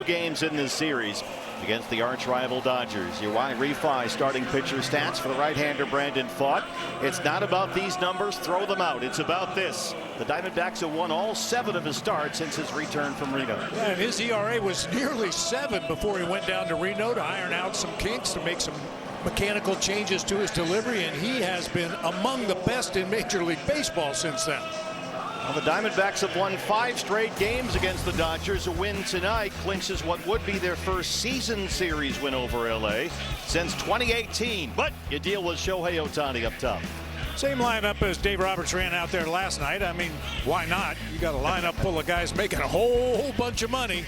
games in this series against the arch rival Dodgers. Your Y-Refi starting pitcher stats for the right-hander Brandon Pfaadt. It's not about these numbers, throw them out. It's about this. The Diamondbacks have won all 7 of his starts since his return from Reno. Yeah, and his ERA was nearly 7 before he went down to Reno to iron out some kinks, to make some mechanical changes to his delivery, and he has been among the best in Major League Baseball since then. Well, the Diamondbacks have won 5 straight games against the Dodgers. A win tonight clinches what would be their first season series win over LA since 2018. But you deal with Shohei Ohtani up top. Same lineup as Dave Roberts ran out there last night. I mean, why not? You got a lineup full of guys making a whole bunch of money.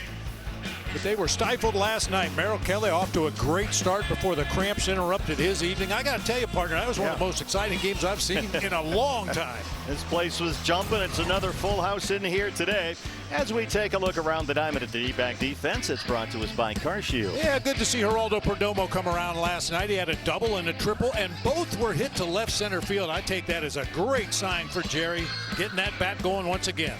But they were stifled last night. Merrill Kelly off to a great start before the cramps interrupted his evening. I got to tell you, partner, that was one of the most exciting games I've seen in a long time. This place was jumping. It's another full house in here today. As we take a look around the diamond at the D-back defense, it's brought to us by CarShield. Yeah, good to see Geraldo Perdomo come around last night. He had a double and a triple, and both were hit to left center field. I take that as a great sign for Jerry, getting that bat going once again.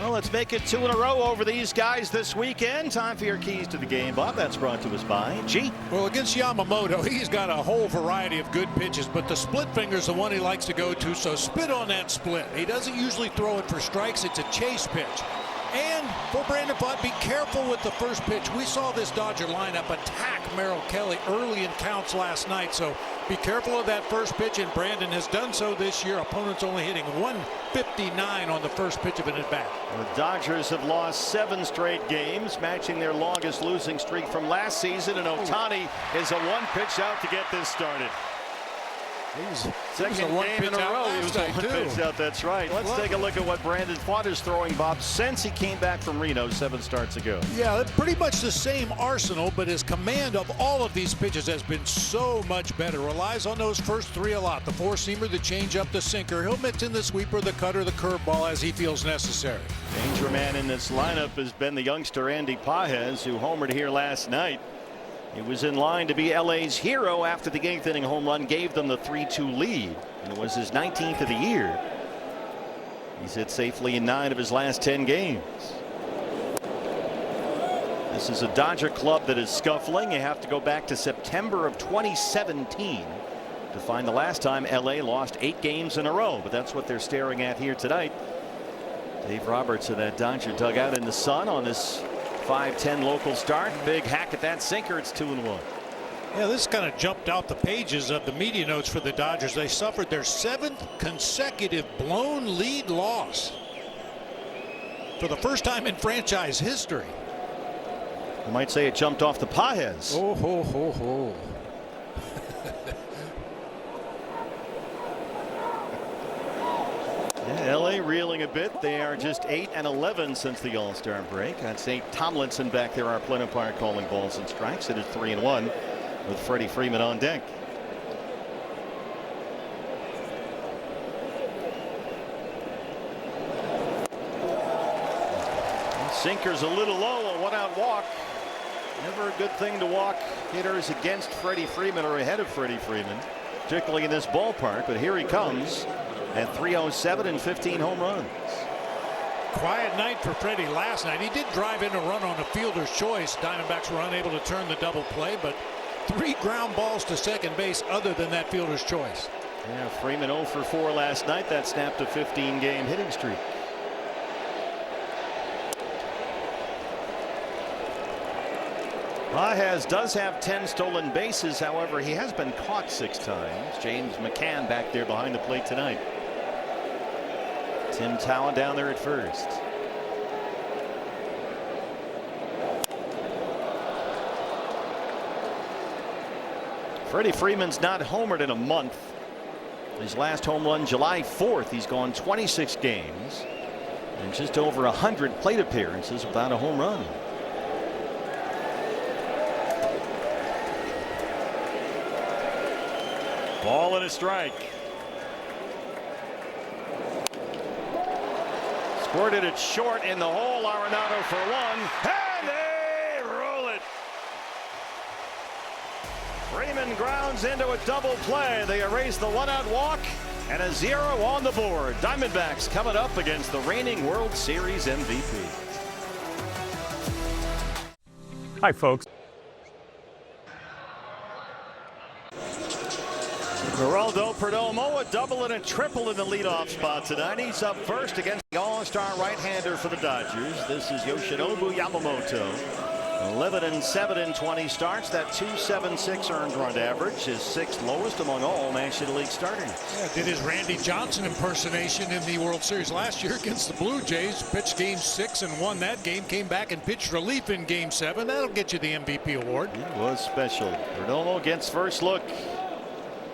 Well, let's make it 2 in a row over these guys this weekend. Time for your keys to the game, Bob. That's brought to us by Jeep. Well, against Yamamoto, he's got a whole variety of good pitches, but the split finger's the one he likes to go to, so spit on that split. He doesn't usually throw it for strikes. It's a chase pitch. And for Brandon Pfaadt, be careful with the first pitch. We saw this Dodger lineup attack Merrill Kelly early in counts last night, so be careful of that first pitch, and Brandon has done so this year. Opponents only hitting 159 on the first pitch of an at-bat. The Dodgers have lost 7 straight games, matching their longest losing streak from last season, and Ohtani is a 1 pitch out to get this started. Second game in a row, he was a 1 pitch out. That's right. Let's take a look at what Brandon Pfaadt is throwing, Bob, since he came back from Reno 7 starts ago. Yeah, pretty much the same arsenal, but his command of all of these pitches has been so much better. Relies on those first 3 a lot. The 4-seamer, the changeup, the sinker. He'll mix in the sweeper, the cutter, the curveball as he feels necessary. Danger man in this lineup has been the youngster Andy Pages, who homered here last night. He was in line to be LA's hero after the 8th inning home run gave them the 3-2 lead, and it was his 19th of the year. He's hit safely in 9 of his last 10 games. This is a Dodger club that is scuffling. You have to go back to September of 2017 to find the last time LA lost 8 games in a row, but that's what they're staring at here tonight. Dave Roberts of that Dodger dugout in the sun on this 5-10 local start. Big hack at that sinker. It's 2-1. Yeah, this kind of jumped out the pages of the media notes for the Dodgers. They suffered their 7th consecutive blown lead loss for the first time in franchise history. You might say it jumped off the Pages. Oh ho ho ho. Yeah, LA reeling a bit. They are just 8-11 since the All-Star break. That's Nate Tomlinson back there, our Plenipart calling balls and strikes. It is 3-1 with Freddie Freeman on deck. Sinker's a little low, a 1-out walk. Never a good thing to walk hitters against Freddie Freeman or ahead of Freddie Freeman, particularly in this ballpark. But here he comes at 307 and 15 home runs. Quiet night for Freddie last night. He did drive in a run on a fielder's choice. Diamondbacks were unable to turn the double play, but 3 ground balls to second base other than that fielder's choice. Yeah, Freeman 0 for 4 last night. That snapped a 15-game hitting streak. Pages does have 10 stolen bases. However, he has been caught 6 times. James McCann back there behind the plate tonight. Tim Towan down there at first. Freddie Freeman's not homered in a month. His last home run July 4th. He's gone 26 games and just over 100 plate appearances without a home run. Ball and a strike. Squirted it short in the hole. Arenado for 1. And they roll it. Freeman grounds into a double play. They erase the 1-out walk and a 0 on the board. Diamondbacks coming up against the reigning World Series MVP. Hi, folks. Geraldo Perdomo, a double and a triple in the leadoff spot tonight. He's up first against the all-star right-hander for the Dodgers. This is Yoshinobu Yamamoto. 11-7 in 20 starts. That .276 earned run average is sixth lowest among all National League starters. Yeah, did his Randy Johnson impersonation in the World Series last year against the Blue Jays. Pitched Game 6 and won that game. Came back and pitched relief in Game 7. That'll get you the MVP award. It was special. Perdomo gets first look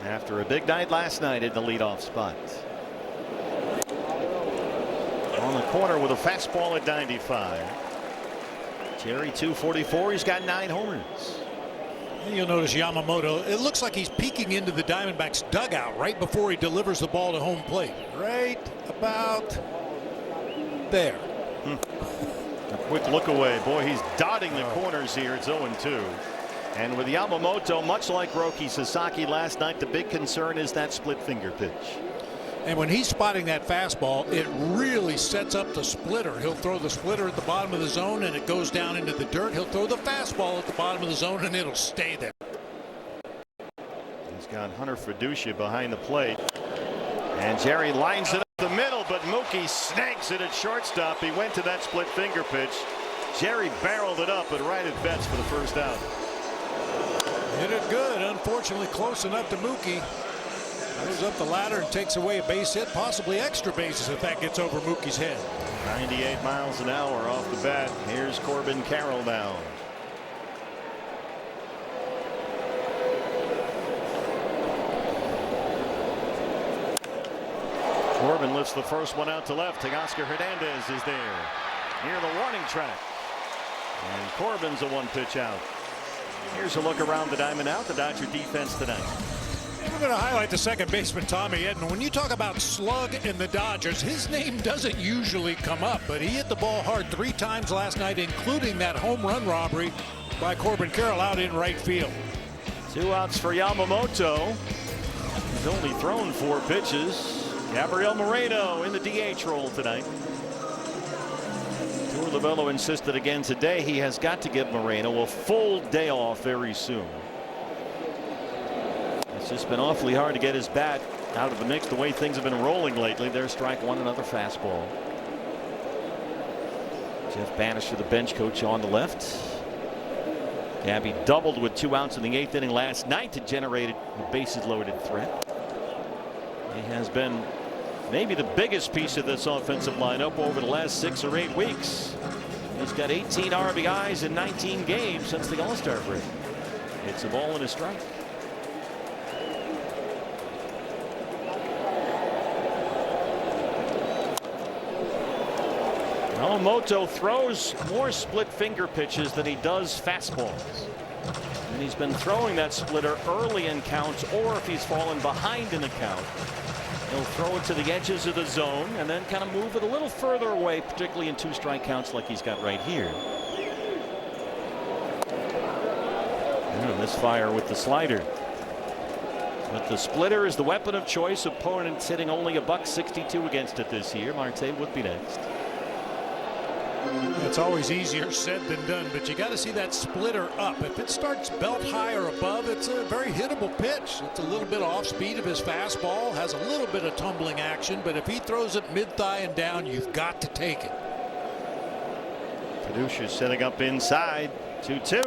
after a big night last night in the leadoff spot. On the corner with a fastball at 95. Jerry 244. He's got 9 homers. And you'll notice Yamamoto, it looks like he's peeking into the Diamondbacks dugout right before he delivers the ball to home plate. Right about there. A quick look away. Boy, he's dotting the corners here. It's 0-2. And with Yamamoto, much like Roki Sasaki last night, the big concern is that split finger pitch. And when he's spotting that fastball, it really sets up the splitter. He'll throw the splitter at the bottom of the zone and it goes down into the dirt. He'll throw the fastball at the bottom of the zone and it'll stay there. He's got Hunter Fiducia behind the plate. And Jerry lines it up the middle, but Mookie snags it at shortstop. He went to that split finger pitch. Jerry barreled it up, but right at Betts for the first out. Hit it good. Unfortunately, close enough to Mookie. Goes up the ladder and takes away a base hit, possibly extra bases if that gets over Mookie's head. 98 miles an hour off the bat. Here's Corbin Carroll now. Corbin lifts the first one out to left. Teoscar Hernandez is there near the warning track. And Corbin's a one-pitch out. Here's a look around the diamond out. The Dodger defense tonight. We're going to highlight the second baseman, Tommy Edman. When you talk about slug in the Dodgers, his name doesn't usually come up, but he hit the ball hard 3 times last night, including that home run robbery by Corbin Carroll out in right field. 2 outs for Yamamoto. He's only thrown 4 pitches. Gabriel Moreno in the DH role tonight. Lovello insisted again today he has got to give Moreno a full day off very soon. It's just been awfully hard to get his bat out of the mix the way things have been rolling lately. There's strike one, another fastball. Jeff Bannister, the bench coach, on the left. Gabby doubled with 2 outs in the 8th inning last night to generate a bases loaded threat. He has been maybe the biggest piece of this offensive lineup over the last 6 or 8 weeks. He's got 18 RBIs in 19 games since the All-Star break. It's a ball and a strike. Yamamoto throws more split finger pitches than he does fastballs. And he's been throwing that splitter early in counts, or if he's fallen behind in the count, he'll throw it to the edges of the zone and then kind of move it a little further away, particularly in 2-strike counts like he's got right here. And misfire with the slider. But the splitter is the weapon of choice. Opponents hitting only $162 against it this year. Marte would be next. It's always easier said than done, but you got to see that splitter up. If it starts belt high or above, it's a very hittable pitch. It's a little bit off speed of his fastball, has a little bit of tumbling action, but if he throws it mid-thigh and down, you've got to take it. Fiducia setting up inside. 2-2.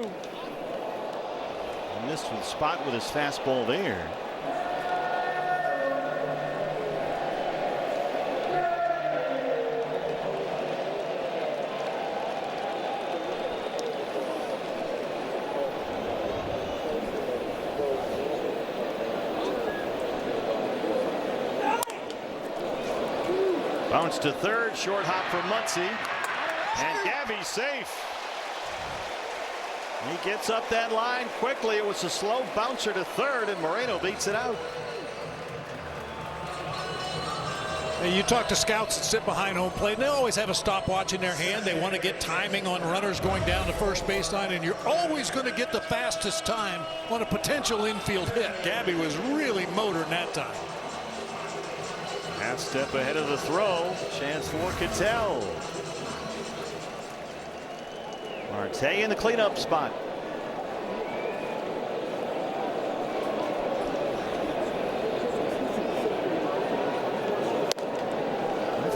And missed the spot with his fastball there. Bounce to third, short hop for Muncy, and Gabby's safe. He gets up that line quickly. It was a slow bouncer to third, and Moreno beats it out. Hey, you talk to scouts that sit behind home plate, and they always have a stopwatch in their hand. They want to get timing on runners going down the first baseline, and you're always going to get the fastest time on a potential infield hit. Gabby was really motoring that time. Half step ahead of the throw. Chance for Cattell. Marte in the cleanup spot.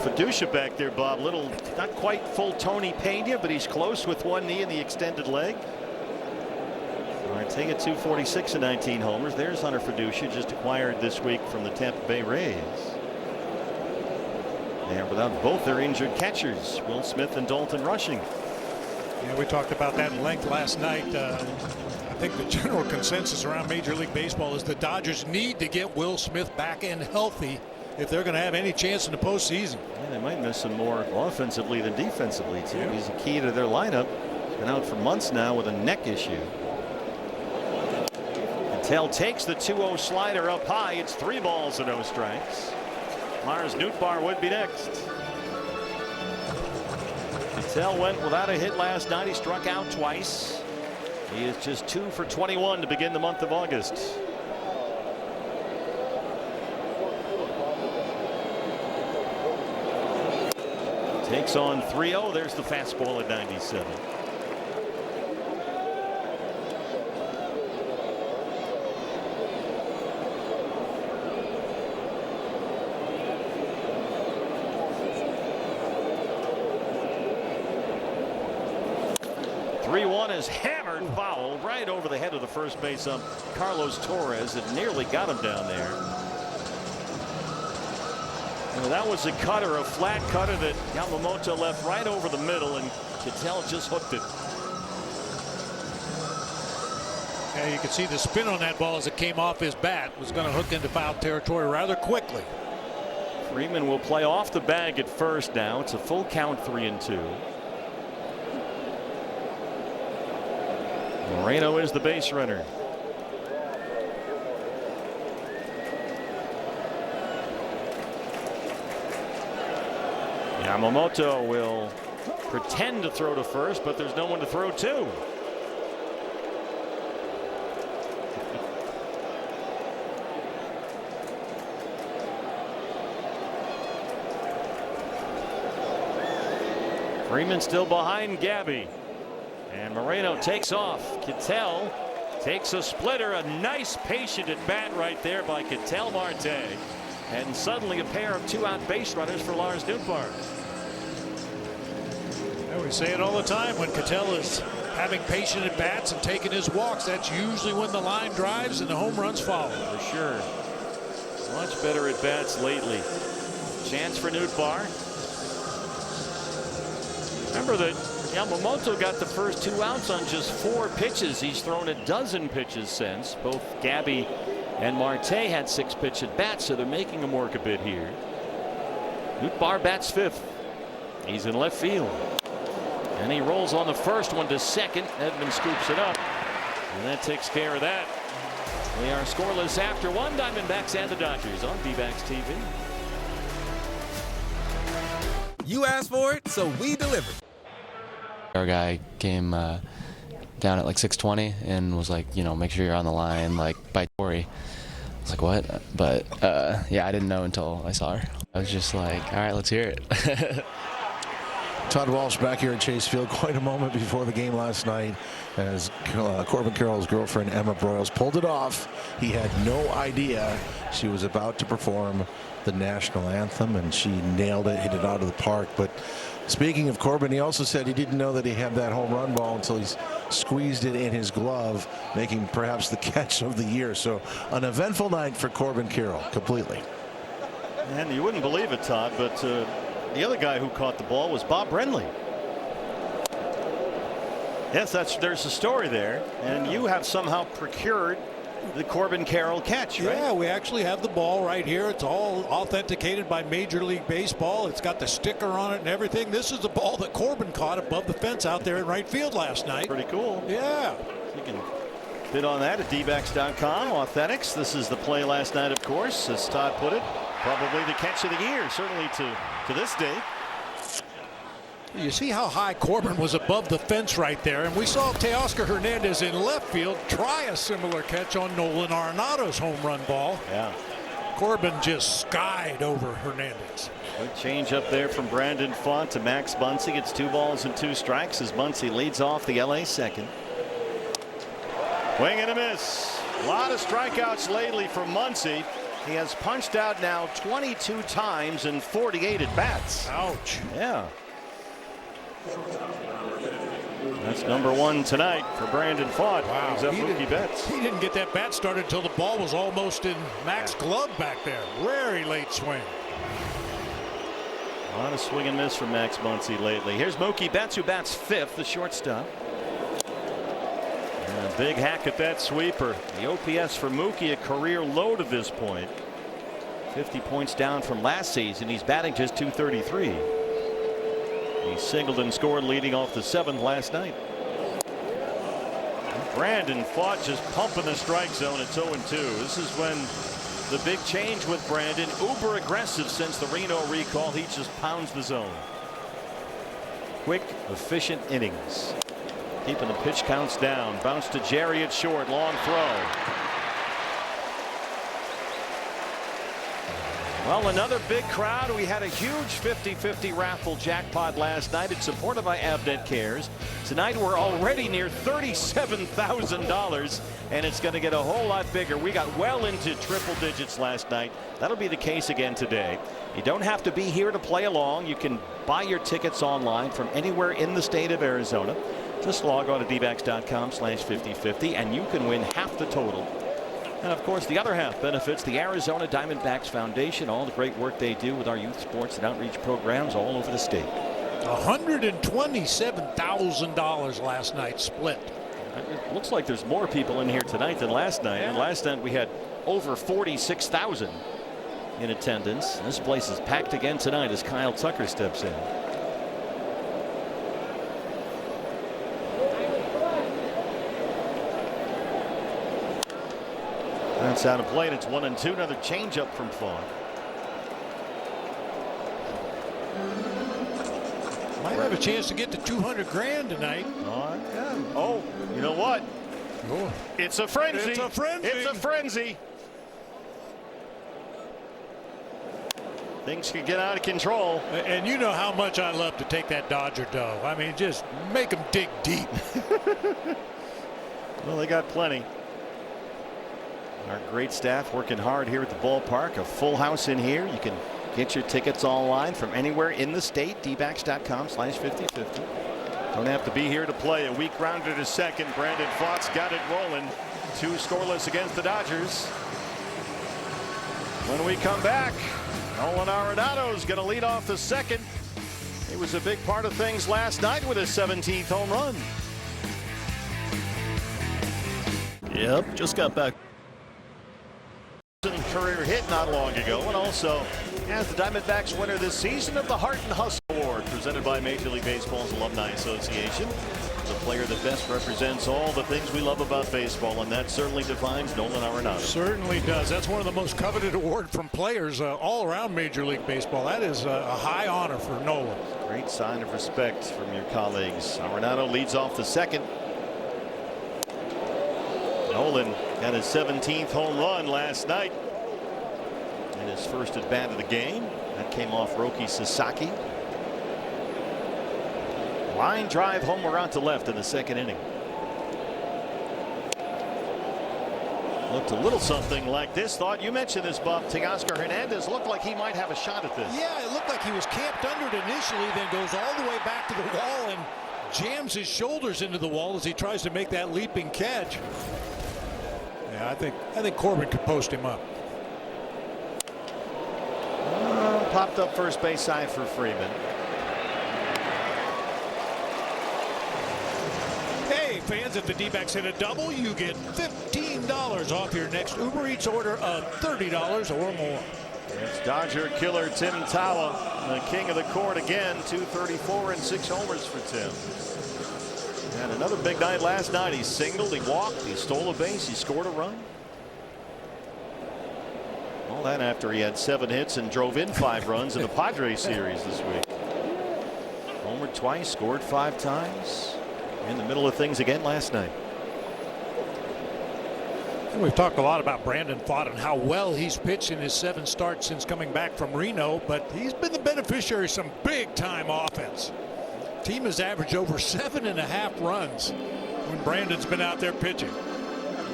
Fiducia back there, Bob. Little, not quite full Tony Pena, but he's close with one knee in the extended leg. Marte at 246 and 19 homers. There's Hunter Fiducia, just acquired this week from the Tampa Bay Rays. They are without both their injured catchers, Will Smith and Dalton Rushing. Yeah, we talked about that at length last night. I think the general consensus around Major League Baseball is the Dodgers need to get Will Smith back and healthy if they're going to have any chance in the postseason. Yeah, they might miss him more offensively than defensively too. Yeah. He's a key to their lineup. He's been out for months now with a neck issue. Tell takes the 2-0 slider up high. It's 3 balls and no strikes. Lars Nootbaar would be next. Tell went without a hit last night. He struck out twice. He is just 2 for 21 to begin the month of August. Takes on 3-0. There's the fastball at 97. Is hammered foul right over the head of the first base ump Carlos Torres. It nearly got him down there. And that was a cutter, a flat cutter that Yamamoto left right over the middle, and Ketel just hooked it. Yeah, you can see the spin on that ball as it came off his bat. It was going to hook into foul territory rather quickly. Freeman will play off the bag at first now. It's a full count, 3-2. Moreno is the base runner. Yamamoto will pretend to throw to first, but there's no one to throw to. Freeman still behind Gabby. And Moreno takes off. Ketel takes a splitter. A nice patient at bat right there by Ketel Marte. And suddenly a pair of 2-out base runners for Lars Nootbaar. Yeah, we say it all the time when Ketel is having patient at bats and taking his walks. That's usually when the line drives and the home runs follow. For sure. Much better at bats lately. Chance for Nootbaar. Remember that Yamamoto got the first 2 outs on just 4 pitches. He's thrown a dozen pitches since. Both Gabby and Marte had 6 pitch at bats, so they're making him work a bit here. Nootbaar bats 5th. He's in left field. And he rolls on the first one to second. Edman scoops it up. And that takes care of that. We are scoreless after 1. Diamondbacks and the Dodgers on D-Backs TV. You asked for it, so we delivered. Our guy came down at like 6:20 and was like, you know, make sure you're on the line, like by Tori. I was like, what? But yeah, I didn't know until I saw her. I was just like, all right, let's hear it. Todd Walsh back here at Chase Field, quite a moment before the game last night as Corbin Carroll's girlfriend Emma Broyles pulled it off. He had no idea she was about to perform the national anthem, and she nailed it, hit it out of the park. But speaking of Corbin, he also said he didn't know that he had that home run ball until he squeezed it in his glove, making perhaps the catch of the year. So an eventful night for Corbin Carroll, completely. And you wouldn't believe it, Todd, but the other guy who caught the ball was Bob Brenly. Yes, there's a story there, and you have somehow procured the Corbin Carroll catch, right? Yeah, we actually have the ball right here. It's all authenticated by Major League Baseball. It's got the sticker on it and everything. This is the ball that Corbin caught above the fence out there in right field last night. Pretty cool. Yeah. You can bid on that at dbacks.com. Authentics. This is the play last night, of course, as Todd put it. Probably the catch of the year, certainly to this date. You see how high Corbin was above the fence right there, and we saw Teoscar Hernandez in left field try a similar catch on Nolan Arenado's home run ball. Yeah. Corbin just skied over Hernandez. Good change up there from Brandon Pfaadt to Max Muncy. It's 2 balls and 2 strikes as Muncy leads off the LA second. Swing and a miss. A lot of strikeouts lately from Muncy. He has punched out now 22 times in 48 at bats. Ouch. Yeah. That's number 1 tonight for Brandon Pfaadt. Wow. Mookie Betts. He didn't get that bat started until the ball was almost in Mac's glove back there. Very late swing. A lot of swing and miss from Max Muncy lately. Here's Mookie Betts, who bats 5th, the shortstop. And a big hack at that sweeper. The OPS for Mookie, a career low to this point. 50 points down from last season. He's batting just .233. He singled and scored leading off the 7th last night. Brandon Pfaadt just pumping the strike zone at 0-2. This is when the big change with Brandon, uber aggressive since the Reno recall. He just pounds the zone. Quick, efficient innings. Keeping the pitch counts down. Bounce to Jerry at short. Long throw. Well, another big crowd. We had a huge 50-50 raffle jackpot last night. It's supported by Avnet Cares. Tonight we're already near $37,000, and it's going to get a whole lot bigger. We got well into triple digits last night. That'll be the case again today. You don't have to be here to play along. You can buy your tickets online from anywhere in the state of Arizona. Just log on to dbacks.com/5050 and you can win half the total. And of course, the other half benefits the Arizona Diamondbacks Foundation, all the great work they do with our youth sports and outreach programs all over the state. $127,000 last night split. It looks like there's more people in here tonight than last night. Yeah. And last night we had over 46,000 in attendance. This place is packed again tonight as Kyle Tucker steps in. That's out of play. It's 1-2. Another changeup from Pfaadt. Might have a chance to get to 200 grand tonight. Oh, you know what? Oh. It's a frenzy. It's a frenzy. It's a frenzy. Things could get out of control. And you know how much I love to take that Dodger dough. I mean, just make them dig deep. Well, they got plenty. Our great staff working hard here at the ballpark. A full house in here. You can get your tickets online from anywhere in the state. dbacks.com/5050. Don't have to be here to play. A weak rounder to second. Brandon Pfaadt's got it rolling. 2 scoreless against the Dodgers. When we come back, Nolan Arenado's going to lead off the second. He was a big part of things last night with his 17th home run. Yep, just got back. Career hit not long ago, and also as the Diamondbacks winner this season of the Heart and Hustle Award presented by Major League Baseball's Alumni Association. The player that best represents all the things we love about baseball, and that certainly defines Nolan Arenado. Certainly does. That's one of the most coveted awards from players all around Major League Baseball. That is a high honor for Nolan. Great sign of respect from your colleagues. Arenado leads off the second. Nolan got his 17th home run last night in his first at bat of the game. That came off Roki Sasaki. Line drive homer out to left in the second inning. Looked a little something like this. Thought you mentioned this, Bob. Teoscar Hernandez looked like he might have a shot at this. Yeah, it looked like he was camped under it initially, then goes all the way back to the wall and jams his shoulders into the wall as he tries to make that leaping catch. Yeah, I think Corbin could post him up. Popped up first base side for Freeman. Hey, fans, if the D-backs hit a double, you get $15 off your next Uber Eats order of $30 or more. It's Dodger killer Tim Tawa, the king of the court again. 234 and 6 homers for Tim. And another big night last night. He singled, he walked, he stole a base, he scored a run. All that after he had 7 hits and drove in 5 runs in the Padres series this week. Homered twice, scored 5 times. In the middle of things again last night. We've talked a lot about Brandon Pfaadt and how well he's pitched in his 7 starts since coming back from Reno, but he's been the beneficiary of some big-time offense. Team has averaged over 7.5 runs when Brandon's been out there pitching.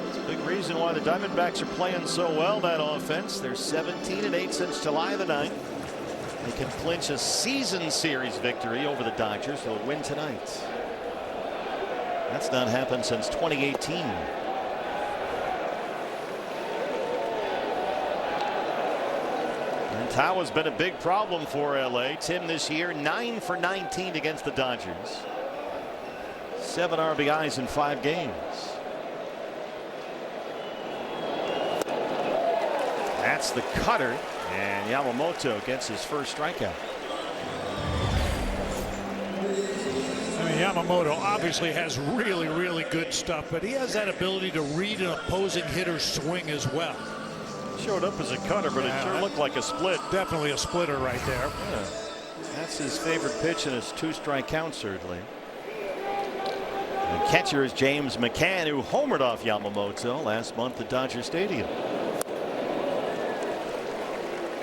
It's a big reason why the Diamondbacks are playing so well, that offense. They're 17-8 since July the 9th. They can clinch a season series victory over the Dodgers. They'll win tonight. That's not happened since 2018. And Tawa's been a big problem for LA. Tim this year 9 for 19 against the Dodgers. 7 RBIs in 5 games. That's the cutter, and Yamamoto gets his first strikeout. I mean, Yamamoto obviously has really good stuff, but he has that ability to read an opposing hitter's swing as well. Showed up as a cutter, but it sure looked like a split. Definitely a splitter right there. Yeah. That's his favorite pitch in his 2-strike count, certainly. The catcher is James McCann, who homered off Yamamoto last month at Dodger Stadium.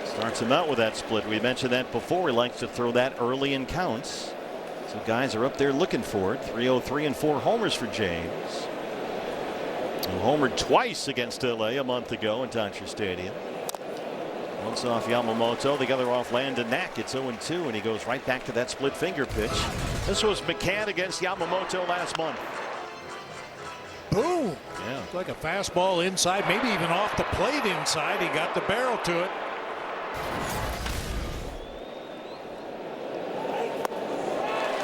Starts him out with that split. We mentioned that before. He likes to throw that early in counts. So guys are up there looking for it. 303 and 4 homers for James, who homered twice against LA a month ago in Dodger Stadium. Once off Yamamoto, the other off Landon Knack. It's 0-2, and he goes right back to that split finger pitch. This was McCann against Yamamoto last month. Boom. Yeah. Like a fastball inside, maybe even off the plate inside. He got the barrel to it.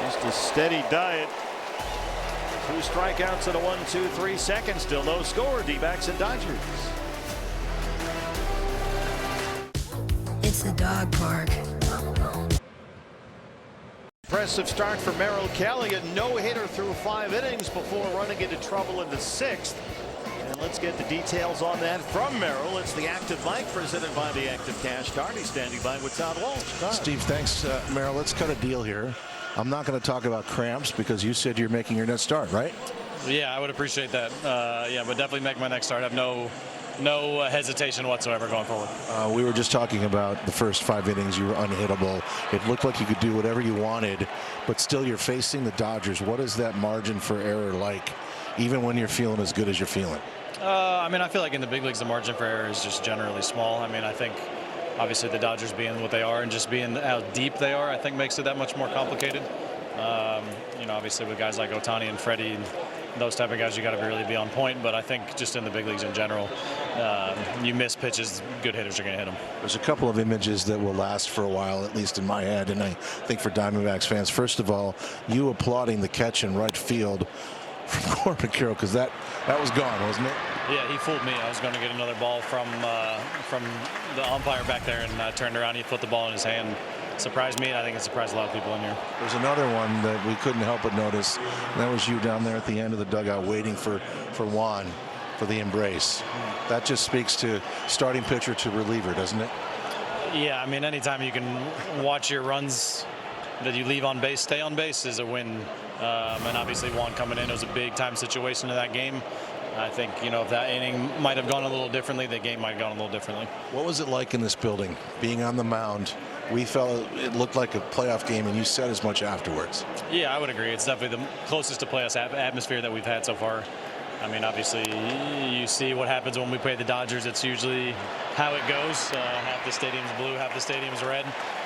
Just a steady diet. 2 strikeouts and a 1-2-3 second. Still no score. D-backs and Dodgers. It's the dog park. Impressive start for Merrill Kelly. A no-hitter through 5 innings before running into trouble in the 6th. And let's get the details on that from Merrill. It's the Active Mike, presented by the Active Cash Card. He's standing by with Todd Walsh. Todd. Steve, thanks. Merrill, let's cut a deal here. I'm not going to talk about cramps because you said you're making your next start, right? Yeah, I would appreciate that. Yeah, but definitely make my next start. I have no hesitation whatsoever going forward. We were just talking about the first 5 innings. You were unhittable. It looked like you could do whatever you wanted, but still you're facing the Dodgers. What is that margin for error like, even when you're feeling as good as you're feeling? I mean, I feel like in the big leagues, the margin for error is just generally small. I mean, I think obviously the Dodgers being what they are and just being how deep they are, I think makes it that much more complicated. You know, obviously with guys like Ohtani and Freddie and those type of guys, you got to really be on point. But I think just in the big leagues in general, you miss pitches, good hitters are going to hit them. There's a couple of images that will last for a while, at least in my head, and I think for Diamondbacks fans. First of all, you applauding the catch in right field from Corbin Carroll, because that was gone, wasn't it? Yeah, he fooled me. I was going to get another ball from the umpire back there, and turned around. He put the ball in his hand. Surprised me. I think it surprised a lot of people in here. There's another one that we couldn't help but notice. That was you down there at the end of the dugout waiting for Juan for the embrace. That just speaks to starting pitcher to reliever, doesn't it? Yeah, I mean, anytime you can watch your runs that you leave on base stay on base is a win. And obviously Juan coming in, it was a big time situation in that game. I think, you know, if that inning might have gone a little differently, the game might have gone a little differently. What was it like in this building, being on the mound? We felt it looked like a playoff game, and you said as much afterwards. Yeah, I would agree. It's definitely the closest to playoff atmosphere that we've had so far. I mean, obviously, you see what happens when we play the Dodgers. It's usually how it goes. Half the stadium's blue, half the stadium's red.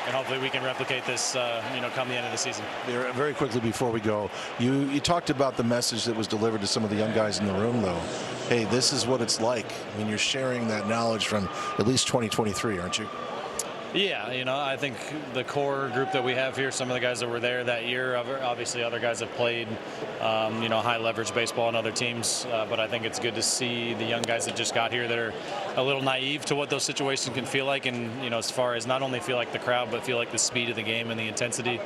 And hopefully we can replicate this, you know, come the end of the season. Very quickly before we go, you talked about the message that was delivered to some of the young guys in the room, though. Hey, this is what it's like. I mean, you're sharing that knowledge from at least 2023, aren't you? Yeah, you know, I think the core group that we have here, some of the guys that were there that year, obviously other guys have played, you know, high leverage baseball on other teams. But I think it's good to see the young guys that just got here that are a little naive to what those situations can feel like. And, you know, as far as not only feel like the crowd, but feel like the speed of the game and the intensity,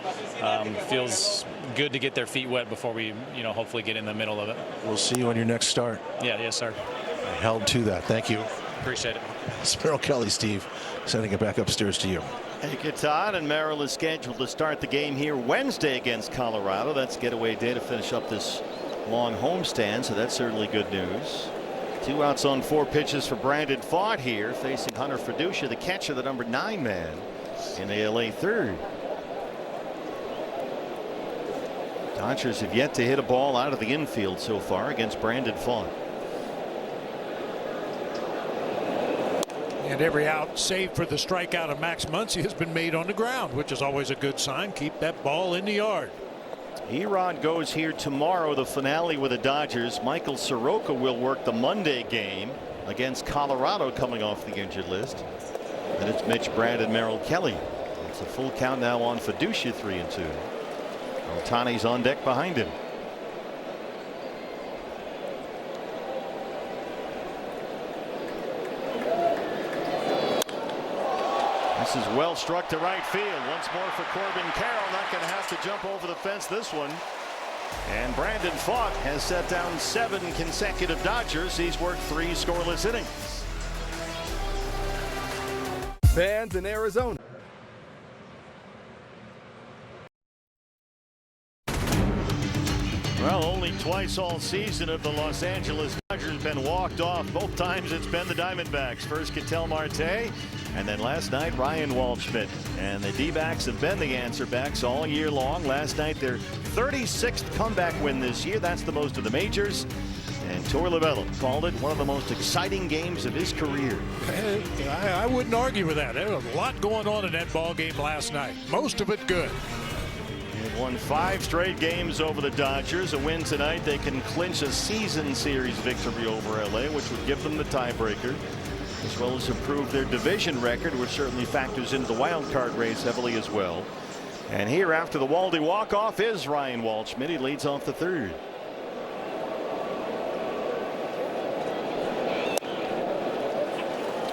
feels good to get their feet wet before we, you know, hopefully get in the middle of it. We'll see you on your next start. Yeah, yes, sir. I held to that. Thank you. Appreciate it. It's Merrill Kelly, Steve, sending it back upstairs to you. Thank you, Todd. And Merrill is scheduled to start the game here Wednesday against Colorado. That's getaway day to finish up this long homestand, so that's certainly good news. 2 outs on 4 pitches for Brandon Pfaadt here, facing Hunter Fiducia, the catcher, the number 9 man in the LA third. Dodgers have yet to hit a ball out of the infield so far against Brandon Pfaadt. And every out, save for the strikeout of Max Muncy, has been made on the ground, which is always a good sign. Keep that ball in the yard. Erod goes here tomorrow, the finale with the Dodgers. Michael Soroka will work the Monday game against Colorado, coming off the injured list. And it's Mitch Brad and Merrill Kelly. It's a full count now on Fiducia, 3-2. Ohtani's on deck behind him. This is well struck to right field. Once more for Corbin Carroll. Not going to have to jump over the fence this one. And Brandon Pfaadt has set down 7 consecutive Dodgers. He's worked 3 scoreless innings. Fans in Arizona. Well, only twice all season have the Los Angeles Dodgers been walked off. Both times it's been the Diamondbacks. First Ketel Marte, and then last night Ryan Waldschmidt. And the D-backs have been the answer backs all year long. Last night their 36th comeback win this year. That's the most of the majors. And Tor Lovullo called it one of the most exciting games of his career. I wouldn't argue with that. There was a lot going on in that ball game last night. Most of it good. They've won 5 straight games over the Dodgers. A win tonight, they can clinch a season series victory over LA, which would give them the tiebreaker, as well as improve their division record, which certainly factors into the wild card race heavily as well. And here, after the Waldy walk-off, is Ryan Waldschmidt. He leads off the third.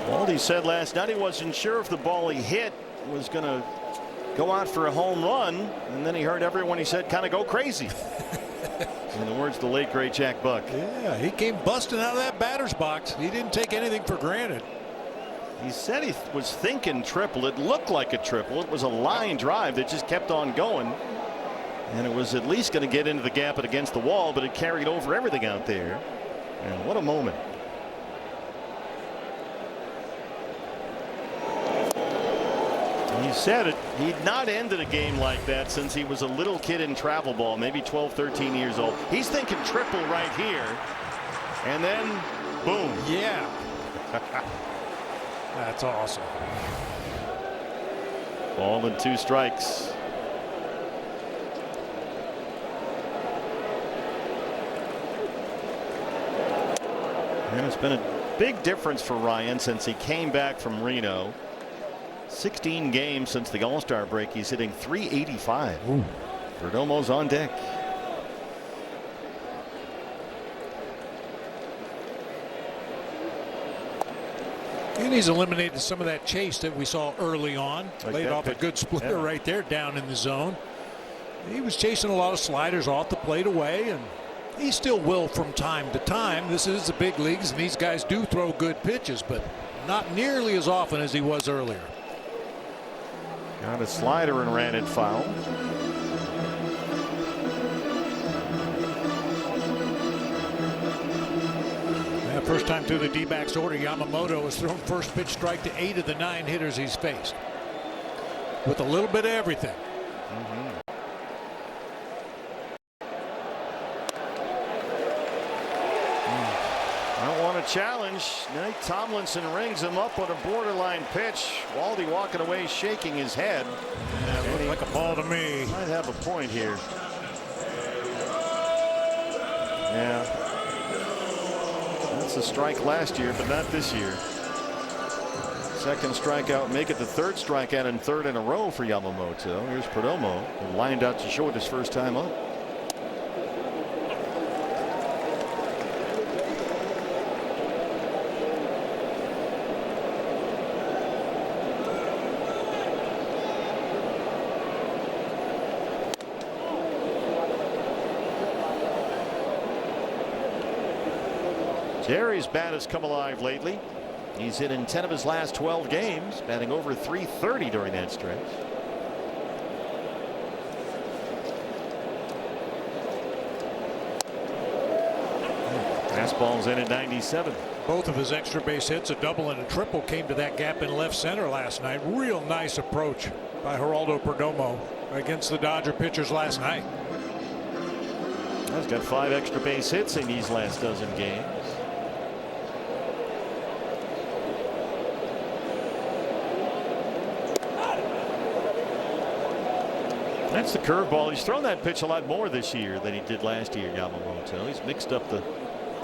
Waldy said last night he wasn't sure if the ball he hit was going to go out for a home run, and then he heard everyone, he said, kind of go crazy. In the words of the late great Jack Buck. Yeah, he came busting out of that batter's box. He didn't take anything for granted. He said he was thinking triple. It looked like a triple. It was a line drive that just kept on going, and it was at least going to get into the gap and against the wall, but it carried over everything out there. And what a moment. He said it. He'd not ended a game like that since he was a little kid in travel ball, maybe 12, 13 years old. He's thinking triple right here. And then, boom. Yeah. That's awesome. Ball and 2 strikes. And it's been a big difference for Ryan since he came back from Reno. 16 games since the All-Star break. He's hitting .385. Perdomo's on deck. And he's eliminated some of that chase that we saw early on. Like Laid off a good splitter right there down in the zone. He was chasing a lot of sliders off the plate away, and he still will from time to time. This is the big leagues, and these guys do throw good pitches, but not nearly as often as he was earlier. Got a slider and ran it foul. Yeah, first time through the D-backs order, Yamamoto has thrown first pitch strike to 8 of the 9 hitters he's faced, with a little bit of everything. Challenge. Nate Tomlinson rings him up on a borderline pitch. Waldy walking away shaking his head. Yeah, looked like a ball to me. Might have a point here. Yeah, that's a strike last year, but not this year. Second strikeout, make it the 3rd strikeout and 3rd in a row for Yamamoto. Here's Perdomo, who lined out to short his first time up. Jerry's bat has come alive lately. He's hit in 10 of his last 12 games, batting over .330 during that stretch. Fastball's in at 97. Both of his extra base hits, a double and a triple, came to that gap in left center last night. Real nice approach by Geraldo Perdomo against the Dodger pitchers last night. He's got 5 extra base hits in these last dozen games. That's the curveball. He's thrown that pitch a lot more this year than he did last year, Yamamoto. He's mixed up the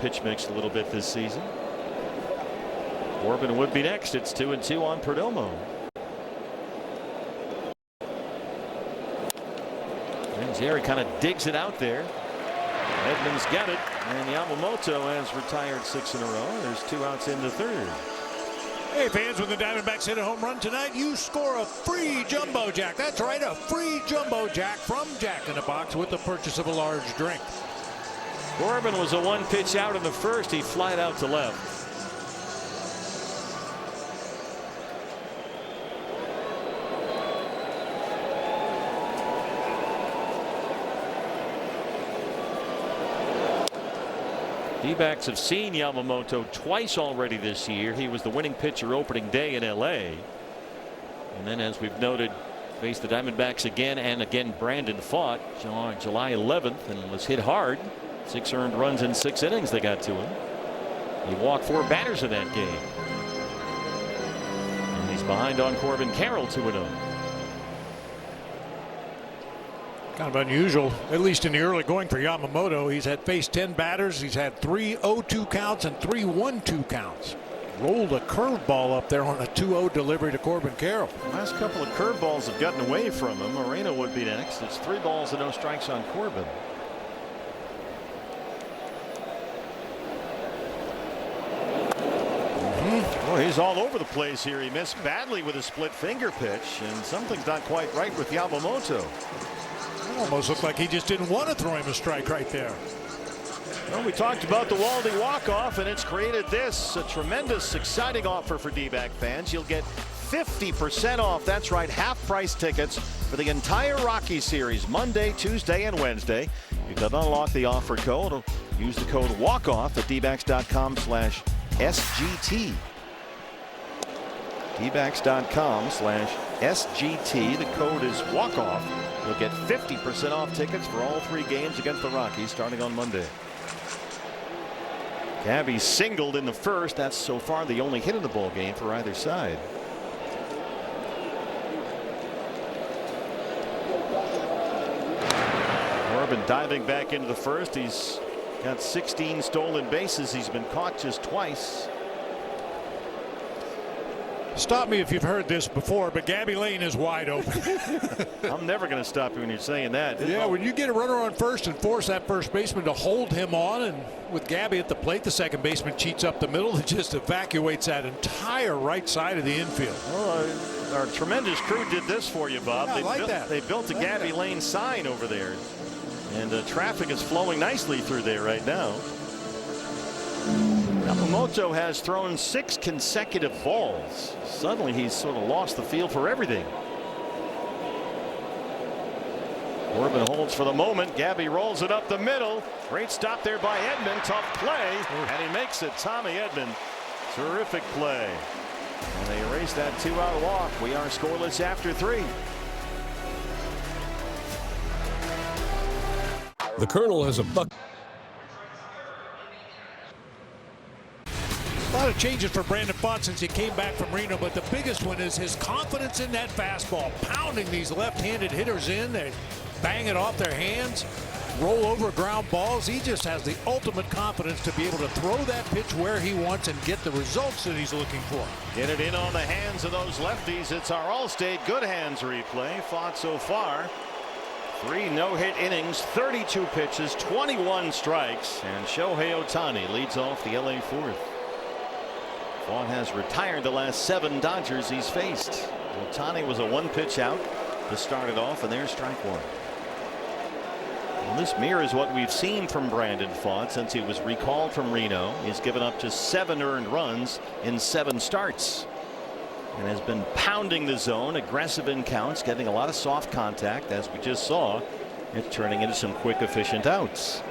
pitch mix a little bit this season. Corbin would be next. It's 2-2 on Perdomo. And Jerry kind of digs it out there. Edmonds got it, and Yamamoto has retired 6 in a row. There's 2 outs in the third. Hey fans, when the Diamondbacks hit a home run tonight, you score a free Jumbo Jack. That's right, a free Jumbo Jack from Jack in the Box with the purchase of a large drink. Corbin was a 1-pitch out in the first. He flied out to left. D-backs have seen Yamamoto twice already this year. He was the winning pitcher opening day in LA. And then, as we've noted, faced the Diamondbacks again and again. Brandon fought July 11th and was hit hard. 6 earned runs in 6 innings they got to him. He walked 4 batters in that game. And he's behind on Corbin Carroll 2-0. Kind of unusual, at least in the early going for Yamamoto. He's had faced 10 batters. He's had 3 0-2 counts and 3 1-2 counts. Rolled a curveball up there on a 2-0 delivery to Corbin Carroll. The last couple of curveballs have gotten away from him. Moreno would be next. It's 3 balls and no strikes on Corbin. Well, he's all over the place here. He missed badly with a split finger pitch, and something's not quite right with Yamamoto. Almost looked like he just didn't want to throw him a strike right there. Well, we talked about the Waldy walk-off, and it's created this, a tremendous, exciting offer for D-back fans. You'll get 50% off. That's right, half-price tickets for the entire Rocky series, Monday, Tuesday, and Wednesday. You can unlock the offer code. Use the code WALK-OFF at dbacks.com/SGT. dbacks.com/SGT. The code is WALK-OFF. You'll get 50% off tickets for all 3 games against the Rockies starting on Monday. Gabby singled in the first. That's so far the only hit in the ball game for either side. Corbin diving back into the first. He's got 16 stolen bases. He's been caught just twice. Stop me if you've heard this before, but Gabby Lane is wide open. I'm never going to stop you when you're saying that. Yeah, when you get a runner on first and force that first baseman to hold him on, and with Gabby at the plate, the second baseman cheats up the middle. It just evacuates that entire right side of the infield. Well, our tremendous crew did this for you, Bob. Yeah, they built a Gabby Lane sign over there, and the traffic is flowing nicely through there right now. Yamamoto has thrown 6 consecutive balls. Suddenly he's sort of lost the feel for everything. Corbin holds for the moment. Gabby rolls it up the middle. Great stop there by Edman. Tough play, and he makes it. Tommy Edman, terrific play. And they erase that 2-out walk. We are scoreless after 3. The Colonel has a buck. A lot of changes for Brandon Pfaadt since he came back from Reno, but the biggest one is his confidence in that fastball, pounding these left-handed hitters in. They bang it off their hands, roll over ground balls. He just has the ultimate confidence to be able to throw that pitch where he wants and get the results that he's looking for. Get it in on the hands of those lefties. It's our Allstate Good Hands replay. Pfaadt so far 3 no-hit innings, 32 pitches, 21 strikes, and Shohei Ohtani leads off the LA 4th. Pfaadt has retired the last 7 Dodgers he's faced. Ohtani was a 1-pitch out to start it off, and there's strike 1. Well, this mirrors what we've seen from Brandon Pfaadt since he was recalled from Reno. He's given up just 7 earned runs in 7 starts, and has been pounding the zone, aggressive in counts, getting a lot of soft contact, as we just saw. It's turning into some quick, efficient outs.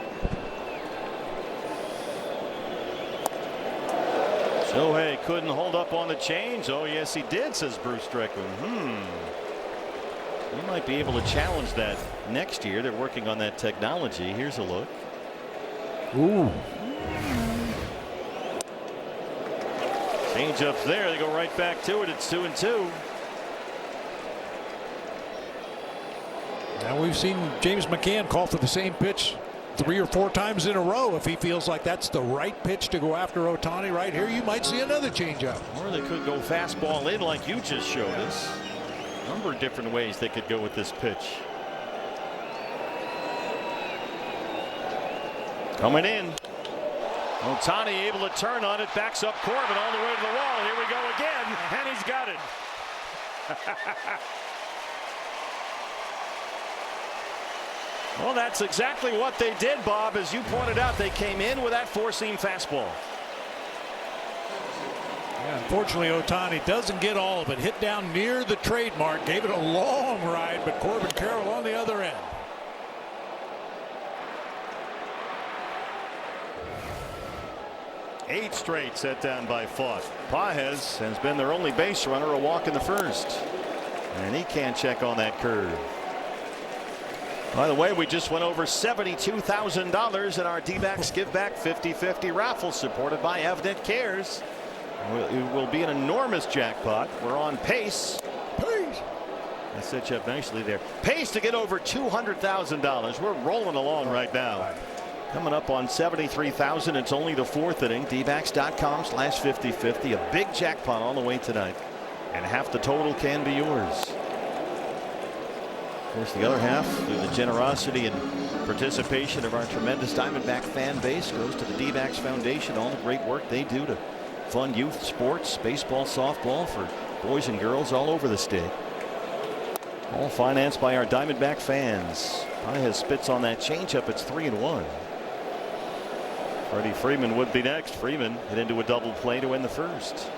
Shohei couldn't hold up on the change. Oh, yes, he did, says Bruce Strickland. He might be able to challenge that next year. They're working on that technology. Here's a look. Ooh. Change up there. They go right back to it. It's 2-2. Now we've seen James McCann call for the same pitch 3 or 4 times in a row. If he feels like that's the right pitch to go after Ohtani right here, you might see another changeup. Or they could go fastball in like you just showed us. A number of different ways they could go with this pitch. Coming in. Ohtani able to turn on it, backs up Corbin all the way to the wall. Here we go again, and he's got it. Well, that's exactly what they did, Bob. As you pointed out, they came in with that four-seam fastball. Yeah, unfortunately, Ohtani doesn't get all of it. Hit down near the trademark, gave it a long ride, but Corbin Carroll on the other end. Eight straight set down by Fott. Pages has been their only base runner, a walk in the first. And he can't check on that curve. By the way, we just went over $72,000 in our D-backs Give Back 50-50 raffle, supported by Avnet Cares. It will be an enormous jackpot. We're on pace. I set you up nicely there. Pace to get over $200,000. We're rolling along right now. Coming up on 73,000. It's only the fourth inning. dbacks.com/50-50. A big jackpot on the way tonight, and half the total can be yours. Of course, the other half, through the generosity and participation of our tremendous Diamondback fan base, goes to the D-backs Foundation. All the great work they do to fund youth sports, baseball, softball for boys and girls all over the state. All financed by our Diamondback fans. Pages spits on that changeup. It's 3-1. Freddie Freeman would be next. Freeman hit into a double play to win the first.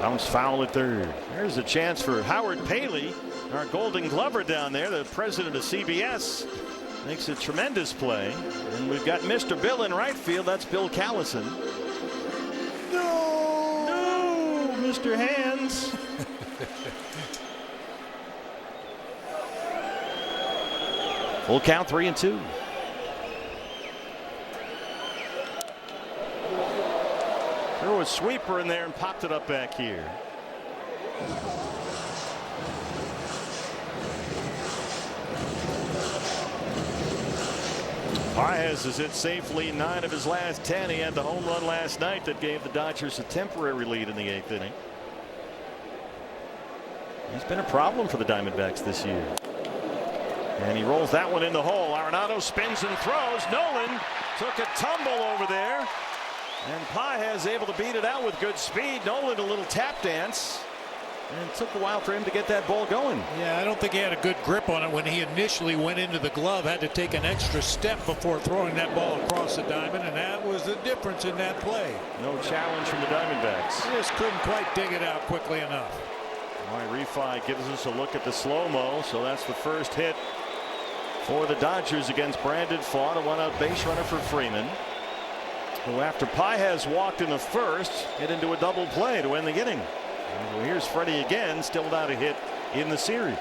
Bounce foul at third. There's a chance for Howard Paley, our Golden Glover down there, the president of CBS. Makes a tremendous play. And we've got Mr. Bill in right field. That's Bill Callison. No, Mr. Hands. Full count, 3-2. Threw a sweeper in there and popped it up back here. Pages has hit safely 9 of his last 10. He had the home run last night that gave the Dodgers a temporary lead in the 8th inning. He's been a problem for the Diamondbacks this year. And he rolls that one in the hole. Arenado spins and throws. Nolan took a tumble over there. And Pages able to beat it out with good speed. Nolan a little tap dance. And it took a while for him to get that ball going. Yeah, I don't think he had a good grip on it when he initially went into the glove. Had to take an extra step before throwing that ball across the diamond, and that was the difference in that play. No challenge from the Diamondbacks. He just couldn't quite dig it out quickly enough. All right, Refi gives us a look at the slow-mo. So that's the first hit for the Dodgers against Brandon Fott, a one-out base runner for Freeman, who after Pages walked in the first, hit into a double play to end the inning. Well, here's Freddie again, still without a hit in the series.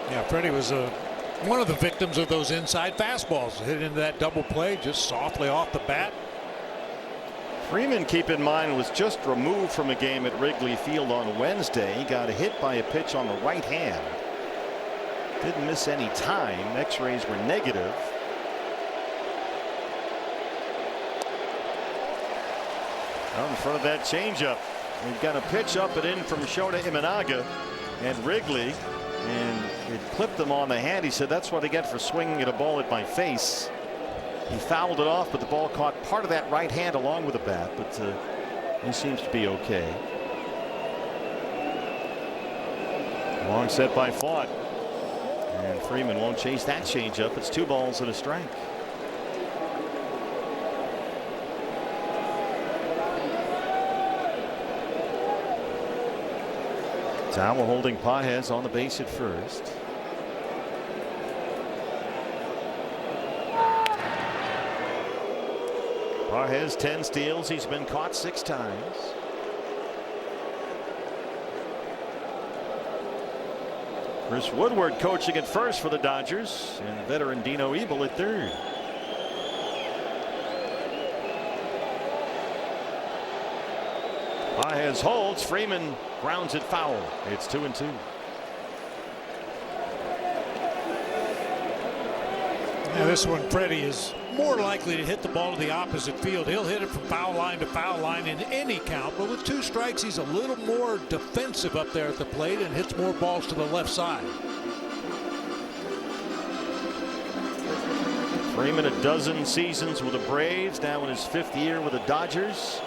Yeah, Freddie was one of the victims of those inside fastballs. Hit into that double play just softly off the bat. Freeman, keep in mind, was just removed from a game at Wrigley Field on Wednesday. He got hit by a pitch on the right hand. Didn't miss any time. X-rays were negative. Out in front of that changeup. We've got a pitch up and in from Shota Imanaga and Wrigley, and it clipped him on the hand. He said, that's what I get for swinging at a ball at my face. He fouled it off, but the ball caught part of that right hand along with the bat, but he seems to be okay. Long set by Fott. And Freeman won't chase that changeup. It's 2 balls and a strike. Sauer holding Pages on the base at first. Pages 10 steals. He's been caught 6 times. Chris Woodward coaching at first for the Dodgers, and veteran Dino Ebel at third. Pages holds. Freeman grounds it foul. It's 2-2. Now this one, Freddie is more likely to hit the ball to the opposite field. He'll hit it from foul line to foul line in any count, but with 2 strikes, he's a little more defensive up there at the plate and hits more balls to the left side. Freeman a dozen seasons with the Braves, now in his 5th year with the Dodgers.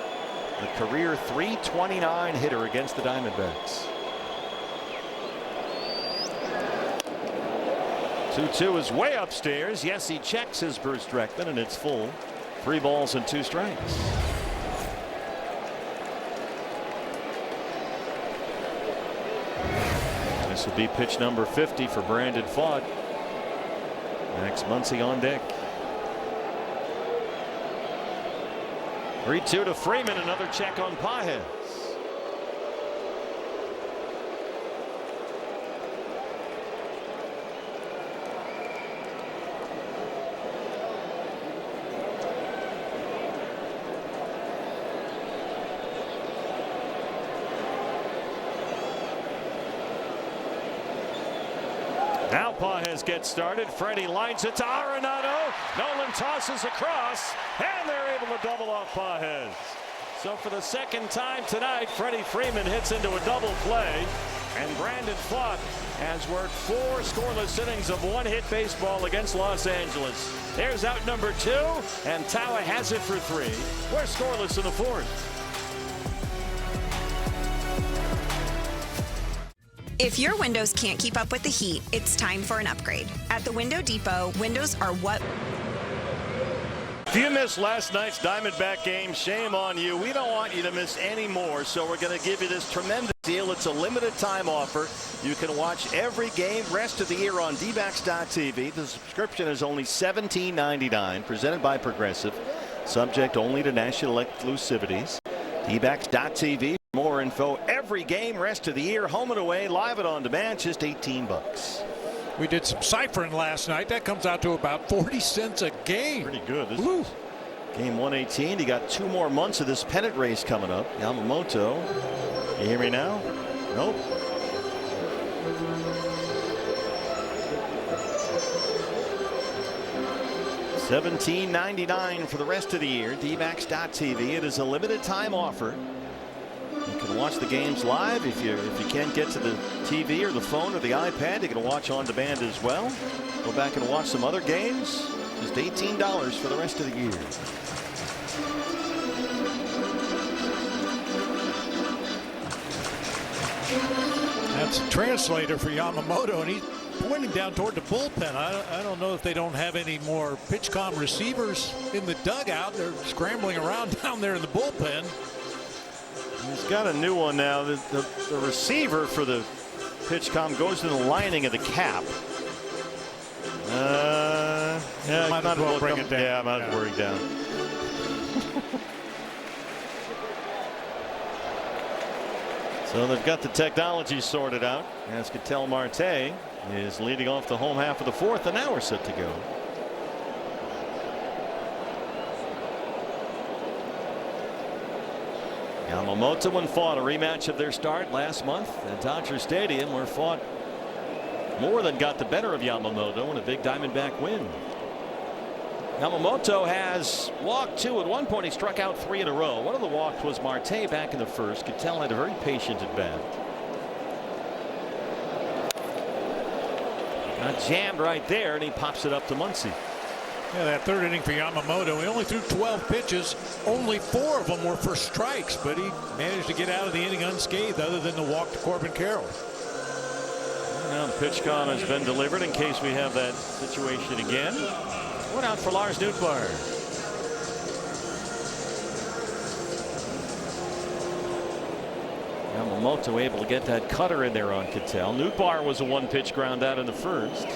The career .329 hitter against the Diamondbacks. 2-2 is way upstairs. Yes, he checks his Bruce Dreckman, and it's full. 3 balls and 2 strikes. This will be pitch number 50 for Brandon Pfaadt. Max Muncy on deck. 3-2 to Freeman. Another check on Pages. Now Pages gets started. Freddie lines it to Arenado. Nolan tosses across, and they're able to double off Pages. So for the 2nd time tonight, Freddie Freeman hits into a double play, and Brandon Pfaadt has worked 4 scoreless innings of 1-hit baseball against Los Angeles. There's out number 2, and Tawa has it for 3. We're scoreless in the 4th. If your windows can't keep up with the heat, it's time for an upgrade. At the Window Depot, windows are what... If you missed last night's Diamondback game, shame on you. We don't want you to miss any more, so we're going to give you this tremendous deal. It's a limited time offer. You can watch every game rest of the year on dbacks.tv. The subscription is only $17.99, presented by Progressive, subject only to national exclusivities. dbacks.tv. More info every game rest of the year, home and away, live and on demand, just $18. We did some ciphering last night. That comes out to about 40 cents a game. Pretty good. This is game 118. You got 2 more months of this pennant race coming up. Yamamoto. You hear me now? Nope. $17.99 for the rest of the year. dbacks.tv. It is a limited time offer. You can watch the games live. If you can't get to the TV or the phone or the iPad, you can watch on demand as well. Go back and watch some other games. Just $18 for the rest of the year. That's a translator for Yamamoto, and he's pointing down toward the bullpen. I don't know if they don't have any more PitchCom receivers in the dugout. They're scrambling around down there in the bullpen. He's got a new one now. The receiver for the PitchCom goes in the lining of the cap. Yeah, might as well bring it down. Yeah, might as well bring it down. So they've got the technology sorted out. As Ketel Marte is leading off the home half of the 4th, and now we're set to go. Yamamoto and Pfaadt, a rematch of their start last month at Dodger Stadium, where Pfaadt more than got the better of Yamamoto in a big Diamondback win. Yamamoto has walked 2. At one point he struck out 3 in a row. One of the walks was Marte back in the 1st. Ketel had a very patient at bat. Got jammed right there, and he pops it up to Muncy. Yeah, that 3rd inning for Yamamoto, he only threw 12 pitches. Only 4 of them were for strikes, but he managed to get out of the inning unscathed, other than the walk to Corbin Carroll. Now the PitchCom has been delivered in case we have that situation again. One out for Lars Nootbaar. Yamamoto able to get that cutter in there on Cattell. Nootbaar was a one-pitch ground out in the first.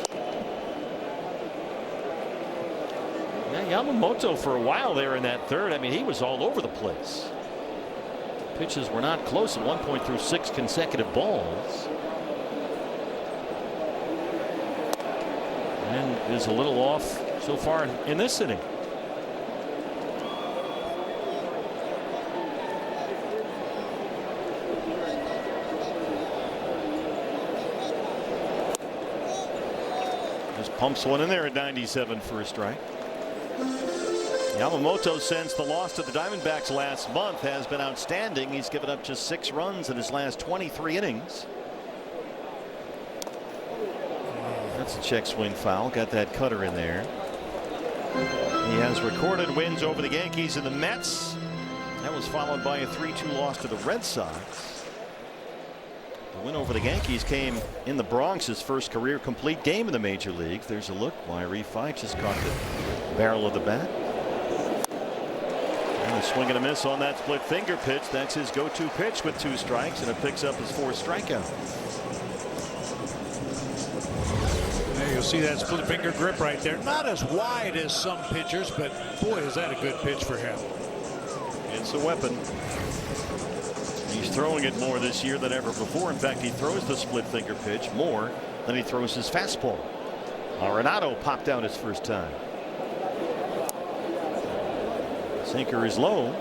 Yeah, Yamamoto for a while there in that third. I mean, he was all over the place. Pitches were not close at one point through 6 consecutive balls. And is a little off so far in this inning. Just pumps one in there at 97 for a strike. Yamamoto, since the loss to the Diamondbacks last month, has been outstanding. He's given up just 6 runs in his last 23 innings. That's a check swing foul. Got that cutter in there. He has recorded wins over the Yankees and the Mets. That was followed by a 3-2 loss to the Red Sox. The win over the Yankees came in the Bronx, his first career complete game in the major leagues. There's a look. Wyree Fight just caught the barrel of the bat. And a swing and a miss on that split finger pitch. That's his go-to pitch with 2 strikes, and it picks up his 4th strikeout. You'll see that split finger grip right there. Not as wide as some pitchers, but boy, is that a good pitch for him. It's a weapon. He's throwing it more this year than ever before. In fact, he throws the split finger pitch more than he throws his fastball. Arenado popped out his first time. Sinker is low.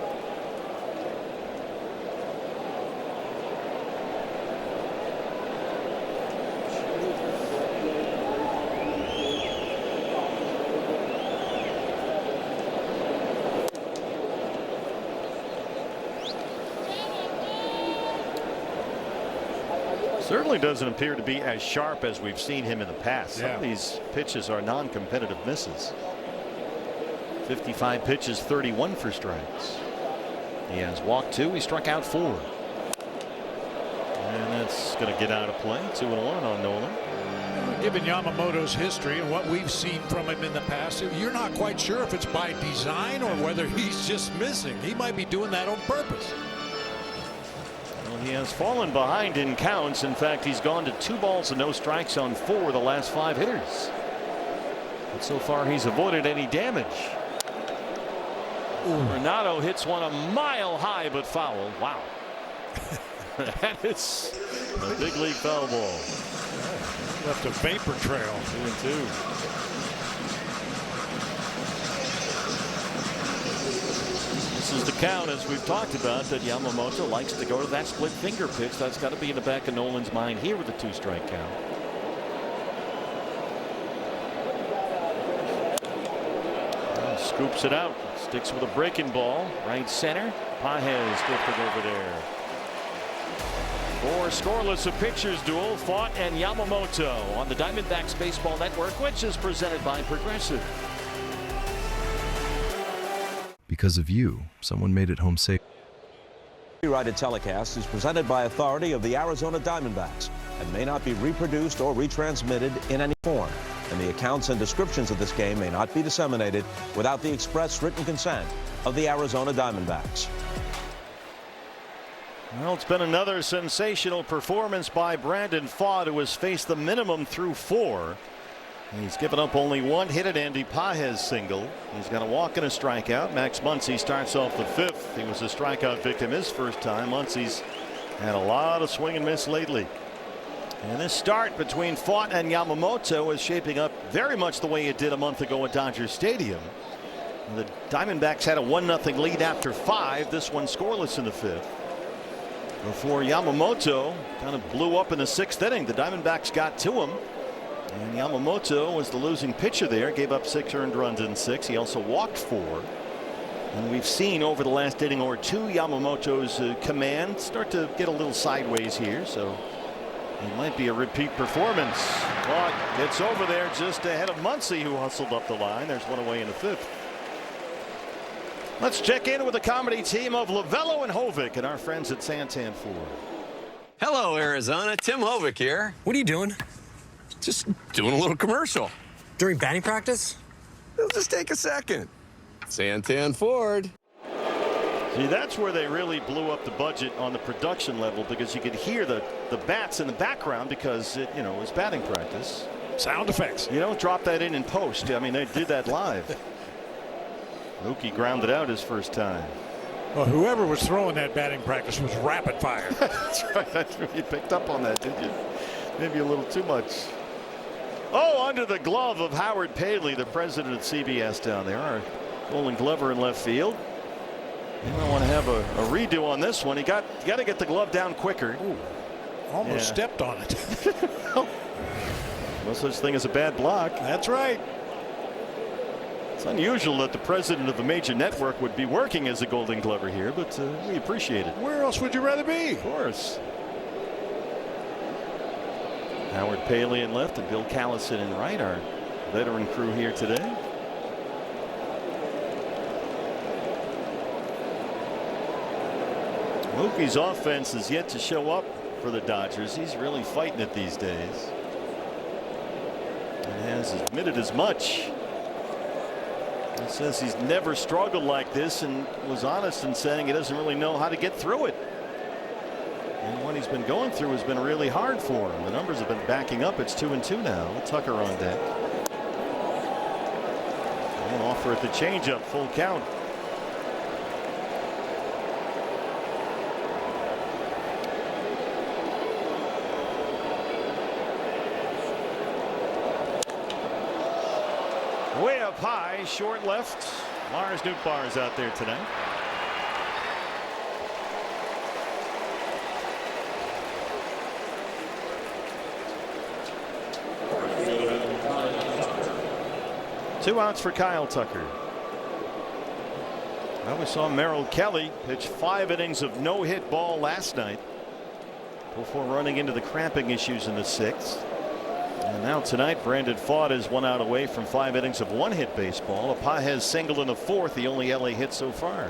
Certainly doesn't appear to be as sharp as we've seen him in the past. Some of these pitches are non-competitive misses. 55 pitches, 31 for strikes. He has walked 2. He struck out 4. And that's going to get out of play. 2-1 on Nolan. Given Yamamoto's history and what we've seen from him in the past, you're not quite sure if it's by design or whether he's just missing. He might be doing that on purpose. Well, he has fallen behind in counts. In fact, he's gone to 2 balls and no strikes on 4 of the last 5 hitters. But so far he's avoided any damage. Arenado hits one a mile high but foul. Wow. That is a big league foul ball. Left a vapor trail. 2-2. This is the count, as we've talked about, that Yamamoto likes to go to that split finger pitch. That's got to be in the back of Nolan's mind here with a 2-strike count. Scoops it out. Sticks with a breaking ball. Right center. Pages drifting over there. 4 scoreless, a pitcher's duel. Fought and Yamamoto on the Diamondbacks Baseball Network, which is presented by Progressive. Because of you, someone made it home safe. Copyrighted telecast is presented by authority of the Arizona Diamondbacks and may not be reproduced or retransmitted in any form. And the accounts and descriptions of this game may not be disseminated without the express written consent of the Arizona Diamondbacks. Well, it's been another sensational performance by Brandon Pfaadt, who has faced the minimum through 4. And he's given up only 1 hit at Andy Pages single. He's got a walk and a strikeout. Max Muncy starts off the 5th. He was a strikeout victim his first time. Muncy's had a lot of swing and miss lately. And this start between Pfaadt and Yamamoto is shaping up very much the way it did a month ago at Dodger Stadium. The Diamondbacks had a 1-0 lead after 5. This one scoreless in the 5th. Before Yamamoto kind of blew up in the 6th inning. The Diamondbacks got to him. And Yamamoto was the losing pitcher there. Gave up 6 earned runs in 6. He also walked 4. And we've seen over the last inning or 2 Yamamoto's command start to get a little sideways here. So it might be a repeat performance. But gets over there just ahead of Muncy, who hustled up the line. There's one away in the 5th. Let's check in with the comedy team of Lavello and Hovick and our friends at Santan Ford. Hello, Arizona. Tim Hovick here. What are you doing? Just doing a little commercial. During batting practice? It'll just take a second. Santan Ford. See, that's where they really blew up the budget on the production level, because you could hear the bats in the background because it was batting practice. Sound effects. You don't drop that in post. I mean, they did that live. Mookie grounded out his first time. Well, whoever was throwing that batting practice was rapid fire. That's right. You picked up on that, didn't you? Maybe a little too much. Oh, under the glove of Howard Paley, the president of CBS down there. Our Golden Glover in left field. You might want to have a redo on this one. You got to get the glove down quicker. Ooh, almost stepped on it. No such thing as a bad block. That's right. It's unusual that the president of a major network would be working as a Golden Glover here, but we appreciate it. Where else would you rather be? Of course. Howard Paley in left and Bill Callison in right, our veteran crew here today. Mookie's offense is yet to show up for the Dodgers. He's really fighting it these days, and has admitted as much. He says he's never struggled like this, and was honest in saying he doesn't really know how to get through it. And what he's been going through has been really hard for him. The numbers have been backing up. It's 2-2 now. Tucker on deck. One offer at the changeup, full count. Way up high, short left. Lars Nootbaar is out there tonight. Two outs for Kyle Tucker. Well, we saw Merrill Kelly pitch 5 innings of no-hit ball last night before running into the cramping issues in the 6th. And now tonight, Brandon Pfaadt is 1 out away from 5 innings of 1-hit baseball. A Pages single in the 4th, the only LA hit so far.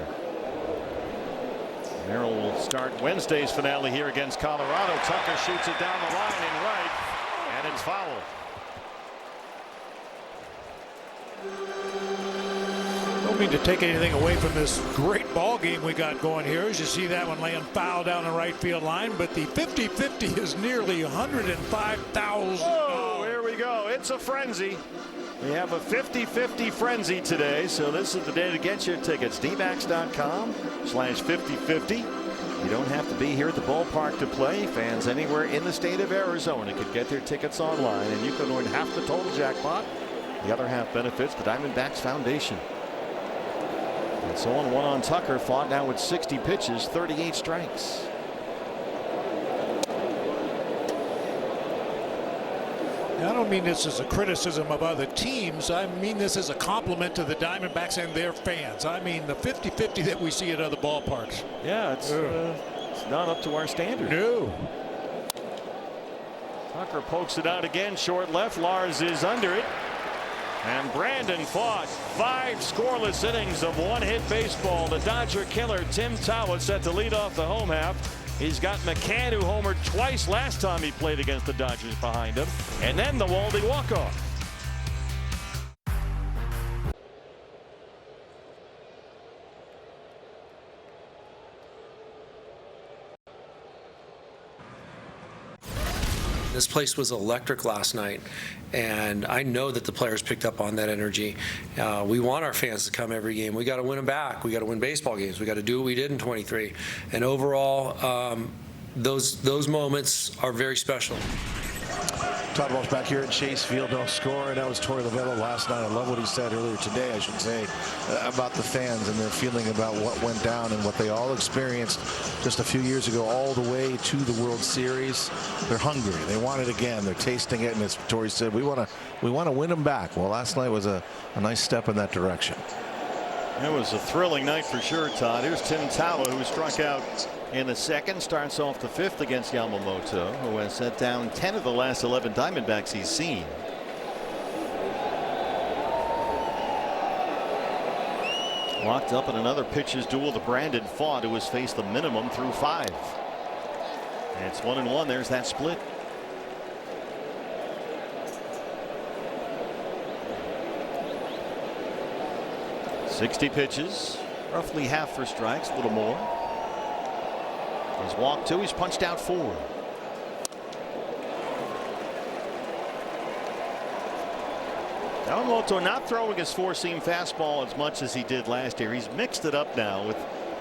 Merrill will start Wednesday's finale here against Colorado. Tucker shoots it down the line in right, and it's foul. Don't mean to take anything away from this great ball game we got going here, as you see that one laying foul down the right field line, but the 50-50 is nearly $105,000. Oh, here we go. It's a frenzy. We have a 50-50 frenzy today, so this is the day to get your tickets. dmax.com/5050. You don't have to be here at the ballpark to play. Fans anywhere in the state of Arizona could get their tickets online, and you can win half the total jackpot. The other half benefits the Diamondbacks Foundation. And so on 1 on Tucker. Pfaadt now with 60 pitches, 38 strikes. Now, I don't mean this as a criticism of other teams. I mean this as a compliment to the Diamondbacks and their fans. I mean the 50-50 that we see at other ballparks. Yeah, it's not up to our standard. No. Tucker pokes it out again, short left. Lars is under it. And Brandon Pfaadt, 5 scoreless innings of 1-hit baseball. The Dodger killer Tim Tawa set to lead off the home half. He's got McCann, who homered twice last time he played against the Dodgers, behind him. And then the Waldy walk-off. This place was electric last night, and I know that the players picked up on that energy. We want our fans to come every game. We got to win them back. We got to win baseball games. We got to do what we did in 23. And overall, those moments are very special. Todd Walsh back here at Chase Field, no score, and that was Torey Lovullo last night. I love what he said earlier today, I should say, about the fans and their feeling about what went down and what they all experienced just a few years ago, all the way to the World Series. They're hungry. They want it again. They're tasting it, and as Torey said, we want to win them back. Well, last night was a nice step in that direction. It was a thrilling night for sure, Todd. Here's Tim Tawa, who struck out in the 2nd, starts off the 5th against Yamamoto, who has set down 10 of the last 11 Diamondbacks he's seen. Locked up in another pitcher's duel to Brandon Pfaadt, who has faced the minimum through 5. And it's 1-1. There's that split. ...60 pitches. Roughly half for strikes, a little more. He's walked 2, he's punched out 4. Yamamoto not throwing his four-seam fastball as much as he did last year. He's mixed it up now with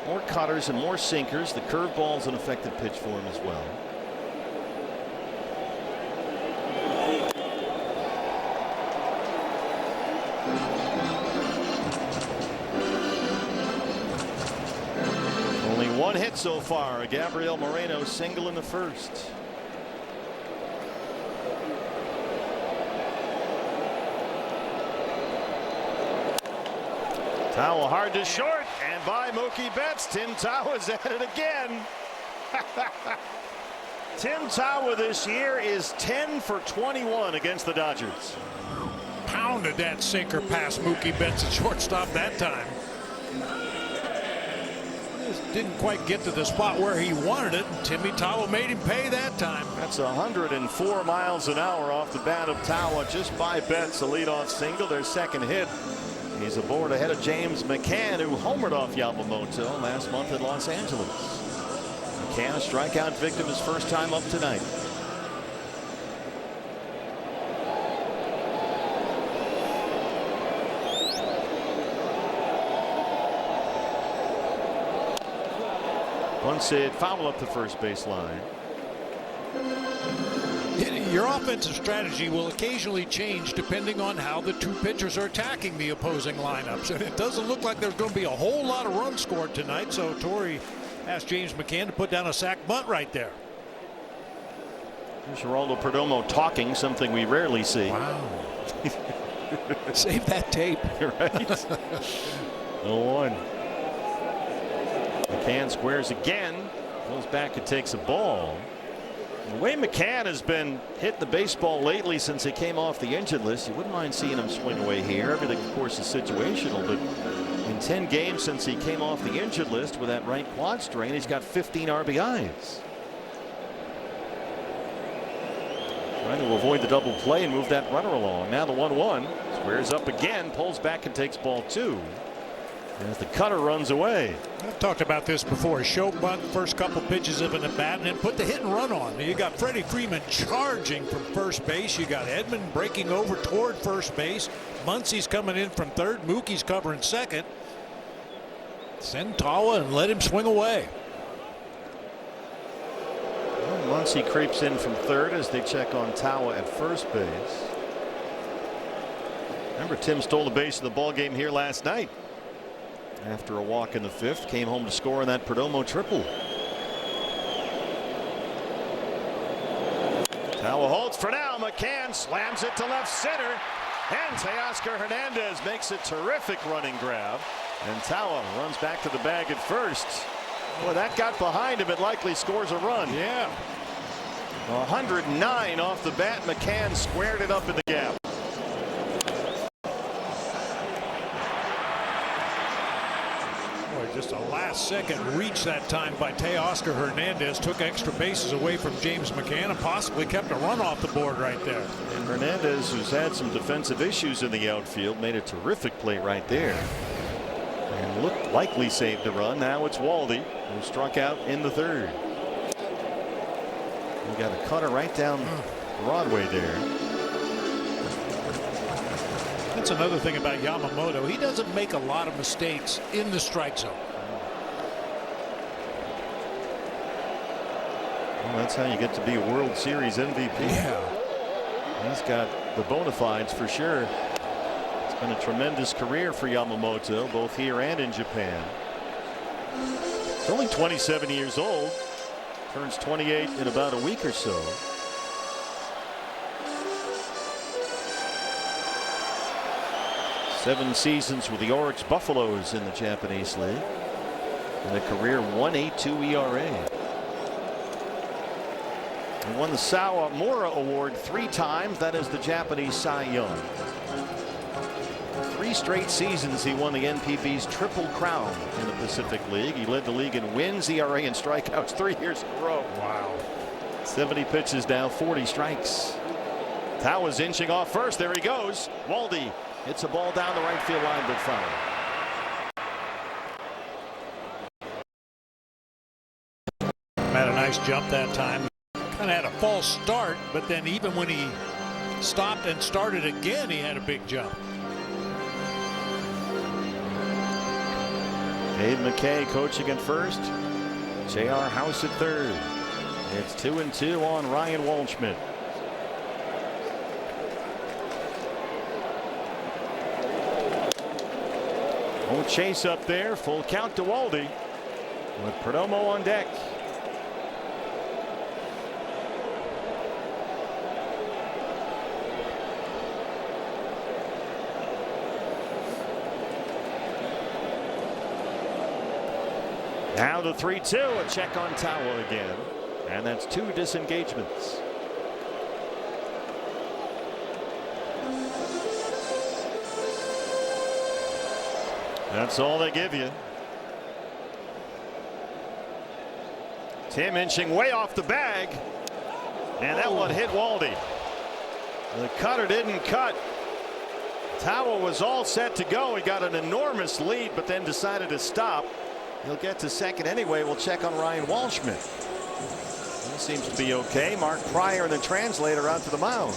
more cutters and more sinkers. The curveball's an effective pitch for him as well. Only 1 hit so far. A Gabriel Moreno single in the first. Tawa hard to short, and by Mookie Betts, Tim Tawa's at it again. Tim Tawa this year is 10 for 21 against the Dodgers. Pounded that sinker past Mookie Betts at shortstop that time. Just didn't quite get to the spot where he wanted it, and Timmy Tawa made him pay that time. That's 104 miles an hour off the bat of Tawa, just by Betts, a leadoff single, their second hit. He's aboard ahead of James McCann, who homered off Yamamoto last month in Los Angeles. McCann, a strikeout victim, his first time up tonight. Bunts it foul up the first base line. Your offensive strategy will occasionally change depending on how the two pitchers are attacking the opposing lineups. And it doesn't look like there's going to be a whole lot of runs scored tonight. So Torrey asked James McCann to put down a sac bunt right there. There's Geraldo Perdomo talking, something we rarely see. Wow. Save that tape. You're right. 0-1. McCann squares again. Goes back and takes a ball. The way McCann has been hitting the baseball lately since he came off the injured list, you wouldn't mind seeing him swing away here. Everything, of course, is situational, but in 10 games since he came off the injured list with that right quad strain, he's got 15 RBIs. Trying to avoid the double play and move that runner along. Now the 1-1. Squares up again, pulls back and takes ball 2. As the cutter runs away. I've talked about this before. Show bunt first couple pitches of an at bat and then put the hit and run on. You got Freddie Freeman charging from first base. You got Edman breaking over toward first base. Muncie's coming in from third. Mookie's covering second. Send Tawa and let him swing away. Well, Muncie creeps in from third as they check on Tawa at first base. Remember, Tim stole the base of the ball game here last night. After a walk in the 5th, came home to score in that Perdomo triple. Tawa holds for now. McCann slams it to left center, and Teoscar Hernandez makes a terrific running grab, and Tawa runs back to the bag at first. Boy, that got behind him. It likely scores a run. Yeah. 109 off the bat. McCann squared it up in the gap. Just a last-second reach that time by Teoscar Hernandez. Took extra bases away from James McCann and possibly kept a run off the board right there. And Hernandez, who's had some defensive issues in the outfield, made a terrific play right there. And looked likely saved the run. Now it's Waldy, who struck out in the 3rd. We got a cutter right down Broadway there. That's another thing about Yamamoto. He doesn't make a lot of mistakes in the strike zone. Well, that's how you get to be a World Series MVP. Yeah. He's got the bona fides for sure. It's been a tremendous career for Yamamoto, both here and in Japan. He's only 27 years old. Turns 28 in about a week or so. Seven seasons with the Oryx Buffaloes in the Japanese League. And a career 1.82 ERA. He won the Sawamura Award 3 times. That is the Japanese Cy Young. 3 straight seasons he won the NPB's Triple Crown in the Pacific League. He led the league in wins, ERA, and strikeouts 3 years in a row. Wow. 70 pitches now, 40 strikes. Tawa's inching off first. There he goes. Waldy hits a ball down the right field line, but foul. jump that time. Kind of had a false start, but then even when he stopped and started again, he had a big jump. Dave McKay coaching at first. J.R. House at third. It's 2-2 on Ryan Waldschmidt. Won't chase up there. Full count to Waldy with Perdomo on deck. Now the 3-2, a check on Tawa again, and that's 2 disengagements. That's all they give you. Tim inching way off the bag, and that one hit Waldy. The cutter didn't cut. Tawa was all set to go. He got an enormous lead, but then decided to stop. He'll get to second anyway. We'll check on Ryan Waldschmidt. He seems to be okay. Mark Pryor and the translator out to the mound.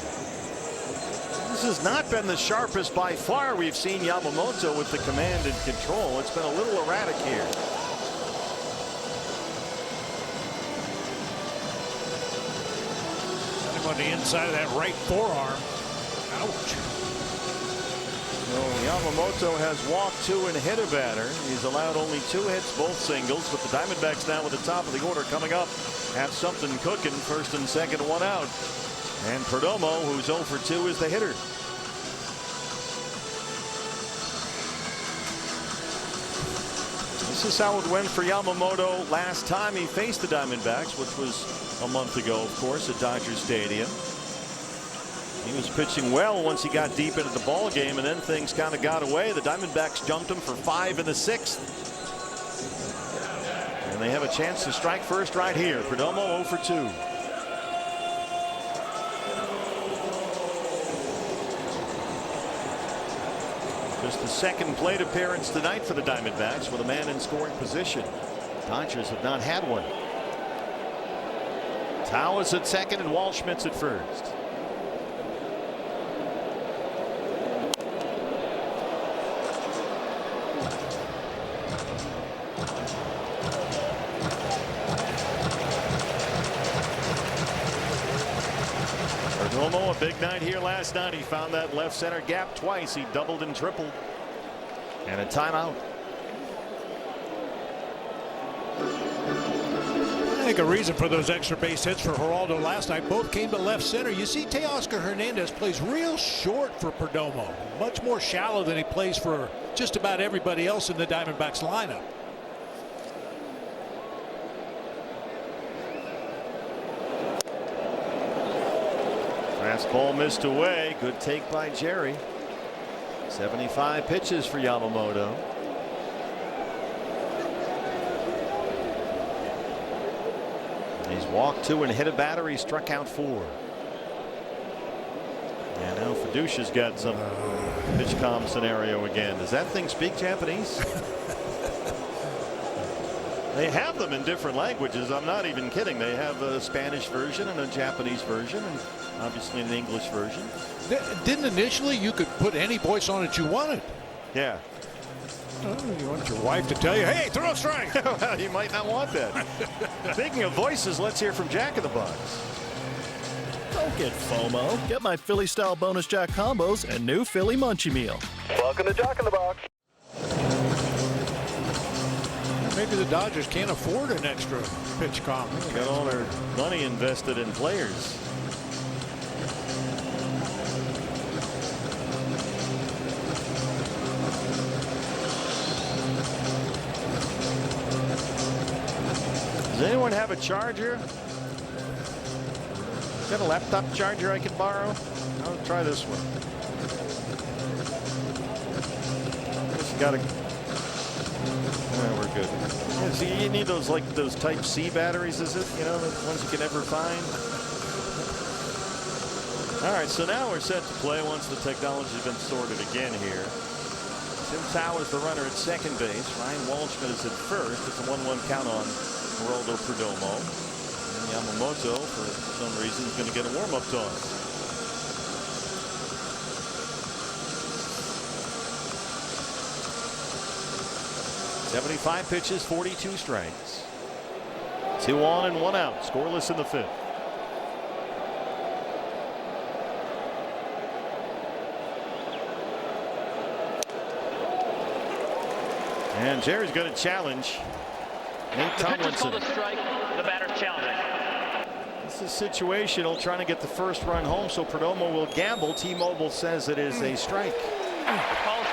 This has not been the sharpest by far we've seen Yamamoto with the command and control. It's been a little erratic here. Got him on the inside of that right forearm. Ouch. So Yamamoto has walked 2 and hit a batter. He's allowed only 2 hits, both singles. But the Diamondbacks now at the top of the order coming up have something cooking. First and second, 1 out. And Perdomo, who's 0 for 2, is the hitter. This is how it went for Yamamoto last time he faced the Diamondbacks, which was a month ago, of course, at Dodger Stadium. He was pitching well once he got deep into the ball game, and then things kind of got away. The Diamondbacks jumped him for 5 in the 6th. And they have a chance to strike first right here. Perdomo 0 for 2. Just the second plate appearance tonight for the Diamondbacks with a man in scoring position. Dodgers have not had one. Tawa's at second and Waldschmidt's at first. Perdomo, a big night here last night. He found that left center gap twice. He doubled and tripled. And a timeout. I think a reason for those extra base hits for Geraldo last night, both came to left center. You see Teoscar Hernandez plays real short for Perdomo. Much more shallow than he plays for just about everybody else in the Diamondbacks lineup. Fastball missed away. Good take by Jerry. 75 pitches for Yamamoto. He's walked 2 and hit a batter. He struck out 4. And now Fiducia's got some pitch calm scenario again. Does that thing speak Japanese? They have them in different languages. I'm not even kidding. They have a Spanish version and a Japanese version, and obviously an English version. Didn't initially you could put any voice on it you wanted? Yeah. Oh, you want your wife to tell you, hey, throw a strike. Well, you might not want that. Speaking of voices, let's hear from Jack in the Box. Don't get FOMO. Get my Philly style bonus Jack combos and new Philly Munchie Meal. Welcome to Jack in the Box. Maybe the Dodgers can't afford an extra pitch comp. They got all their money invested in players. Does anyone have a charger? Got a laptop charger I can borrow? I'll try this one. Just got a. We're good. Yeah, see, you need those like those Type C batteries, is it? You know, the ones you can never find. All right, so now we're set to play once the technology's been sorted again here. Tim Tawa is the runner at second base. Ryan Waldschmidt is at first. It's a 1-1 count on Geraldo Perdomo. And Yamamoto, for some reason, is going to get a warm-up toss. .75 pitches, 42 strikes. 2 on and 1 out. Scoreless in the 5th. And Jerry's going to challenge Nate Tomlinson. The strike, the batter's challenging. This is situational, trying to get the first run home, so Perdomo will gamble. T-Mobile says it is a strike. Calls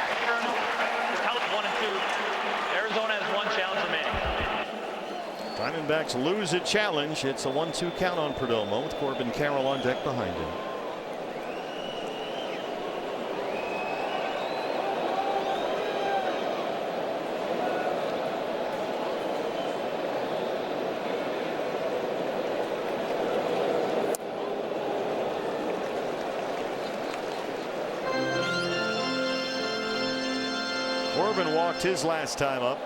1 and 2. Arizona has 1 challenge remaining. Diamondbacks lose a challenge. It's a 1-2 count on Perdomo with Corbin Carroll on deck behind him. Corbin walked his last time up.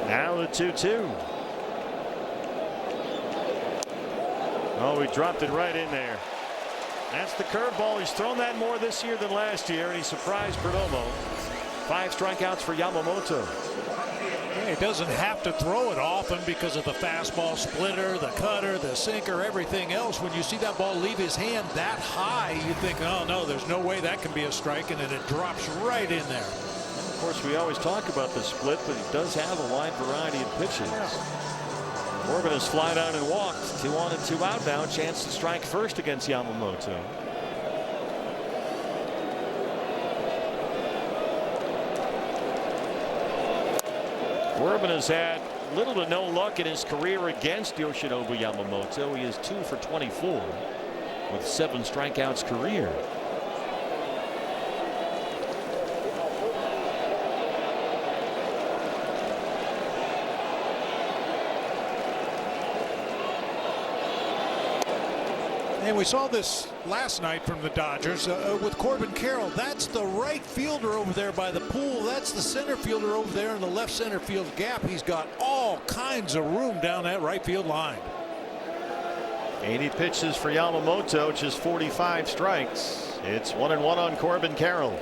Now the 2-2. Oh, he dropped it right in there. That's the curveball. He's thrown that more this year than last year, and he surprised Perdomo. 5 strikeouts for Yamamoto. He doesn't have to throw it often because of the fastball splitter, the cutter, the sinker, everything else. When you see that ball leave his hand that high, you think, oh no, there's no way that can be a strike, and then it drops right in there. Of course, we always talk about the split, but he does have a wide variety of pitches. Corbin has flied out and walked. 2 on and 2 out now. Chance to strike first against Yamamoto. Corbin has had little to no luck in his career against Yoshinobu Yamamoto. He is 2 for 24 with 7 strikeouts career. And we saw this last night from the Dodgers with Corbin Carroll. That's the right fielder over there by the pool. That's the center fielder over there in the left center field gap. He's got all kinds of room down that right field line. 80 pitches for Yamamoto, just 45 strikes. It's 1 and 1 on Corbin Carroll.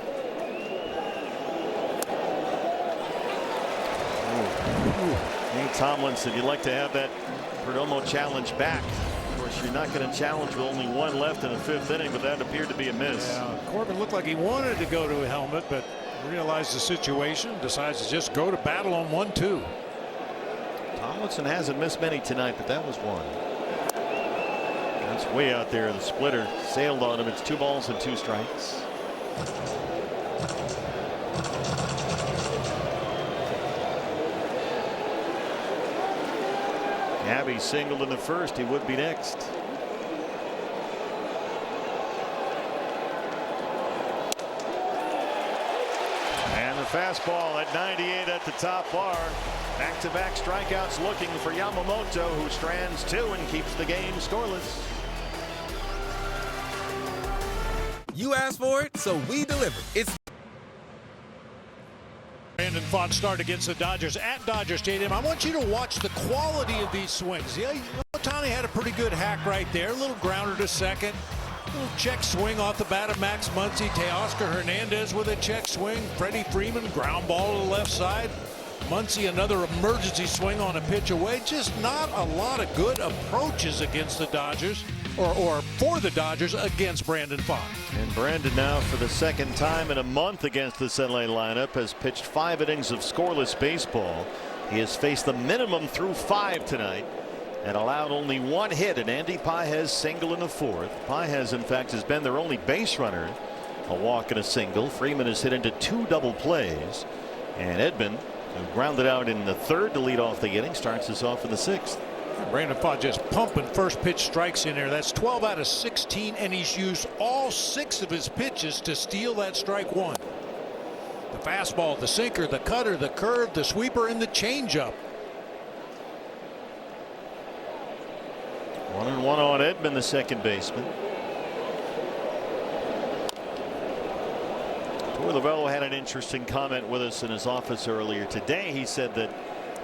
Nate Tomlinson, you'd like to have that Perdomo challenge back. You're not going to challenge with only 1 left in the 5th inning, but that appeared to be a miss. Yeah, Corbin looked like he wanted to go to a helmet, but realized the situation, decides to just go to battle on 1-2. Tomlinson hasn't missed many tonight, but that was one. That's way out there. The splitter sailed on him. It's 2 balls and 2 strikes. Gabby singled in the 1st. He would be next. And the fastball at 98 at the top bar. Back-to-back strikeouts looking for Yamamoto, who strands 2 and keeps the game scoreless. You asked for it, so we delivered. It's Brandon Pfaadt start against the Dodgers at Dodger Stadium. I want you to watch the quality of these swings. Yeah, Ohtani had a pretty good hack right there. A little grounder to second. A little check swing off the bat of Max Muncy. Teoscar Hernandez with a check swing. Freddie Freeman ground ball to the left side. Muncy another emergency swing on a pitch away. Just not a lot of good approaches against the Dodgers. Or for the Dodgers against Brandon Pfaadt. And Brandon now for the 2nd time in a month against this LA lineup has pitched 5 innings of scoreless baseball. He has faced the minimum through 5 tonight and allowed only 1 hit, and Andy Pages single in the 4th. Pages in fact has been their only base runner. A walk and a single. Freeman has hit into 2 double plays, and Edman, who grounded out in the 3rd to lead off the inning, starts us off in the 6th. Brandon Pfaadt just pumping first pitch strikes in there. That's 12 out of 16, and he's used all 6 of his pitches to steal that strike 1. The fastball, the sinker, the cutter, the curve, the sweeper, and the changeup. 1 and 1 on Edman, the 2nd baseman. Troy Lovello had an interesting comment with us in his office earlier today. He said that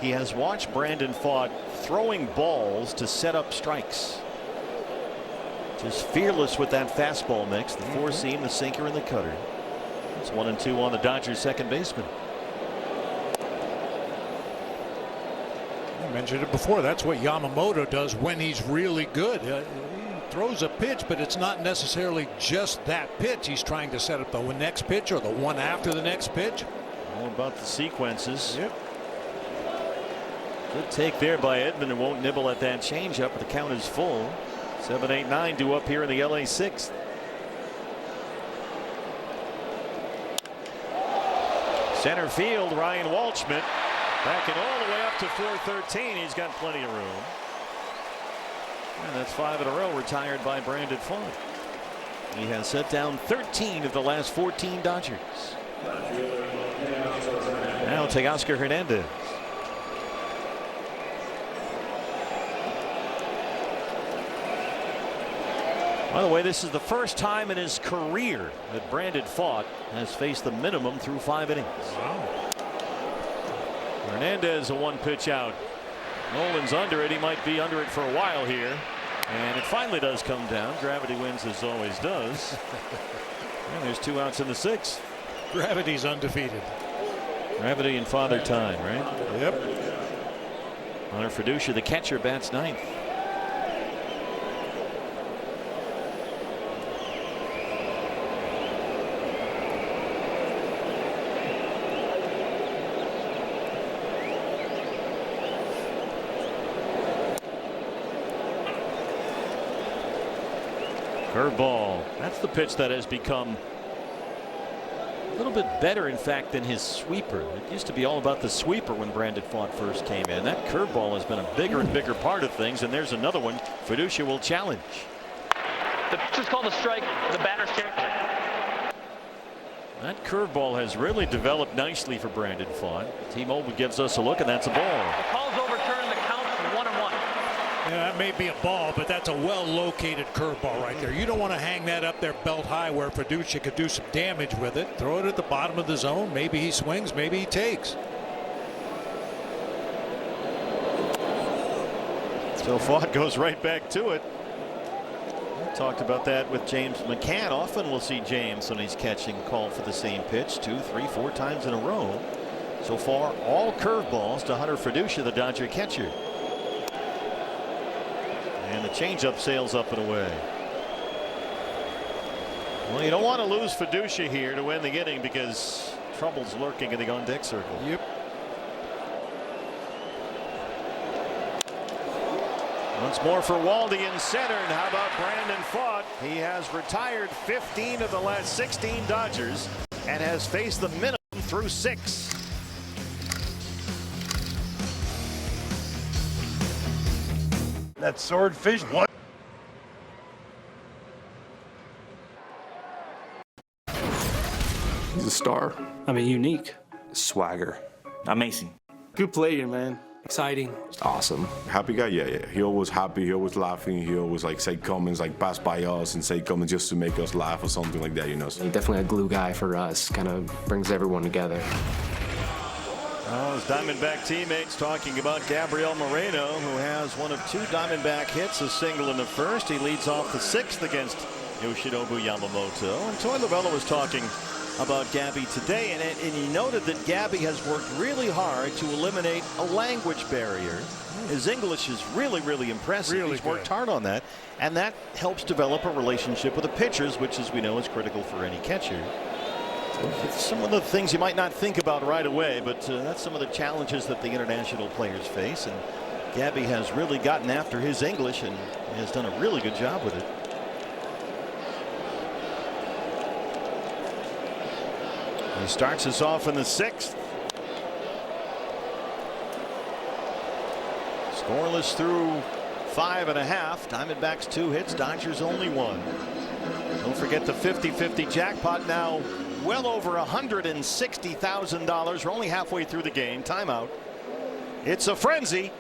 he has watched Brandon Pfaadt throwing balls to set up strikes. Just fearless with that fastball mix, the four seam, the sinker, and the cutter. It's 1-2 on the Dodgers second baseman. I mentioned it before. That's what Yamamoto does when he's really good. He throws a pitch, but it's not necessarily just that pitch. He's trying to set up the next pitch or the one after the next pitch. All about the sequences. Yep. Good take there by Edman, and won't nibble at that changeup, but the count is full. 7-8-9 due up here in the LA 6th. Center field, Ryan Waldschmidt backing all the way up to 413. He's got plenty of room. And that's 5 in a row retired by Brandon Pfaadt. He has set down 13 of the last 14 Dodgers. Now take Oscar Hernandez. By the way, this is the first time in his career that Brandon Pfaadt has faced the minimum through 5 innings. Wow. Hernandez a 1-pitch out. Nolan's under it. He might be under it for a while here. And it finally does come down. Gravity wins as always does. And there's 2 outs in the 6th. Gravity's undefeated. Gravity and Father Time, right? Yep. Hunter Fiducia, the catcher, bats 9th. Curveball. That's the pitch that has become a little bit better, in fact, than his sweeper. It used to be all about the sweeper when Brandon Pfaadt first came in. That curveball has been a bigger and bigger part of things, and there's another one. Fiducia will challenge. The pitcher's called a strike. The batter's checked. That curveball has really developed nicely for Brandon Pfaadt. T-Mobile gives us a look, and that's a ball. The call's overturned. The count's 1-1. Yeah, that may be a ball, but that's a well-located curveball right there. You don't want to hang that up there belt high where Fiducia could do some damage with it. Throw it at the bottom of the zone. Maybe he swings, maybe he takes. So Pfaadt goes right back to it. We talked about that with James McCann. Often we'll see James, when he's catching, call for the same pitch 2, 3, 4 times in a row. So far, all curveballs to Hunter Fiducia, the Dodger catcher. And the changeup sails up and away. Well, you don't want to lose Fiducia here to win the inning because trouble's lurking in the on-deck circle. Yep. Once more for Waldy in center. And how about Brandon Pfaadt? He has retired 15 of the last 16 Dodgers and has faced the minimum through 6. That swordfish. What? He's a star. I mean, unique. Swagger. Amazing. Good player, man. Exciting. Awesome. Happy guy, yeah. He always happy, he always laughing, he always like say comments, like pass by us and say comments just to make us laugh or something like that, you know. He's definitely a glue guy for us, kind of brings everyone together. Oh, his Diamondback teammates talking about Gabriel Moreno, who has one of 2 Diamondback hits, a single in the first. He leads off the 6th against Yoshinobu Yamamoto. And Troy Lovello was talking about Gabby today, and he noted that Gabby has worked really hard to eliminate a language barrier. His English is really, really impressive. Really He's worked good. hard on that, and that helps develop a relationship with the pitchers, which, as we know, is critical for any catcher. It's some of the things you might not think about right away, but that's some of the challenges that the international players face, and Gabby has really gotten after his English and has done a really good job with it. He starts us off in the 6th. Scoreless through 5.5. Diamondbacks 2 hits, Dodgers only 1. Don't forget the 50-50 jackpot, now well over $160,000. We're only halfway through the game. Timeout. It's a frenzy.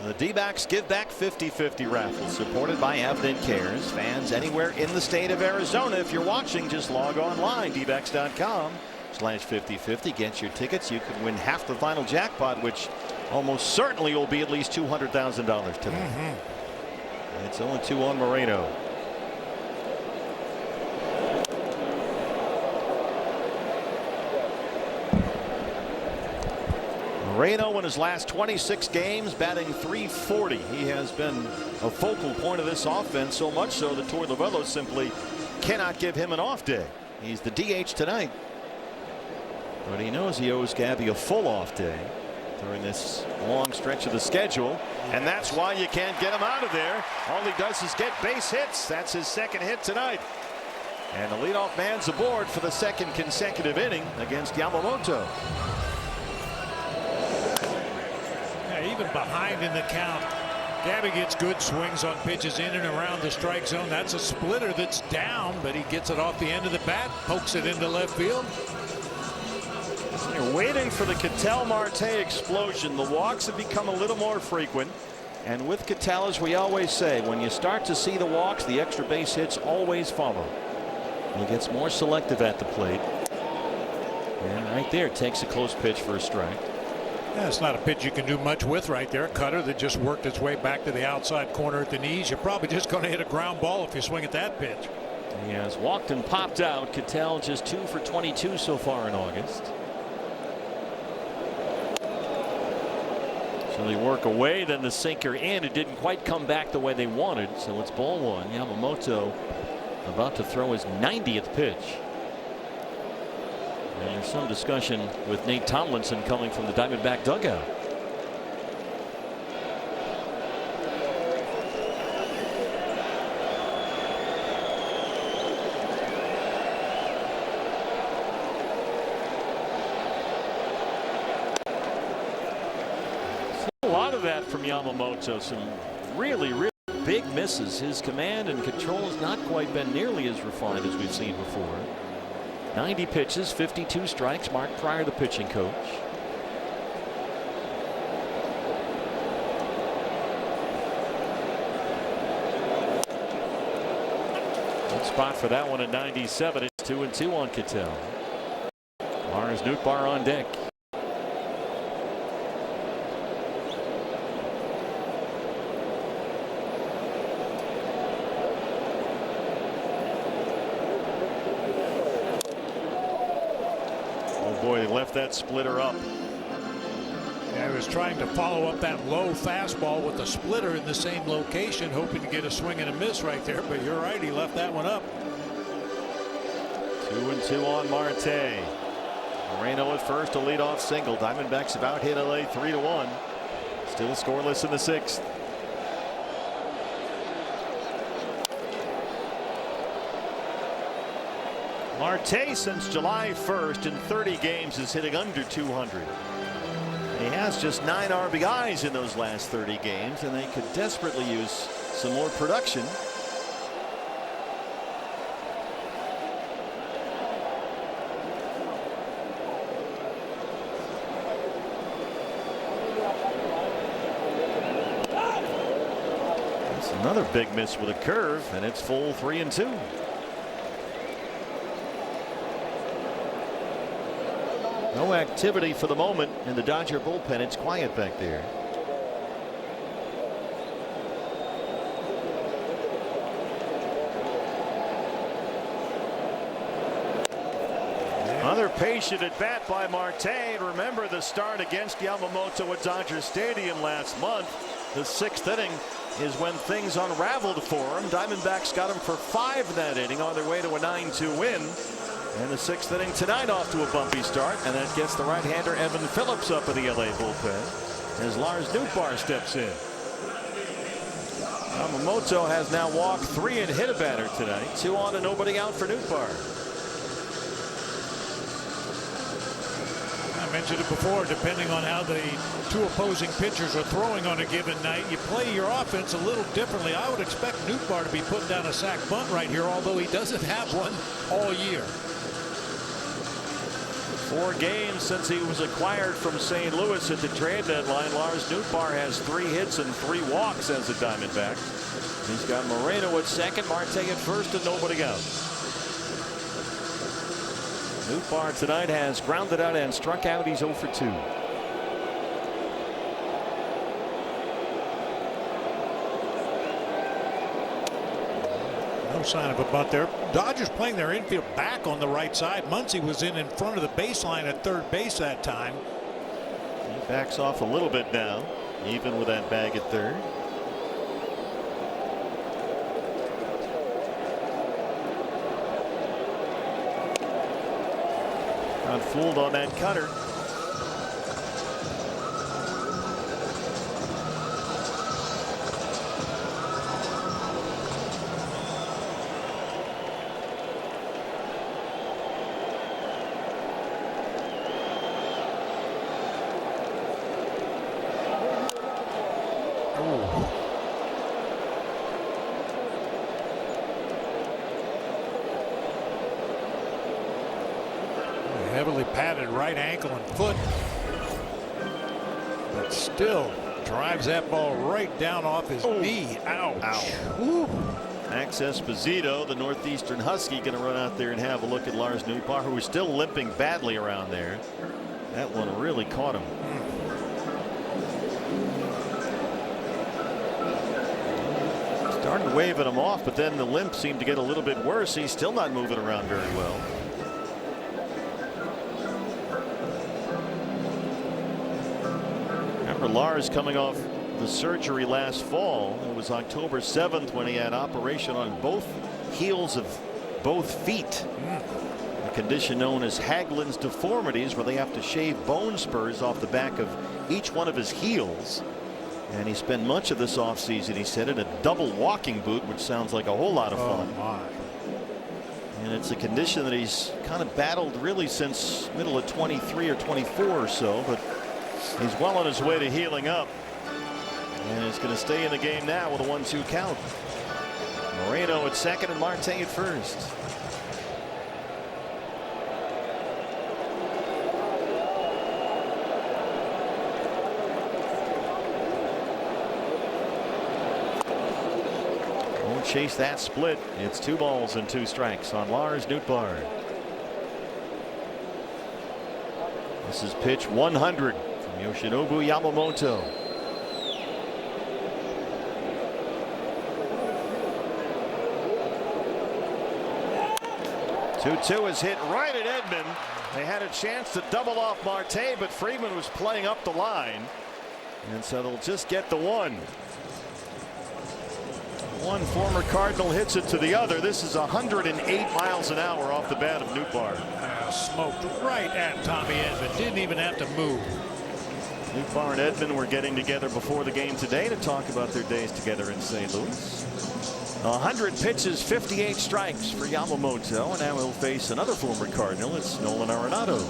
The D-backs give back 50-50 raffle supported by Avnet Cares. Fans anywhere in the state of Arizona, if you're watching, just log online dbacks.com/5050. Get your tickets. You could win half the final jackpot, which almost certainly will be at least $200,000 tonight. It's 0-2 on Moreno. Moreno in his last 26 games batting .340. He has been a focal point of this offense, so much so that Torey Lovullo simply cannot give him an off day. He's the DH tonight, but he knows he owes Gabby a full off day during this long stretch of the schedule, and that's why you can't get him out of there. All he does is get base hits. That's his second hit tonight, and the leadoff man's aboard for the second consecutive inning against Yamamoto. Even behind in the count, Gabby gets good swings on pitches in and around the strike zone. That's a splitter that's down, but he gets it off the end of the bat, pokes it into left field. So you're waiting for the Ketel Marte explosion. The walks have become a little more frequent, and with Ketel, as we always say, when you start to see the walks, the extra base hits always follow. He gets more selective at the plate, and right there takes a close pitch for a strike. Yeah, it's not a pitch you can do much with right there. Cutter that just worked its way back to the outside corner at the knees. You're probably just going to hit a ground ball if you swing at that pitch. He has walked and popped out. Ketel just 2 for 22 so far in August. So they work away, then the sinker in. It didn't quite come back the way they wanted, so it's ball one. Yamamoto about to throw his 90th pitch. And there's some discussion with Nate Tomlinson coming from the Diamondback dugout. A lot of that from Yamamoto. Some really big misses. His command and control has not quite been nearly as refined as we've seen before. 90 pitches, 52 strikes. Mark Pryor, the pitching coach. Good spot for that one at 97. It's 2-2 on Ketel. Lars Nootbaar on deck. Boy, they left that splitter up. Yeah, he was trying to follow up that low fastball with a splitter in the same location, hoping to get a swing and a miss right there. But you're right, he left that one up. 2-2 on Marte. Moreno at first, a leadoff single. Diamondbacks have out-hit LA 3-1. Still scoreless in the sixth. Marte since July 1st in 30 games is hitting under 200. He has just 9 RBIs in those last 30 games, and they could desperately use some more production. That's another big miss with a curve, and it's full 3-2. No activity for the moment in the Dodger bullpen. It's quiet back there. Another patient at bat by Marte. Remember the start against Yamamoto at Dodger Stadium last month. The 6th inning is when things unraveled for him. Diamondbacks got him for 5 in that inning on their way to a 9-2 win. And the 6th inning tonight off to a bumpy start, and that gets the right-hander Evan Phillips up in the LA bullpen as Lars Nootbaar steps in. Yamamoto has now walked 3 and hit a batter tonight. 2 on and nobody out for Nootbaar. I mentioned it before, depending on how the 2 opposing pitchers are throwing on a given night, you play your offense a little differently. I would expect Nootbaar to be putting down a sac bunt right here, although he doesn't have one all year. 4 games since he was acquired from St. Louis at the trade deadline. Lars Nootbaar has 3 hits and 3 walks as a Diamondback. He's got Moreno at second, Marte at first, and nobody out. Nootbaar tonight has grounded out and struck out. He's 0 for 2. No sign of a bunt there. Dodgers playing their infield back on the right side. Muncy was in front of the baseline at third base that time. He backs off a little bit now, even with that bag at third. Not fooled on that cutter. Heavily padded right ankle and foot, but still drives that ball right down off his knee. Ouch. Ow. Max Esposito, the Northeastern Husky, going to run out there and have a look at Lars Nootbaar, who is still limping badly around there. That one really caught him. Started waving him off, but then the limp seemed to get a little bit worse. He's still not moving around very well. Remember Lars coming off the surgery last fall. It was October 7th when he had operation on both heels of both feet. A condition known as Haglund's deformities, where they have to shave bone spurs off the back of each one of his heels. And he spent much of this offseason, he said, in a double walking boot, which sounds like a whole lot of fun. And it's a condition that he's kind of battled really since middle of 23 or 24 or so, but he's well on his way to healing up. And he's going to stay in the game now with a 1-2 count. Moreno at second and Marte at first. Won't chase that split. It's 2 balls and 2 strikes on Lars Nootbaar. This is pitch 100 from Yoshinobu Yamamoto. 2-2 is hit right at Edman. They had a chance to double off Marte, but Freeman was playing up the line, and so they'll just get the one. One former Cardinal hits it to the other. This is 108 miles an hour off the bat of Nootbaar. Smoked right at Tommy Edman. Didn't even have to move. Nootbaar and Edman were getting together before the game today to talk about their days together in St. Louis. 100 pitches, 58 strikes for Yamamoto, and now he'll face another former Cardinal. It's Nolan Arenado.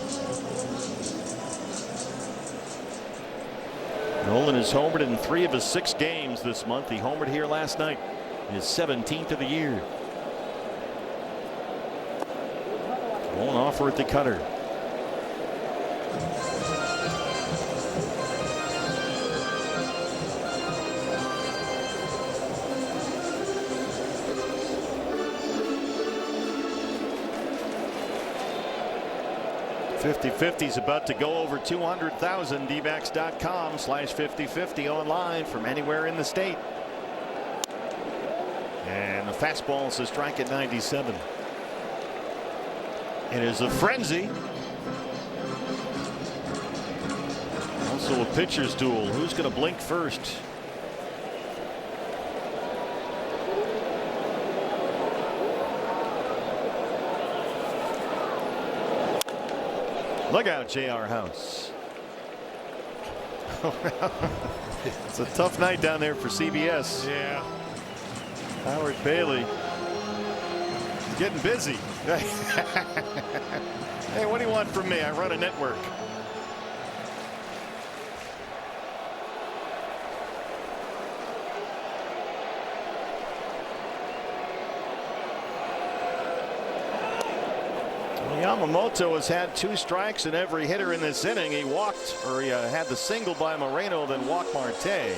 Nolan has homered in 3 of his 6 games this month. He homered here last night, his 17th of the year. Won't offer at the cutter. .50 is about to go over 200,000. dbacks.com/5050 online from anywhere in the state. And the fastball is a strike at 97. It is a frenzy. Also a pitcher's duel. Who's going to blink first? Look out, J.R. House. It's a tough night down there for CBS. Yeah. Howard Bailey getting busy. Hey, what do you want from me? I run a network. Yamamoto has had 2 strikes in every hitter in this inning. He walked, or he had the single by Moreno, then walked Marte.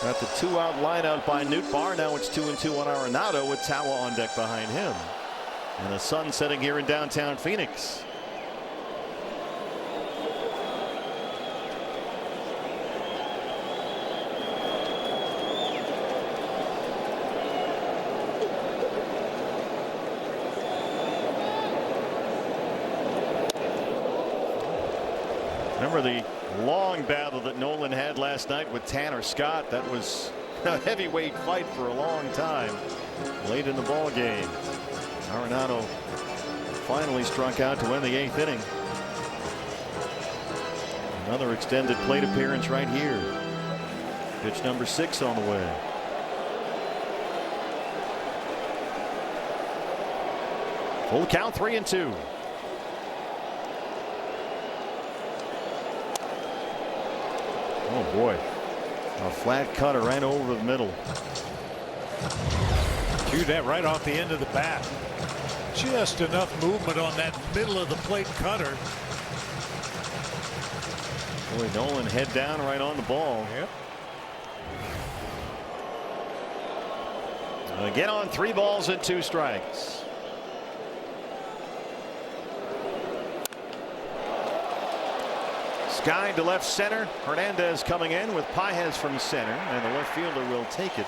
Got the 2-out line out by Newt Barr. Now it's 2-2 on Arenado with Tawa on deck behind him. And the sun setting here in downtown Phoenix. Remember the long battle that Nolan had last night with Tanner Scott? That was a heavyweight fight for a long time late in the ball game. Arenado finally struck out to win the 8th inning. Another extended plate appearance right here. Pitch number 6 on the way. Full count, 3-2. Oh boy, a flat cutter right over the middle. Cue that right off the end of the bat. Just enough movement on that middle of the plate cutter. Boy, Nolan head down right on the ball. Yep. Again on 3 balls and 2 strikes. Sky to left center. Hernandez coming in with Paez from center, and the left fielder will take it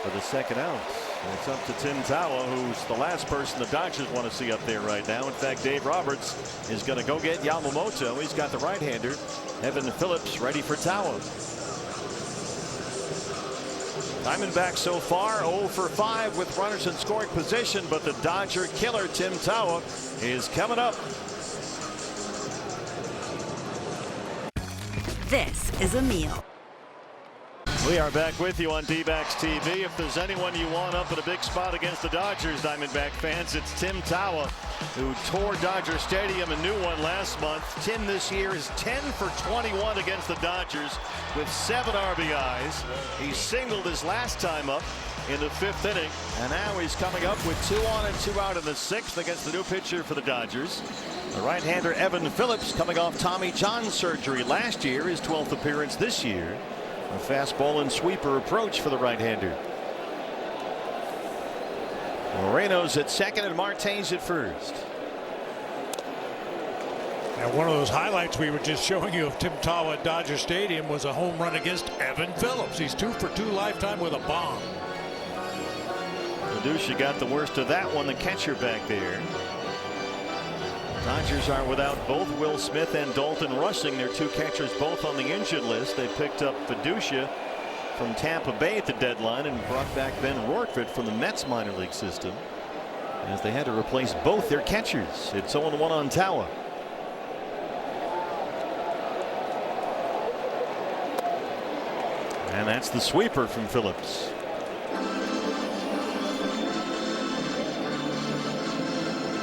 for the 2nd out. And it's up to Tim Tawa, who's the last person the Dodgers want to see up there right now. In fact, Dave Roberts is going to go get Yamamoto. He's got the right-hander Evan Phillips ready for Tawa. Diamondbacks so far 0 for 5 with runners in scoring position, but the Dodger killer Tim Tawa is coming up. This is a meal. We are back with you on D-Backs TV. If there's anyone you want up in a big spot against the Dodgers, Diamondback fans, it's Tim Tawa, who tore Dodger Stadium a new one last month. Tim this year is 10 for 21 against the Dodgers with 7 RBIs. He singled his last time up in the 5th inning, and now he's coming up with 2 on and 2 out in the 6th against the new pitcher for the Dodgers. The right-hander Evan Phillips coming off Tommy John surgery last year, his 12th appearance this year. A fastball and sweeper approach for the right-hander. Moreno's at 2nd and Marte's at 1st. And one of those highlights we were just showing you of Tim Tawa at Dodger Stadium was a home run against Evan Phillips. He's 2 for 2 lifetime with a bomb. Dusha got the worst of that one, the catcher back there. Dodgers are without both Will Smith and Dalton Rushing. Their 2 catchers both on the injured list. They picked up Dusha from Tampa Bay at the deadline and brought back Ben Rortvedt from the Mets minor league system, as they had to replace both their catchers. It's 0-1 on Tawa. And that's the sweeper from Phillips.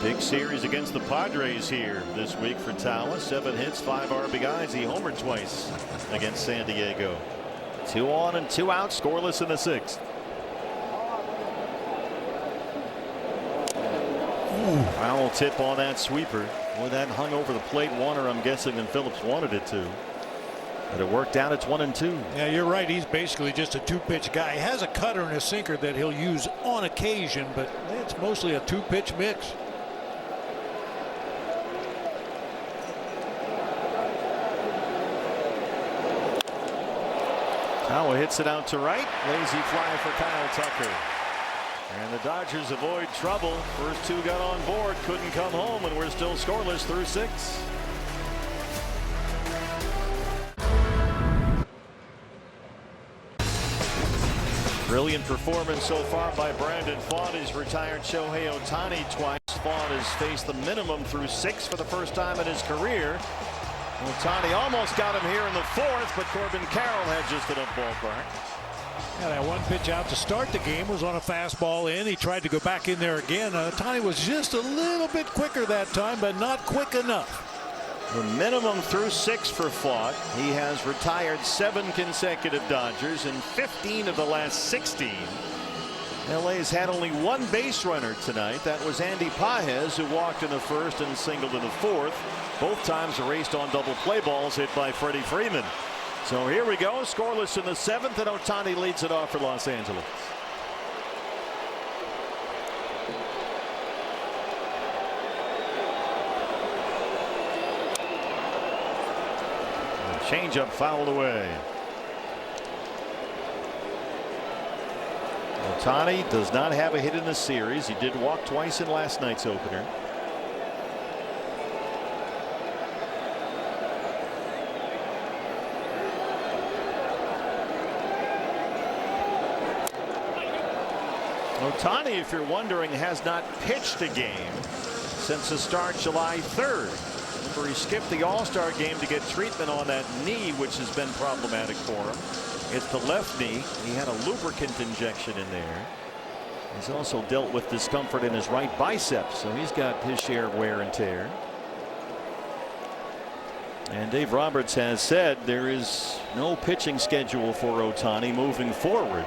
Big series against the Padres here this week for Tawa. 7 hits, 5 RBIs. He homered twice against San Diego. 2 on and 2 out, scoreless in the 6th. Foul tip on that sweeper. Boy, that hung over the plate. Warner, I'm guessing, than Phillips wanted it to. But it worked out. It's 1-2. Yeah, you're right. He's basically just a 2-pitch guy. He has a cutter and a sinker that he'll use on occasion, but it's mostly a 2-pitch mix. Tawa hits it out to right. Lazy fly for Kyle Tucker. And the Dodgers avoid trouble. First 2 got on board, couldn't come home, and we're still scoreless through 6. Brilliant performance so far by Brandon Pfaadt. He's retired Shohei Ohtani twice. Pfaadt has faced the minimum through 6 for the first time in his career. Ohtani almost got him here in the 4th, but Corbin Carroll had just enough ballpark. Yeah, that 1 pitch out to start the game was on a fastball in. He tried to go back in there again. Ohtani was just a little bit quicker that time, but not quick enough. The minimum through 6 for Pfaadt. He has retired 7 consecutive Dodgers in 15 of the last 16. LA's had only one base runner tonight. That was Andy Pages, who walked in the first and singled in the fourth. Both times erased on double play balls hit by Freddie Freeman. So here we go, scoreless in the seventh, and Ohtani leads it off for Los Angeles. Changeup fouled away. Ohtani does not have a hit in the series. He did walk twice in last night's opener. Ohtani, if you're wondering, has not pitched a game since the start July 3rd. Remember, he skipped the All-Star game to get treatment on that knee, which has been problematic for him. It's the left knee. He had a lubricant injection in there. He's also dealt with discomfort in his right bicep, so he's got his share of wear and tear. And Dave Roberts has said there is no pitching schedule for Ohtani moving forward.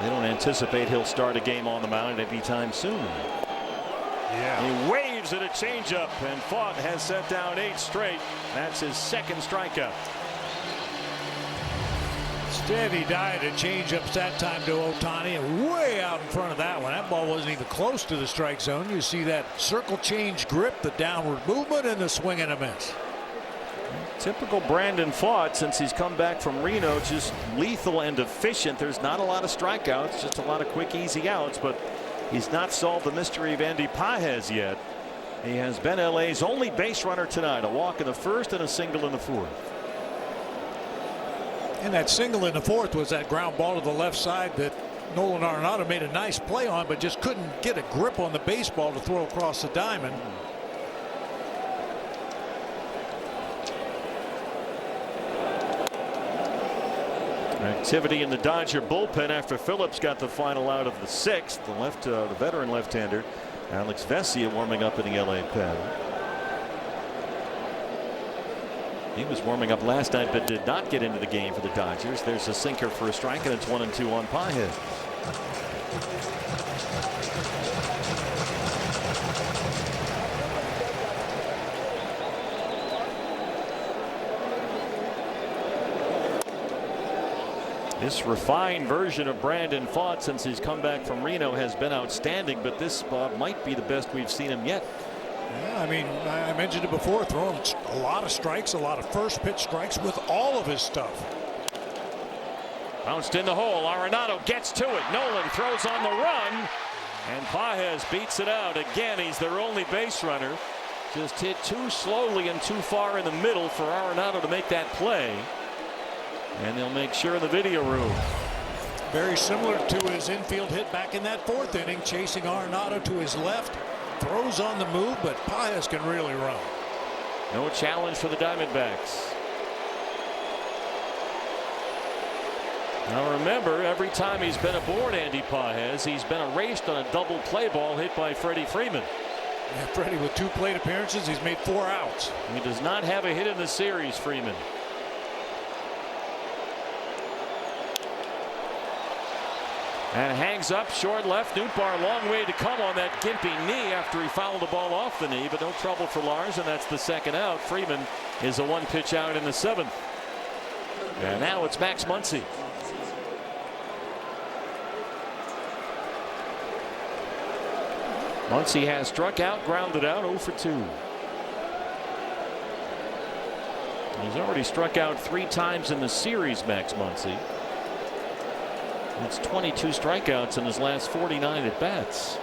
They don't anticipate he'll start a game on the mound anytime soon. Yeah. He waves at a changeup, and Fought has set down 8 straight. That's his second strikeout. Steady diet of changeups that time to Ohtani, and way out in front of that one. That ball wasn't even close to the strike zone. You see that circle change grip, the downward movement, and the swing and a miss. Typical Brandon Fought, since he's come back from Reno, just lethal and efficient. There's not a lot of strikeouts, just a lot of quick, easy outs, but he's not solved the mystery of Andy Pages yet. He has been LA's only base runner tonight, a walk in the first and a single in the fourth. And that single in the fourth was that ground ball to the left side that Nolan Arenado made a nice play on, but just couldn't get a grip on the baseball to throw across the diamond. Activity in the Dodger bullpen after Phillips got the final out of the sixth. The veteran left-hander Alex Vesia warming up in the LA pen. He was warming up last night but did not get into the game for the Dodgers. There's a sinker for a strike, and it's 1-2 on Pages. This refined version of Brandon Fought since he's come back from Reno has been outstanding, but this might be the best we've seen him yet. Yeah, I mean, I mentioned it before, throwing a lot of strikes, a lot of first pitch strikes with all of his stuff. Bounced in the hole. Arenado gets to it. Nolan throws on the run, and Pages beats it out. Again, he's their only base runner. Just hit too slowly and too far in the middle for Arenado to make that play. And they'll make sure in the video room. Very similar to his infield hit back in that fourth inning, chasing Arenado to his left. Throws on the move, but Pages can really run. No challenge for the Diamondbacks. Now remember, every time he's been aboard Andy Pages, he's been erased on a double play ball hit by Freddie Freeman. Yeah, Freddie with 2 plate appearances, he's made 4 outs. He does not have a hit in the series, Freeman. And hangs up short left. Nootbaar, long way to come on that gimpy knee after he fouled the ball off the knee, but no trouble for Lars, and that's the second out. Freeman is a 1-pitch out in the 7th. And now it's Max Muncy. Muncy has struck out, grounded out, 0 for 2. He's already struck out 3 times in the series, Max Muncy. It's 22 strikeouts in his last 49 at bats.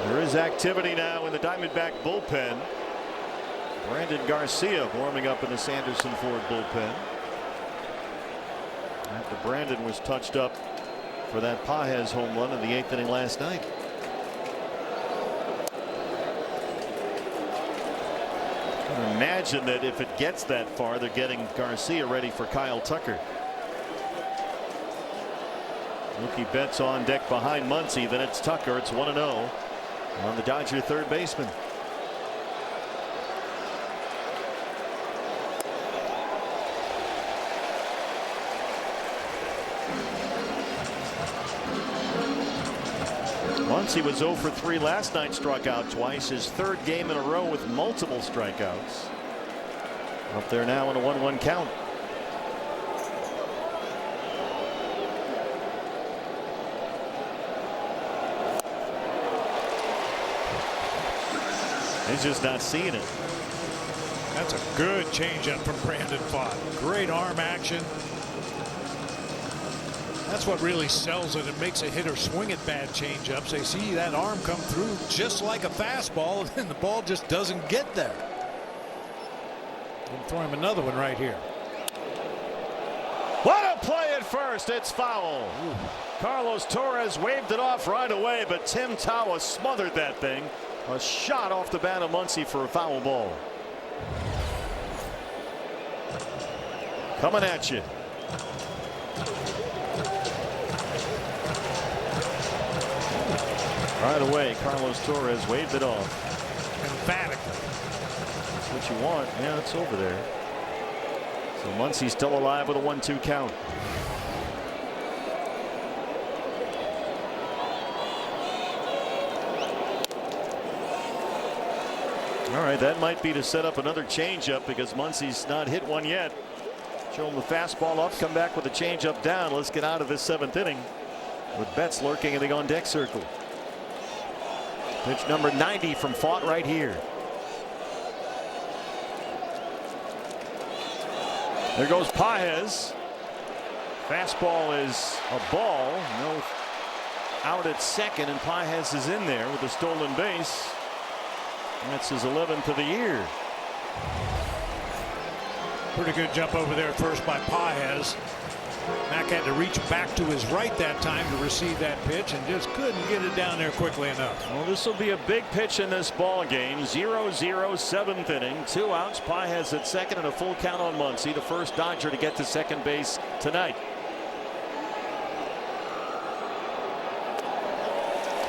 There is activity now in the Diamondback bullpen. Brandon Garcia warming up in the Sanderson Ford bullpen. After Brandon was touched up for that Pages home run in the 8th inning last night. Imagine that if it gets that far, they're getting Garcia ready for Kyle Tucker. Mookie Betts on deck behind Muncy. Then it's Tucker. It's 1-0 on the Dodger third baseman. Muncy was 0 for 3 last night, struck out twice. His third game in a row with multiple strikeouts. Up there now in a 1-1 count. He's just not seeing it. That's a good changeup from Brandon Pfaadt. Great arm action. That's what really sells it and makes a hitter swing at bad changeups. They see that arm come through just like a fastball, and the ball just doesn't get there. And throw him another one right here. What a play at first. It's foul. Ooh. Carlos Torres waved it off right away, but Tim Tawa smothered that thing. A shot off the bat of Muncy for a foul ball. Coming at you. Right away, Carlos Torres waved it off. Emphatically. That's what you want. Yeah, it's over there. So Muncy's still alive with a 1-2 count. All right, that might be to set up another changeup because Muncy's not hit one yet. Show him the fastball up, come back with the changeup down. Let's get out of this 7th inning with Betts lurking in the on deck circle. Pitch number 90 from Pfaadt right here. There goes Paez. Fastball is a ball. No out at second, and Paez is in there with a stolen base. That's his 11th of the year. Pretty good jump over there at first by Paez. Mack had to reach back to his right that time to receive that pitch and just couldn't get it down there quickly enough. Well, this will be a big pitch in this ball game. 0-0, 7th inning. 2 outs. Paez at second and a full count on Muncy, the first Dodger to get to second base tonight.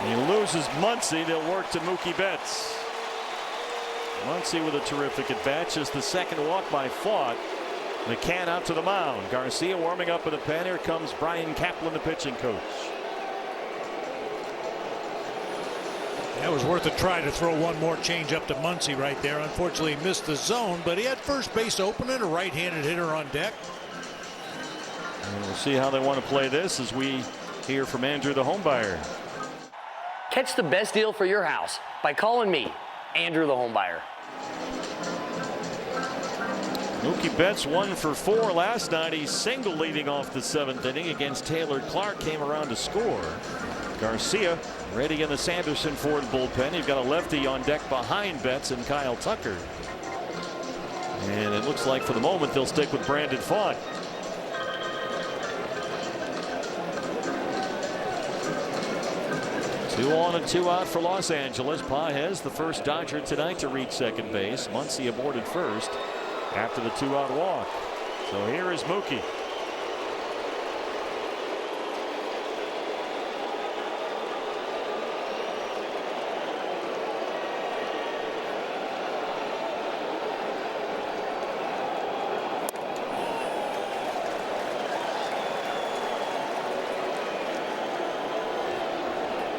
He loses Muncy. They'll work to Mookie Betts. Muncy with a terrific at bat. Just the second walk by Pfaadt. McCann out to the mound. Garcia warming up in the pen. Here comes Brian Kaplan, the pitching coach. That was worth a try to throw one more change up to Muncy right there. Unfortunately, he missed the zone, but he had first base open and a right-handed hitter on deck. And we'll see how they want to play this as we hear from Andrew, the home buyer. Catch the best deal for your house by calling me, Andrew, the home buyer. Mookie Betts 1 for 4 last night. He single leading off the 7th inning against Taylor Clark. Came around to score. Garcia ready in the Sanderson Ford bullpen. You've got a lefty on deck behind Betts and Kyle Tucker. And it looks like for the moment they'll stick with Brandon Pfaadt. Two on and 2 out for Los Angeles. Paez, the first Dodger tonight to reach second base. Muncy aboard at first after the 2-out walk. So here is Mookie.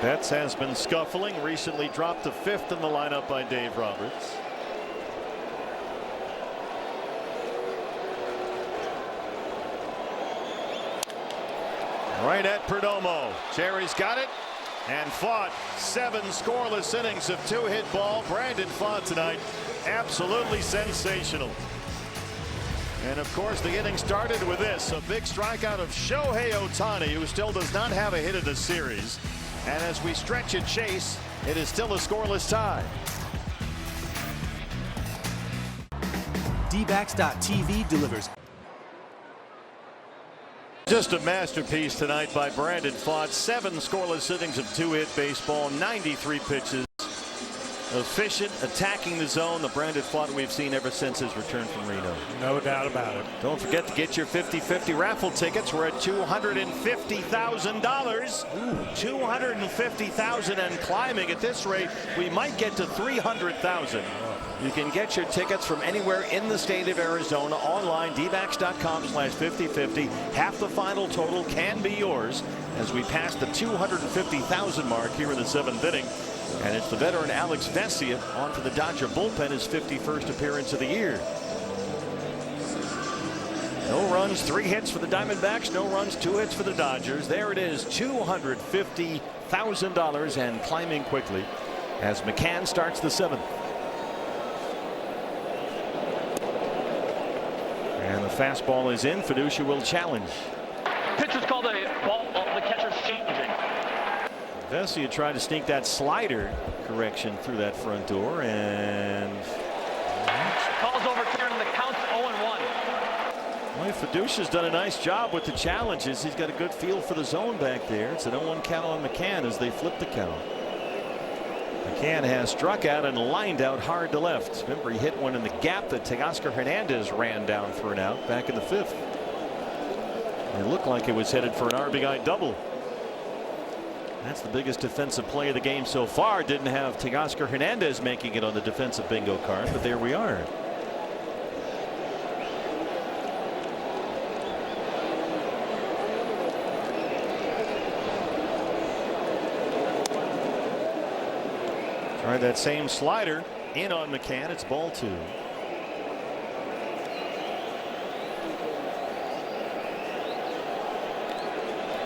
Betts has been scuffling, recently dropped to 5th in the lineup by Dave Roberts. Right at Perdomo. Jerry's got it. And Pfaadt, 7 scoreless innings of 2-hit ball. Brandon Pfaadt tonight, absolutely sensational. And of course the inning started with this, a big strikeout of Shohei Ohtani, who still does not have a hit in the series. And as we stretch and chase, it is still a scoreless tie. DBacks.TV delivers. Just a masterpiece tonight by Brandon Pfaadt. 7 scoreless innings of 2-hit baseball, 93 pitches. Efficient, attacking the zone. The Brandon Pfaadt we've seen ever since his return from Reno. No doubt about it. Don't forget to get your 50-50 raffle tickets. We're at $250,000. $250,000 and climbing. At this rate, we might get to $300,000. You can get your tickets from anywhere in the state of Arizona online, dbacks.com/5050. Half the final total can be yours. as we pass the 250,000 mark here in the 7th inning. And it's the veteran Alex Vesia on for the Dodger bullpen, his 51st appearance of the year. No runs, 3 hits for the Diamondbacks. No runs, 2 hits for the Dodgers. There it is, $250,000 and climbing quickly as McCann starts the 7th. And the fastball is in. Fiducia will challenge. Pitcher's called a ball. The catcher's changing. Vesia tried to sneak that slider correction through that front door, and Calls overturned, and the count's 0-1. Well, Fiducia's done a nice job with the challenges. He's got a good feel for the zone back there. It's an 0-1 count on McCann as they flip the count. McCann has struck out and lined out hard to left. Remember, he hit one in the gap that Teoscar Hernandez ran down for an out back in the 5th. It looked like it was headed for an RBI double. That's the biggest defensive play of the game so far. Didn't have Teoscar Hernandez making it on the defensive bingo card, but there we are. Try that same slider in on McCann. It's ball 2.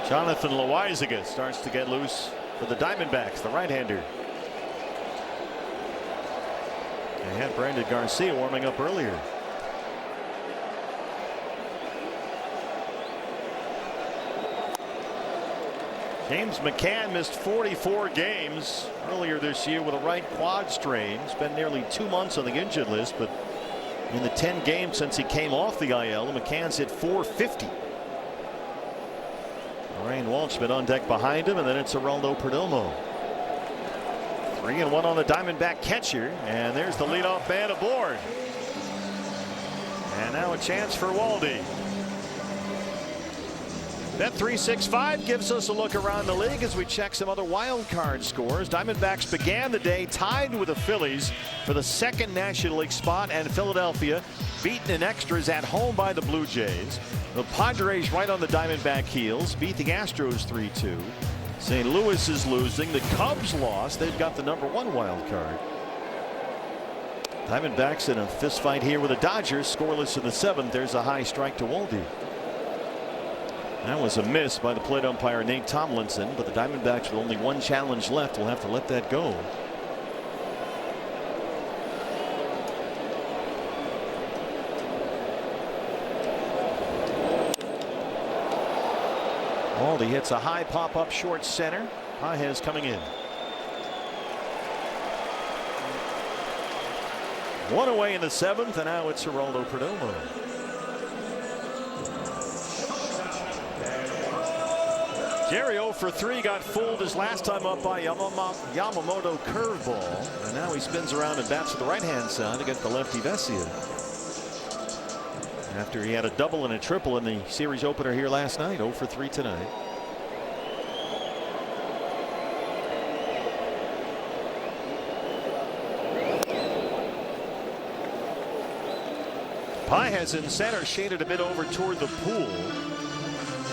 Jonathan Loaizaga starts to get loose for the Diamondbacks, the right-hander. They had Brandon Garcia warming up earlier. James McCann missed 44 games earlier this year with a right quad strain. Spent nearly 2 months on the injured list, but in the 10 games since he came off the IL, McCann's hit .450. Ryan Walsh been on deck behind him, and then it's Geraldo Perdomo. 3-1 on the Diamondback catcher, and there's the leadoff man aboard. And now a chance for Waldy. Bet365 gives us a look around the league as we check some other wild card scores. Diamondbacks began the day tied with the Phillies for the 2nd National League spot, and Philadelphia beaten in extras at home by the Blue Jays. The Padres right on the Diamondback heels, beat the Astros 3-2. St. Louis is losing. The Cubs lost. They've got the #1 wild card. Diamondbacks in a fist fight here with the Dodgers, scoreless in the 7th. There's a high strike to Waldy. That was a miss by the plate umpire Nate Tomlinson, but the Diamondbacks with only 1 challenge left will have to let that go. Waldy hits a high pop up short center. Pages coming in. 1 away in the 7th, and now it's Geraldo Perdomo. Jerry 0 for 3 got fooled his last time up by Yamamoto curveball, and now he spins around and bats to the right-hand side against the lefty Vesia. After he had a double and a triple in the series opener here last night. 0 for 3 tonight. Pages in center, shaded a bit over toward the pool.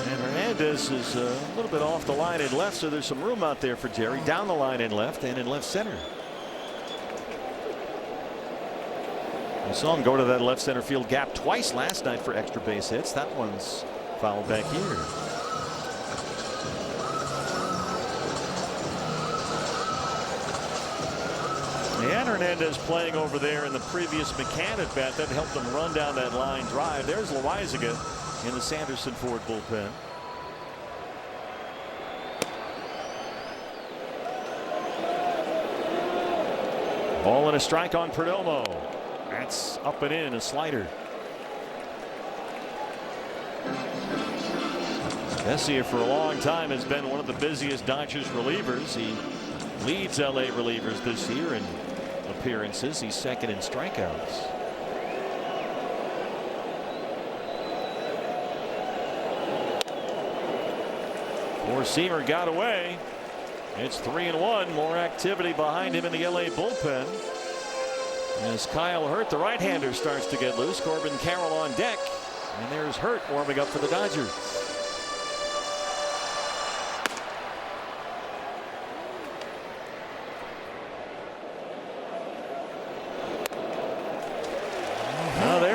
And Hernandez is a little bit off the line in left, so there's some room out there for Jerry. Down the line in left and in left center. We saw him go to that left center field gap twice last night for extra base hits. That one's fouled back here. And Hernandez playing over there in the previous McCann at bat that helped them run down that line drive. There's Loaizaga in the Sanderson Ford bullpen. Ball and a strike on Perdomo. That's up and in, a slider. Vesia for a long time has been one of the busiest Dodgers relievers. He leads LA relievers this year in appearances. He's 2nd in strikeouts. Four-seamer got away. It's 3-1. More activity behind him in the LA bullpen. As Kyle Hurt, the right-hander, starts to get loose. Corbin Carroll on deck. And there's Hurt warming up for the Dodgers.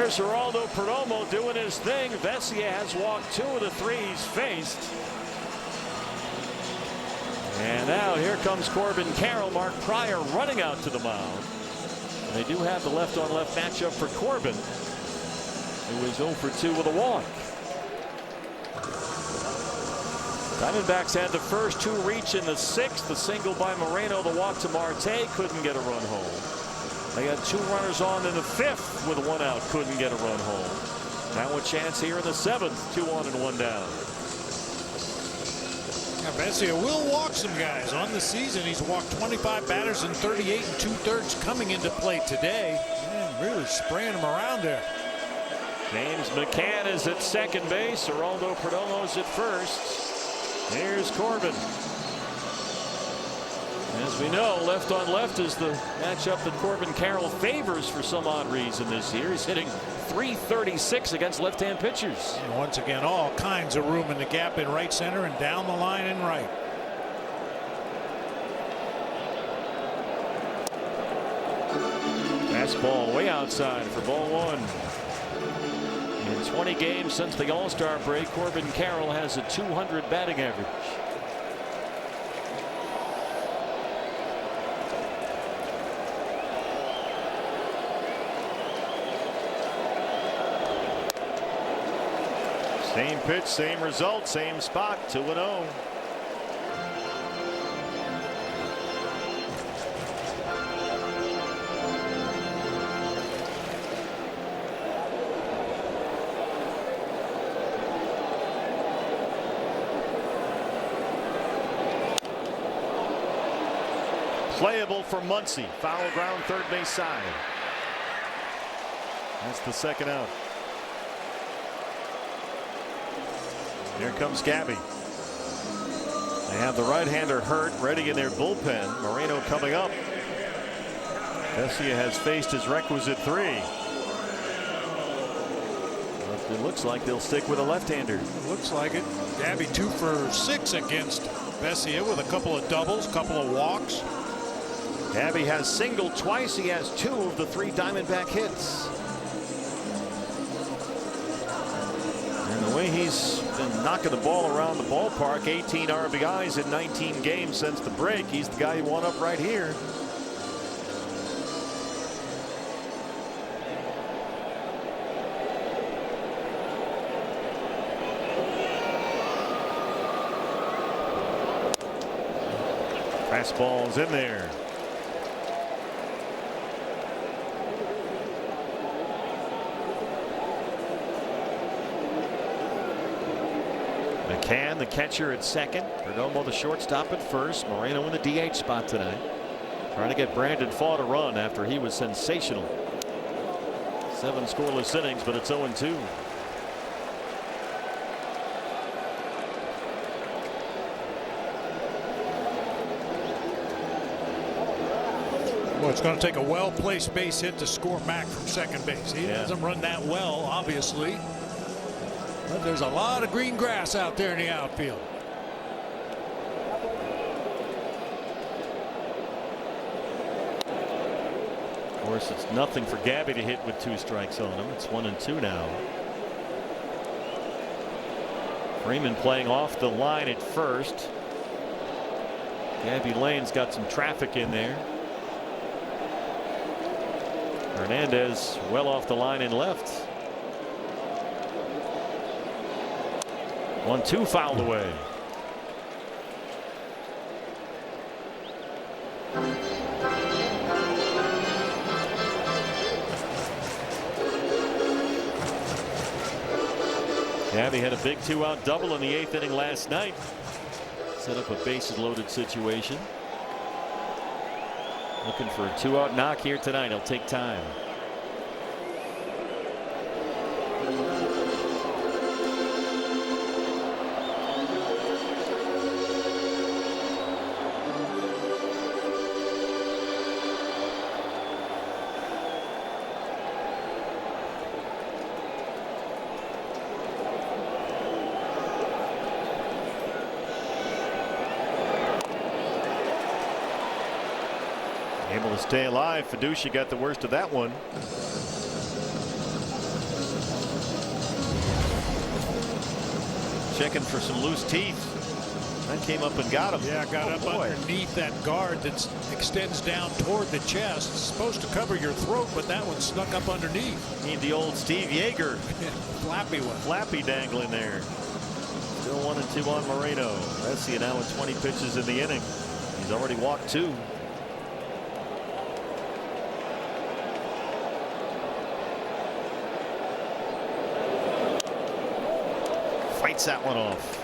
There's Geraldo Perdomo doing his thing. Vesia has walked 2 of the 3 he's faced. And now here comes Corbin Carroll. Mark Pryor running out to the mound. They do have the left-on-left matchup for Corbin, who is 0 for 2 with a walk. Diamondbacks had the first 2 reach in the 6th. The single by Moreno, the walk to Marte, couldn't get a run home. They had 2 runners on in the 5th with 1 out, couldn't get a run home. Now a chance here in the 7th, 2 on and 1 down. Vesia will walk some guys on the season. He's walked 25 batters in 38 2/3 coming into play today. Man, really spraying them around there. James McCann is at second base. Geraldo Perdomo's at first. Here's Corbin. As we know, left on left is the matchup that Corbin Carroll favors for some odd reason this year. He's hitting .336 against left-hand pitchers. And once again, all kinds of room in the gap in right center and down the line in right. Fastball way outside for ball 1. In 20 games since the All-Star break, Corbin Carroll has a .200 batting average. Same pitch, same result, same spot, 2-0. Playable for Muncy. Foul ground, third base side. That's the second out. Here comes Gabby. They have the right-hander hurt, ready in their bullpen. Moreno coming up. Vesia has faced his requisite 3. But it looks like they'll stick with a left-hander. Looks like it. Gabby 2 for 6 against Vesia with a couple of doubles, couple of walks. Gabby has singled twice. He has 2 of the 3 Diamondback hits. And the way he's been knocking the ball around the ballpark, 18 RBIs in 19 games since the break. He's the guy who won up right here. Fastball's in there. McCann, the catcher, at second. Perdomo, the shortstop, at first. Moreno in the DH spot tonight. Trying to get Brandon Pfaadt a run after he was sensational. 7 scoreless innings, but it's 0-2. Well, it's going to take a well-placed base hit to score Mac from second base. He doesn't run that well, obviously. But there's a lot of green grass out there in the outfield. Of course, it's nothing for Gabby to hit with 2 strikes on him. It's 1-2 now. Freeman playing off the line at first. Gabby Lane's got some traffic in there. Hernandez well off the line in left. 1-2 fouled away. Gabby had a big 2-out double in the 8th inning last night. Set up a bases loaded situation. Looking for a 2-out knock here tonight. He'll take time. Able to stay alive. Fiducia got the worst of that one. checking for some loose teeth. That came up and got him. Yeah, got up underneath that guard that extends down toward the chest. It's supposed to cover your throat, but that one snuck up underneath. Need the old Steve Yeager. Flappy one. Flappy dangling there. Still 1-2 on Moreno. Vesia now with 20 pitches in the inning. He's already walked 2. Fights that one off.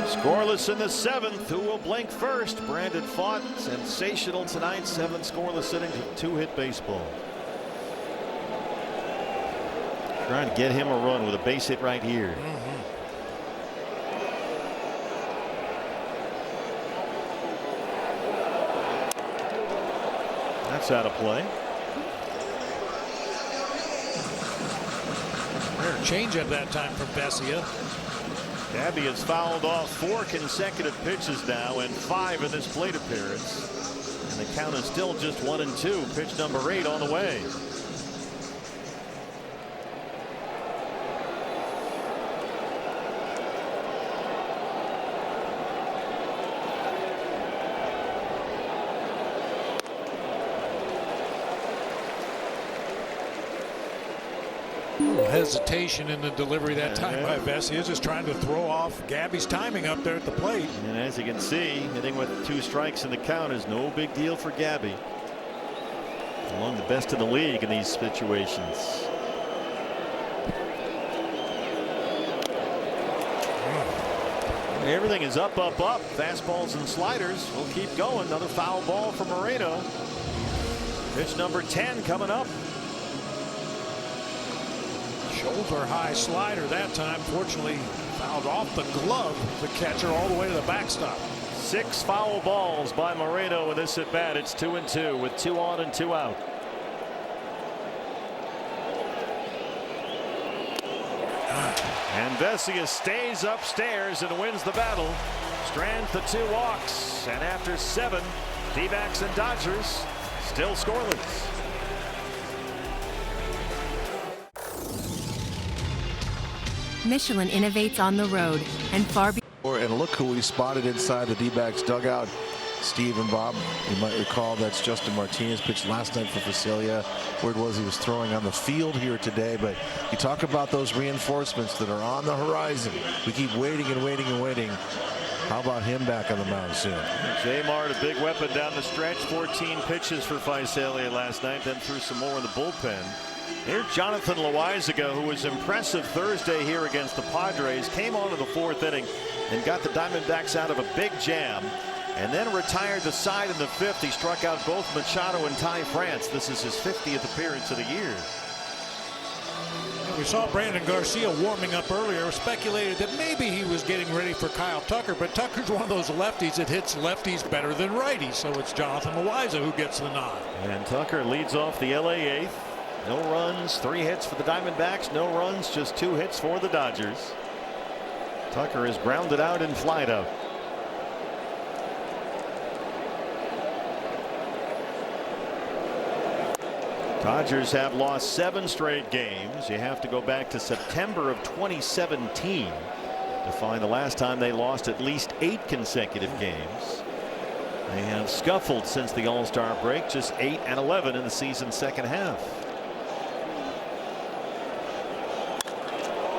Scoreless in the 7th. Who will blink first? Brandon Pfaadt, sensational tonight. 7 scoreless innings with 2-hit baseball. Trying to get him a run with a base hit right here. That's out of play. Rare change at that time from Vesia. Gabby has fouled off 4 consecutive pitches now and 5 in this plate appearance. And the count is still just 1-2. Pitch number 8 on the way. Hesitation in the delivery that time by Vesia, just trying to throw off Gabby's timing up there at the plate. And as you can see, hitting with 2 strikes in the count is no big deal for Gabby. Among the best in the league in these situations. Everything is up, up, up. Fastballs and sliders will keep going. Another foul ball for Moreno. Pitch number 10 coming up. Shoulder high slider that time. Fortunately, fouled off the glove of the catcher all the way to the backstop. 6 foul balls by Moreno in this at bat. It's 2-2 with 2 on and 2 out. And Vesia stays upstairs and wins the battle. Strands the 2 walks, and after 7, D-backs and Dodgers still scoreless. Michelin innovates on the road and far beyond. And look who we spotted inside the D-backs dugout. Steve and Bob, you might recall that's Justin Martinez, pitched last night for Visalia. Word was he was throwing on the field here today, but you talk about those reinforcements that are on the horizon. We keep waiting and waiting and waiting. How about him back on the mound soon? J Mart, a big weapon down the stretch. 14 pitches for Visalia last night, then threw some more in the bullpen. Here's Jonathan Loaizaga, who was impressive Thursday here against the Padres. Came on to the 4th inning and got the Diamondbacks out of a big jam, and then retired the side in the 5th. He struck out both Machado and Ty France. This is his 50th appearance of the year. We saw Brandon Garcia warming up earlier. Speculated that maybe he was getting ready for Kyle Tucker, but Tucker's one of those lefties that hits lefties better than righties. So it's Jonathan Loaizaga who gets the nod. And Tucker leads off the LA 8th. No runs, 3 hits for the Diamondbacks. No runs, just 2 hits for the Dodgers. Tucker is grounded out and flied out. Dodgers have lost 7 straight games. You have to go back to September of 2017 to find the last time they lost at least 8 consecutive games. They have scuffled since the All-Star break, just 8-11 in the season's second half.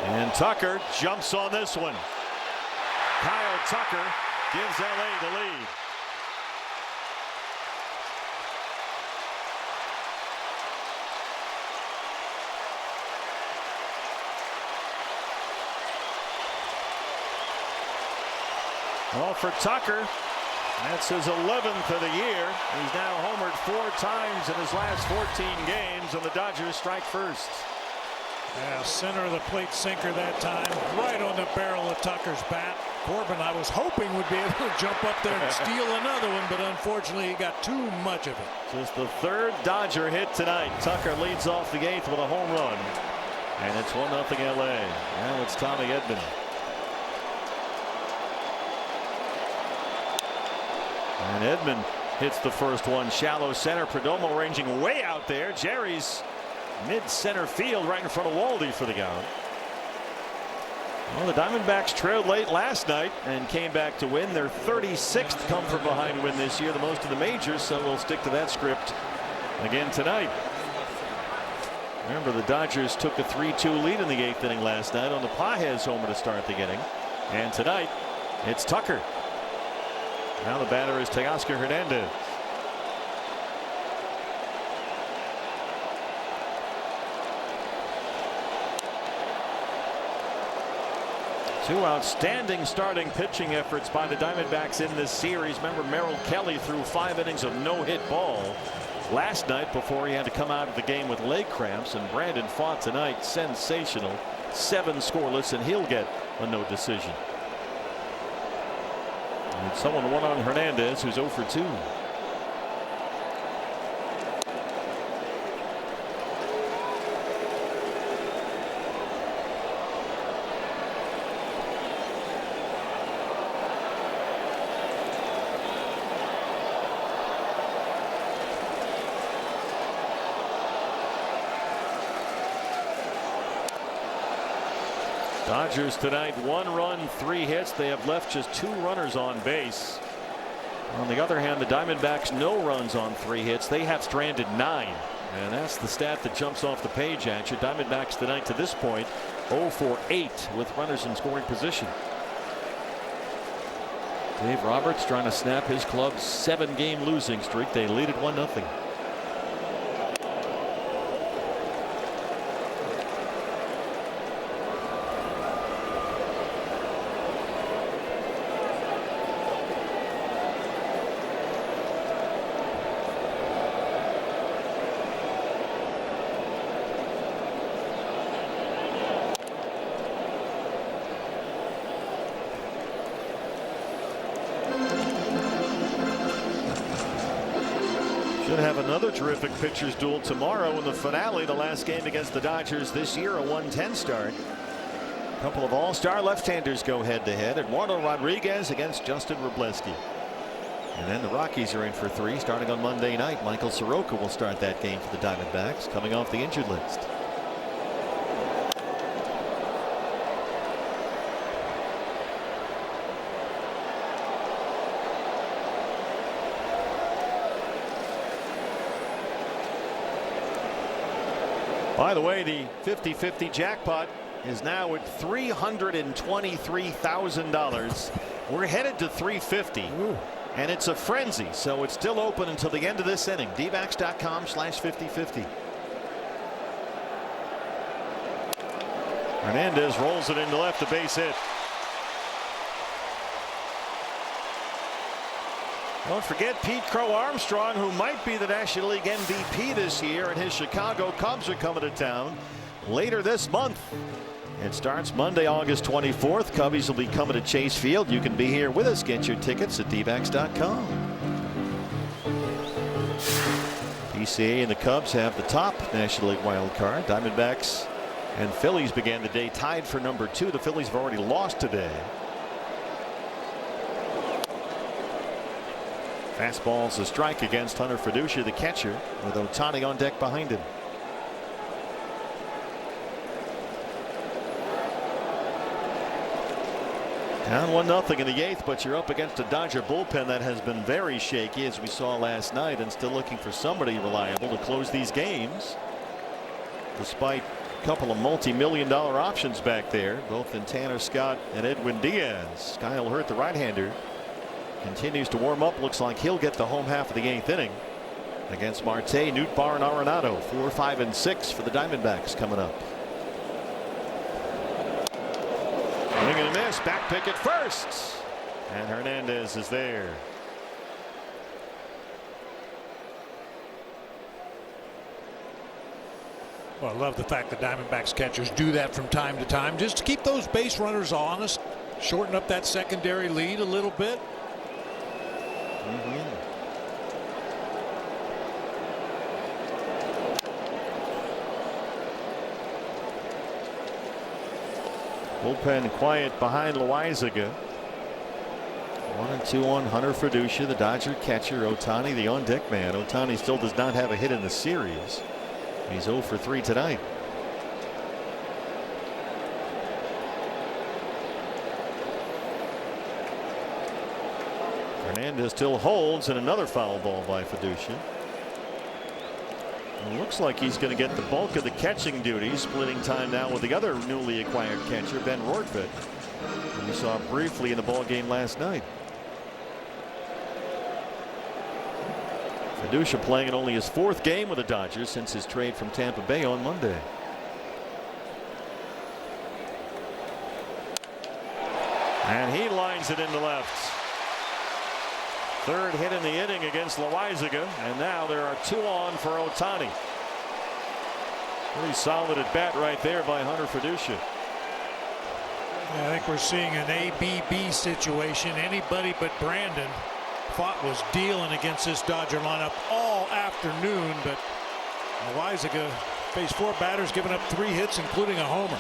And Tucker jumps on this one. Kyle Tucker gives LA the lead. Well, for Tucker, that's his 11th of the year. He's now homered 4 times in his last 14 games, and the Dodgers strike first. Yeah, center of the plate sinker that time, right on the barrel of Tucker's bat. Corbin, I was hoping, would be able to jump up there and steal another one, but unfortunately he got too much of it. Just the 3rd Dodger hit tonight. Tucker leads off the 8th with a home run, and it's 1-0 LA. Now it's Tommy Edman. And Edman hits the first one shallow center. Perdomo ranging way out there. Jerry's mid-center field right in front of Waldy for the out. Well, the Diamondbacks trailed late last night and came back to win their 36th come from behind win this year, the most in the majors, so we'll stick to that script again tonight. Remember, the Dodgers took a 3-2 lead in the 8th inning last night on the Pages homer to start the inning. And tonight, it's Tucker. Now the batter is Teoscar Hernandez. Two outstanding starting pitching efforts by the Diamondbacks in this series. Remember, Merrill Kelly threw 5 innings of no-hit ball last night before he had to come out of the game with leg cramps, and Brandon fought tonight. Sensational. 7 scoreless, and he'll get a no decision. And someone won on Hernandez, who's 0 for 2. Dodgers tonight 1 run 3 hits. They have left just 2 runners on base. On the other hand, the Diamondbacks no runs on 3 hits. They have stranded 9, and that's the stat that jumps off the page at you. Diamondbacks tonight to this point 0 for 8 with runners in scoring position. Dave Roberts trying to snap his club's 7-game losing streak. They lead at 1-0. Should have another terrific pitchers duel tomorrow in the finale, the last game against the Dodgers this year, a 1-10 start. A couple of all-star left-handers go head-to-head. Eduardo Rodriguez against Justin Wroblewski. And then the Rockies are in for 3 starting on Monday night. Michael Soroka will start that game for the Diamondbacks, coming off the injured list. By the way, the 50-50 jackpot is now at $323,000. We're headed to $350. And it's a frenzy, so it's still open until the end of this inning. dbacks.com/5050. Hernandez rolls it into left, the base hit. Don't forget Pete Crow Armstrong, who might be the National League MVP this year, and his Chicago Cubs are coming to town later this month. It starts Monday, August 24th. Cubbies will be coming to Chase Field. You can be here with us. Get your tickets at dbacks.com. PCA and the Cubs have the top National League wild card. Diamondbacks and Phillies began the day tied for number 2. The Phillies have already lost today. Fastball's a strike against Hunter Fiducia, the catcher, with Ohtani on deck behind him. Down 1-0 in the 8th, but you're up against a Dodger bullpen that has been very shaky, as we saw last night, and still looking for somebody reliable to close these games. Despite a couple of multi-million-dollar options back there, both in Tanner Scott and Edwin Diaz. Kyle Hurt, the right-hander, continues to warm up. Looks like he'll get the home half of the 8th inning against Marte, Nootbaar, and Arenado. 4, 5, and 6 for the Diamondbacks coming up. Swing and a miss. Back pick at first, and Hernandez is there. Well, I love the fact that Diamondbacks catchers do that from time to time, just to keep those base runners honest, shorten up that secondary lead a little bit. Bullpen quiet behind Loaizaga. 1-2 on Hunter Fiducia, the Dodger catcher. Ohtani, the on-deck man. Ohtani still does not have a hit in the series. He's 0 for 3 tonight. Hernandez still holds, and another foul ball by Fiducia. It looks like he's going to get the bulk of the catching duties, splitting time now with the other newly acquired catcher, Ben Rortvedt, who we saw briefly in the ball game last night. Fiducia playing in only his 4th game with the Dodgers since his trade from Tampa Bay on Monday. And he lines it into left. 3rd hit in the inning against Loaizaga, and now there are 2 on for Ohtani. Pretty solid at bat right there by Hunter Fiducia. I think we're seeing an ABB situation. Anybody but Brandon Pfaadt was dealing against this Dodger lineup all afternoon, but Loaizaga faced 4 batters, giving up 3 hits, including a homer.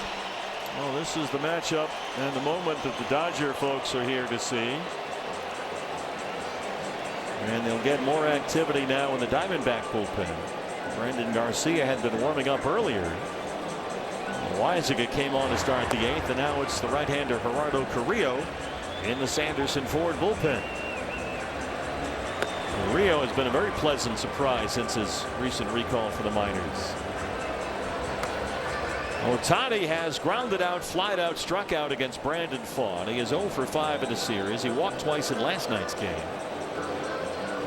Well, this is the matchup and the moment that the Dodger folks are here to see. And they'll get more activity now in the Diamondback bullpen. Brandon Garcia had been warming up earlier. Loaizaga came on to start the 8th, and now it's the right-hander Gerardo Carrillo in the Sanderson Ford bullpen. Carrillo has been a very pleasant surprise since his recent recall for the minors. Ohtani has grounded out, flied out, struck out against Brandon Pfaadt. He is 0 for 5 in the series. He walked twice in last night's game.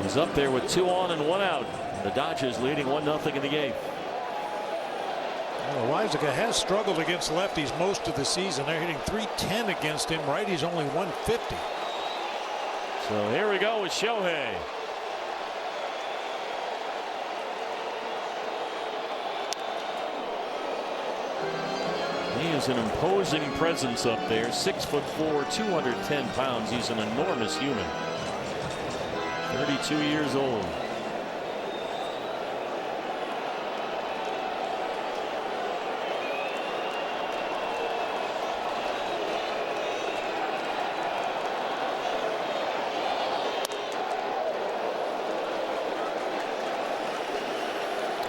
He's up there with 2 on and 1 out. The Dodgers leading 1-0 in the 8th. Well, Loaizaga has struggled against lefties most of the season. They're hitting .310 against him. Righties only .150. So here we go with Shohei. He is an imposing presence up there. 6'4", 210 pounds. He's an enormous human. 32 years old.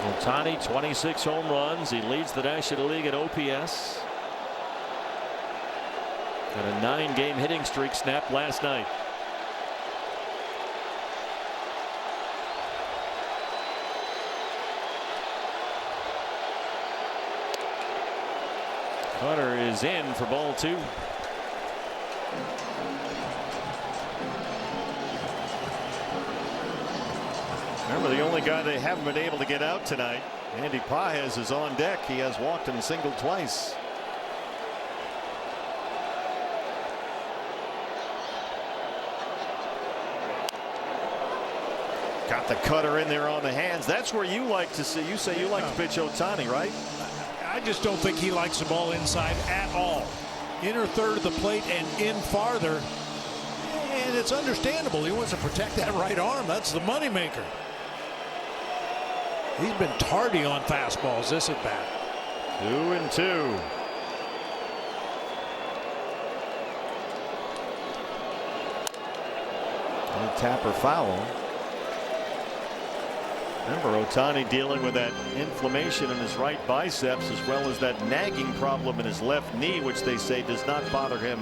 Ohtani, 26 home runs. He leads the National League in OPS. Got a 9-game hitting streak snapped last night. Cutter is in for ball 2. Remember, the only guy they haven't been able to get out tonight, Andy Paez, is on deck. He has walked and singled twice. Got the cutter in there on the hands. That's where you like to see. You say you like to pitch Ohtani, right? I just don't think he likes the ball inside at all. Inner third of the plate and in farther. And it's understandable. He wants to protect that right arm. That's the moneymaker. He's been tardy on fastballs this at bat. 2-2. And a tapper foul. Remember, Ohtani dealing with that inflammation in his right biceps, as well as that nagging problem in his left knee, which they say does not bother him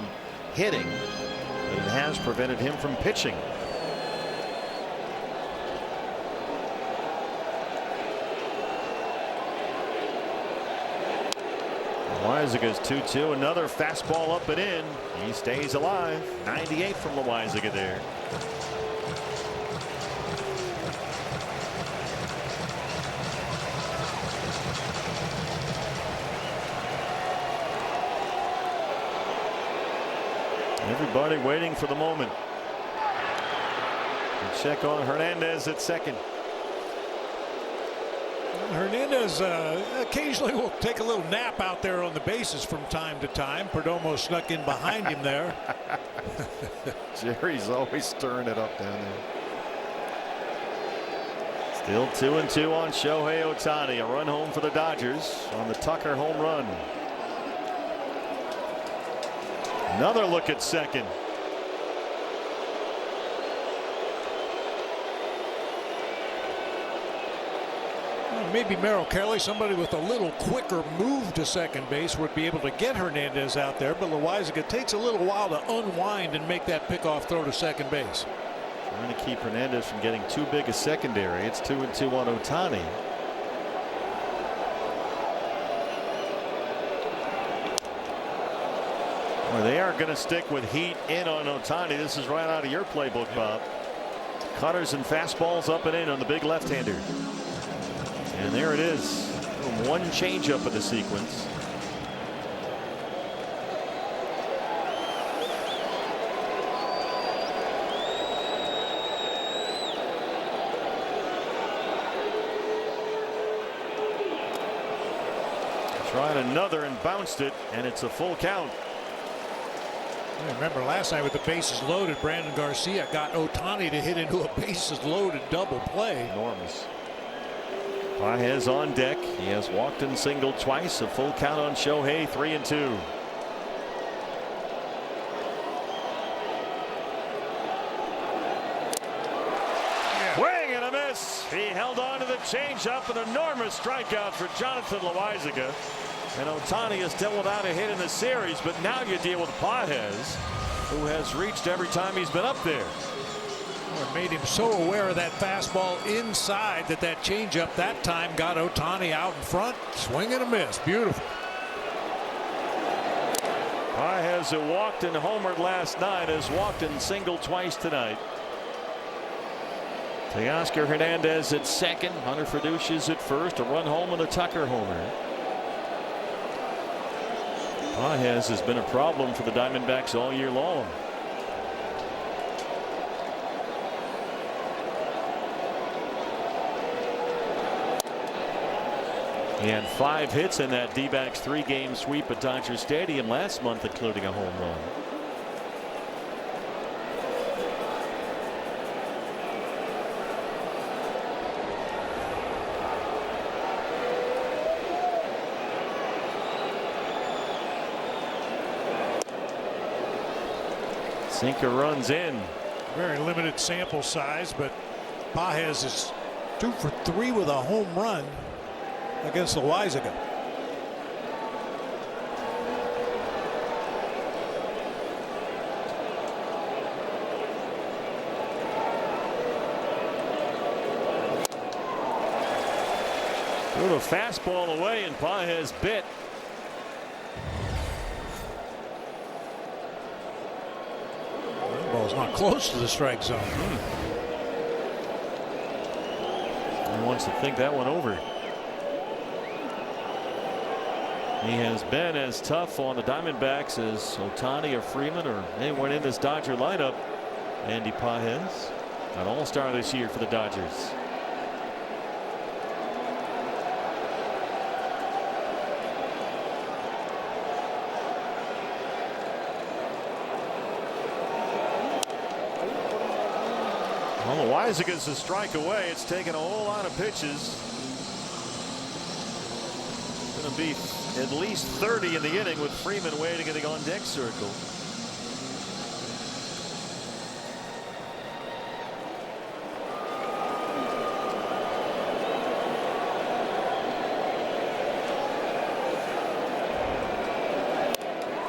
hitting, but it has prevented him from pitching. Loaizaga's 2-2. Another fastball up and in. He stays alive. 98 from Loaizaga there. Everybody waiting for the moment. We check on Hernandez at second. Hernandez occasionally will take a little nap out there on the bases from time to time. Perdomo snuck in behind him there. Jerry's always stirring it up down there. Still 2-2 on Shohei Ohtani. A run home for the Dodgers on the Tucker home run. Another look at second. Maybe Merrill Kelly, somebody with a little quicker move to second base, would be able to get Hernandez out there, but Loaisiga takes a little while to unwind and make that pickoff throw to second base. Trying to keep Hernandez from getting too big a secondary. It's 2-2 on Ohtani. Well, they are going to stick with heat in on Ohtani. This is right out of your playbook, Bob. Cutters and fastballs up and in on the big left-hander. And there it is. One changeup of the sequence. Tried another and bounced it, and it's a full count. I remember last night with the bases loaded, Brandon Garcia got Ohtani to hit into a bases loaded double play. Enormous. Pages on deck. He has walked and singled twice. A full count on Shohei, 3-2. Swing and a miss. He held on to the changeup. An enormous strikeout for Jonathan Loaisiga. And Ohtani is still without a hit in the series, but now you deal with Pages, who has reached every time he's been up there. It made him so aware of that fastball inside that changeup that time got Ohtani out in front. Swing and a miss. Beautiful. Pages, who walked and homered last night, has walked and singled twice tonight. Teoscar Hernandez at second. Hunter Freduci's at first. A run home and a Tucker homer. Pages has been a problem for the Diamondbacks all year long. He had 5 hits in that D-backs 3-game sweep at Dodger Stadium last month, including a home run. Sinker runs in. Very limited sample size, but Pages is 2 for 3 with a home run against Loaisiga. Threw the fastball away and Pages bit. Ball's not close to the strike zone. He wants to think that one over. He has been as tough on the Diamondbacks as Ohtani or Freeman or anyone in this Dodger lineup. Andy Pages, an all-star this year for the Dodgers. Well, Loaisiga's a strike away. It's taken a whole lot of pitches. It's going to be at least 30 in the inning with Freeman waiting in the on-deck circle.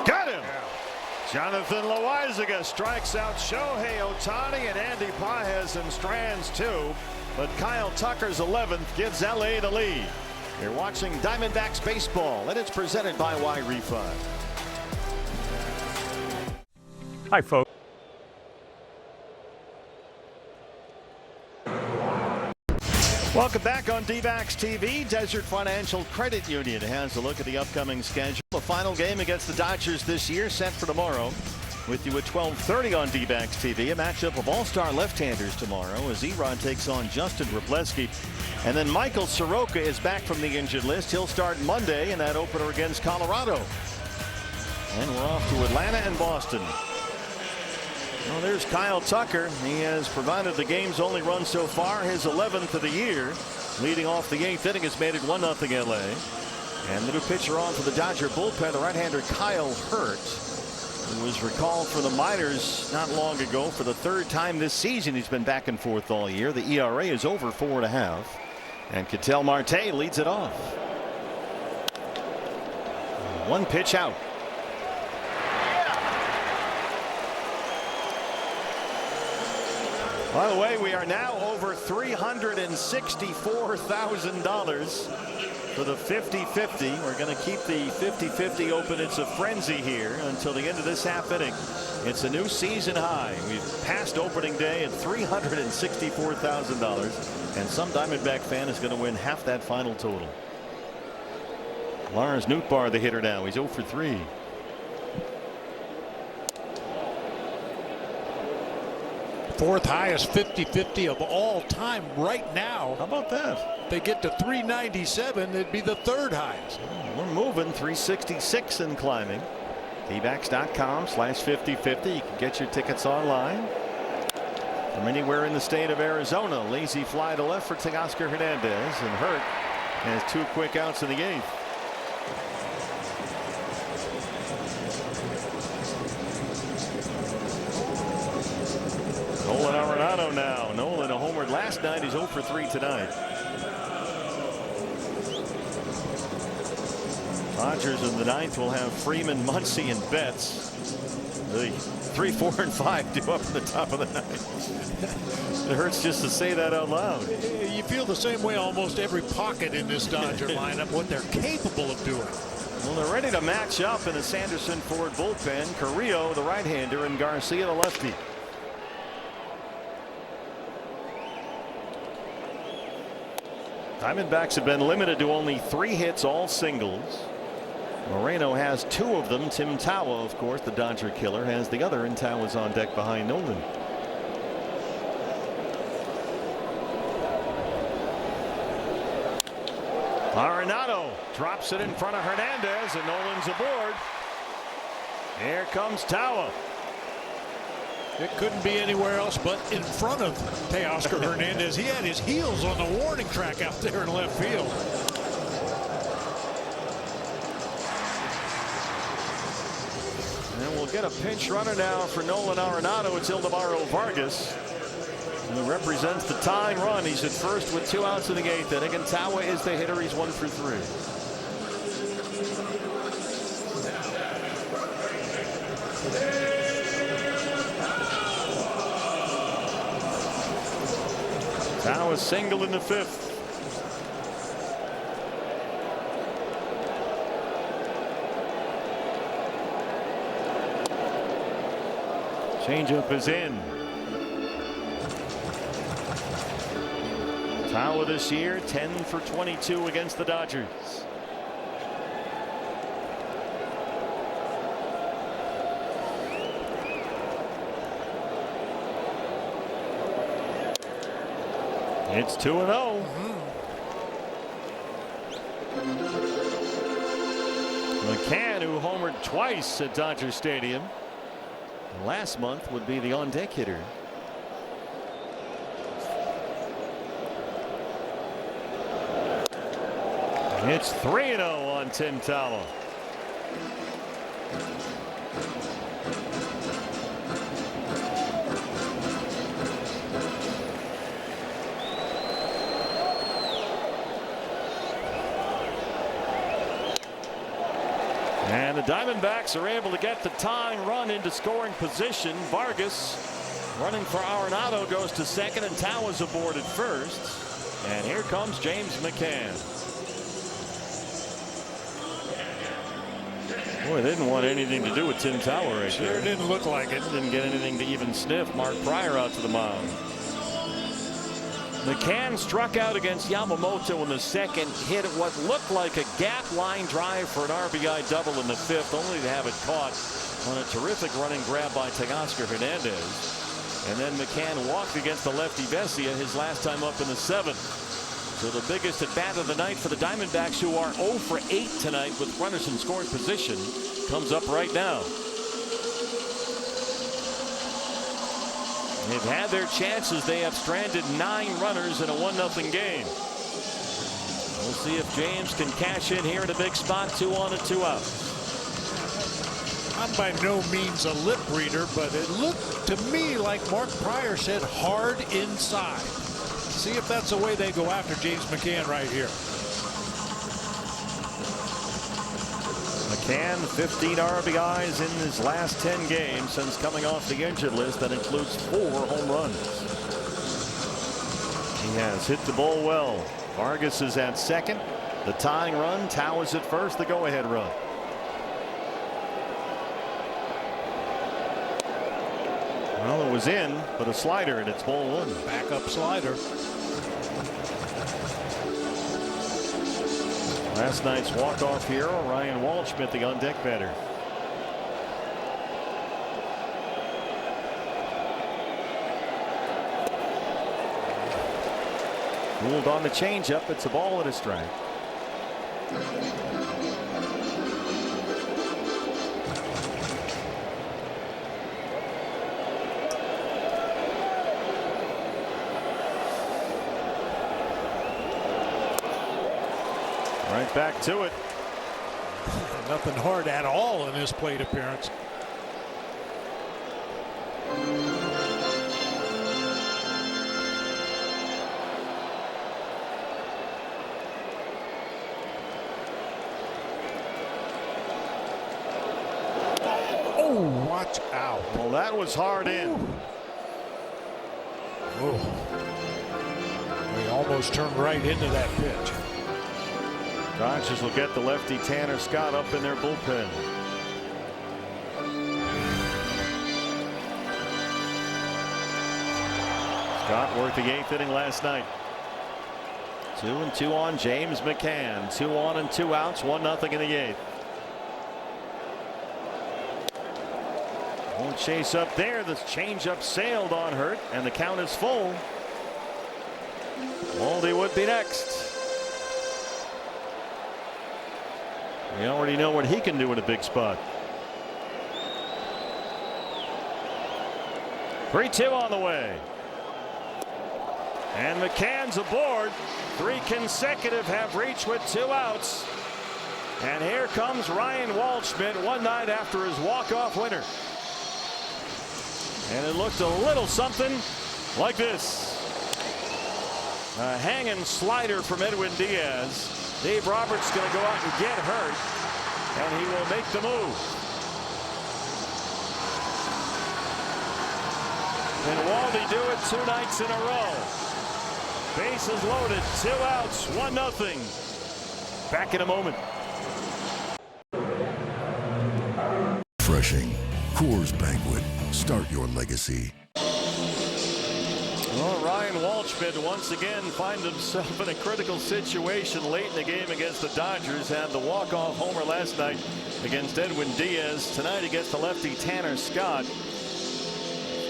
Got him. Jonathan Loaisiga strikes out Shohei Ohtani and Andy Pages and strands 2, but Kyle Tucker's 11th gives LA the lead. You're watching Diamondbacks baseball, and it's presented by Y-Refund. Hi, folks. Welcome back on D-backs TV. Desert Financial Credit Union has a look at the upcoming schedule. The final game against the Dodgers this year set for tomorrow. With you at 12:30 on D-backs TV. A matchup of all-star left-handers tomorrow as Erod takes on Justin Wroblewski. And then Michael Soroka is back from the injured list. He'll start Monday in that opener against Colorado. And we're off to Atlanta and Boston. Well, there's Kyle Tucker. He has provided the game's only run so far, his 11th of the year. Leading off the 8th inning has made it 1-0 LA. And the new pitcher on for the Dodger bullpen, the right-hander Kyle Hurt, who was recalled for the minors not long ago. For the 3rd time this season, he's been back and forth all year. The ERA is over 4.5. And Ketel Marte leads it off. One pitch out. By the way, we are now over $364,000 for the 50-50. We're going to keep the 50-50 open. It's a frenzy here until the end of this half inning. It's a new season high. We've passed opening day at $364,000, and some Diamondback fan is going to win half that final total. Lars Nootbaar, the hitter now. He's 0 for 3. Fourth highest 50-50 of all time right now. How about that? If they get to 397, it'd be the third highest. We're moving. 366 and climbing. DBacks.com/5050. You can get your tickets online from anywhere in the state of Arizona. Lazy fly to left for Teoscar Hernandez, and Hurt has 2 quick outs in the 8th. Nolan Arenado now. Nolan a homered last night. He's 0 for 3 tonight. Dodgers in the 9th will have Freeman, Muncy, and Betts. The 3, 4, and 5 due up in the top of the 9th. It hurts just to say that out loud. You feel the same way almost every pocket in this Dodger lineup, what they're capable of doing. Well, they're ready to match up in a Sanderson Ford bullpen. Carrillo, the right-hander, and Garcia, the lefty. Diamondbacks have been limited to only 3 hits, all singles. Moreno has 2 of them. Tim Tawa, of course, the Dodger killer, has the other, and Tawa's on deck behind Nolan. Arenado drops it in front of Hernandez, and Nolan's aboard. Here comes Tawa. It couldn't be anywhere else but in front of Teoscar Hernandez. He had his heels on the warning track out there in left field. And we'll get a pinch runner now for Nolan Arenado. It's Ildemaro Vargas, who represents the tying run. He's at first with 2 outs in the 8th inning, and Tawa is the hitter. He's 1 for 3. Tawa single in the 5th. Changeup is in. Tawa this year 10 for 22 against the Dodgers. It's 2-0. McCann, who homered twice at Dodger Stadium last month, would be the on-deck hitter. It's 3-0 on Tim Tawa. And the Diamondbacks are able to get the tying run into scoring position. Vargas running for Arenado goes to second, and Tawa's aboard at first. And here comes James McCann. Boy, they didn't want anything to do with Tim Tawa right there. Sure didn't look like it. Didn't get anything to even sniff Mark Pryor out to the mound. McCann struck out against Yamamoto in the 2nd, hit what looked like a gap line drive for an RBI double in the 5th, only to have it caught on a terrific running grab by Teoscar Hernandez. And then McCann walked against the lefty Vesia his last time up in the 7th. So the biggest at bat of the night for the Diamondbacks, who are 0 for 8 tonight with runners in scoring position, comes up right now. They've had their chances. They have stranded 9 runners in a 1-0 game. We'll see if James can cash in here in a big spot. 2 on and 2 out. I'm by no means a lip reader, but it looked to me like Mark Pryor said hard inside. see if that's the way they go after James McCann right here. McCann, 15 RBIs in his last 10 games since coming off the injured list. That includes 4 home runs. He has hit the ball well. Vargas is at second. The tying run. Tao is at first. The go-ahead run. Well, it was in, but a slider, and it's ball 1. Backup slider. Last night's walk-off hero, Ryan Waldschmidt, the on-deck batter. Ruled on the changeup. It's a ball and a strike. Right back to it. Nothing hard at all in this plate appearance. Oh, watch out. Well, that was hard in. Oh. He almost turned right into that pitch. Dodgers will get the lefty Tanner Scott up in their bullpen. Scott worked the 8th inning last night. 2-2 on James McCann. 2 on and 2 outs. 1-0 in the 8th. Won't chase up there. The changeup sailed on Hurt, and the count is full. Waldy would be next. We already know what he can do in a big spot. 3-2 on the way. And McCann's aboard. 3 consecutive have reached with 2 outs. And here comes Ryan Waldschmidt one night after his walk-off winner. And it looked a little something like this. A hanging slider from Edwin Diaz. Dave Roberts going to go out and get Hurt, and he will make the move. And Waldy do it 2 nights in a row. Bases loaded, 2 outs, 1-0. Back in a moment. Refreshing. Coors Banquet. Start your legacy. Well, Ryan Waldschmidt once again finds himself in a critical situation late in the game against the Dodgers. Had the walk-off homer last night against Edwin Diaz. Tonight against the lefty Tanner Scott.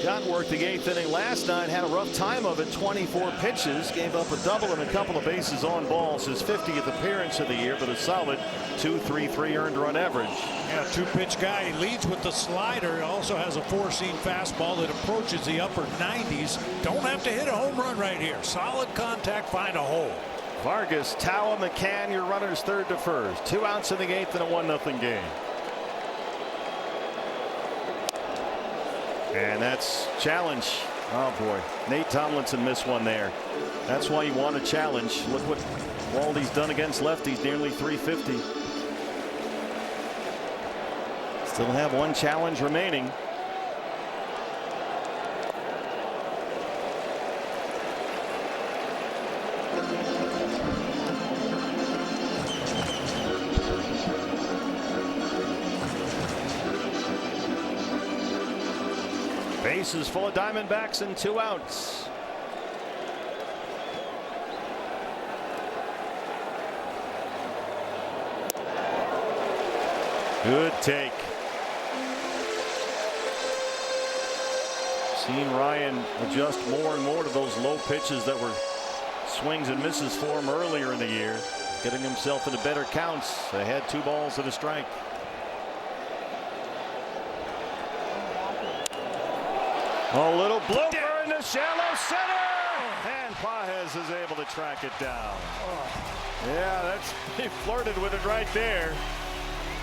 Scott worked the 8th inning last night. Had a rough time of it. 24 pitches. Gave up a double and a couple of bases on balls. His 50th appearance of the year, but a solid .233 earned run average. Yeah, 2-pitch guy. He leads with the slider. He also has a 4-seam fastball that approaches the upper 90s. Don't have to hit a home run right here. Solid contact, find a hole. Vargas, Tao, McCann, your runners 3rd to 1st. 2 outs in the 8th and a 1-0 game. And that's challenge. Oh boy, Nate Tomlinson missed one there. That's why you want a challenge. Look what Waldy's done against lefties, nearly .350. Still have 1 challenge remaining. Bases full of Diamondbacks and 2 outs. Good take. Seen Ryan adjust more and more to those low pitches that were swings and misses for him earlier in the year, getting himself into better counts. Ahead 2 balls and a strike. A little blooper in the shallow center, and Pages is able to track it down. Yeah, he flirted with it right there.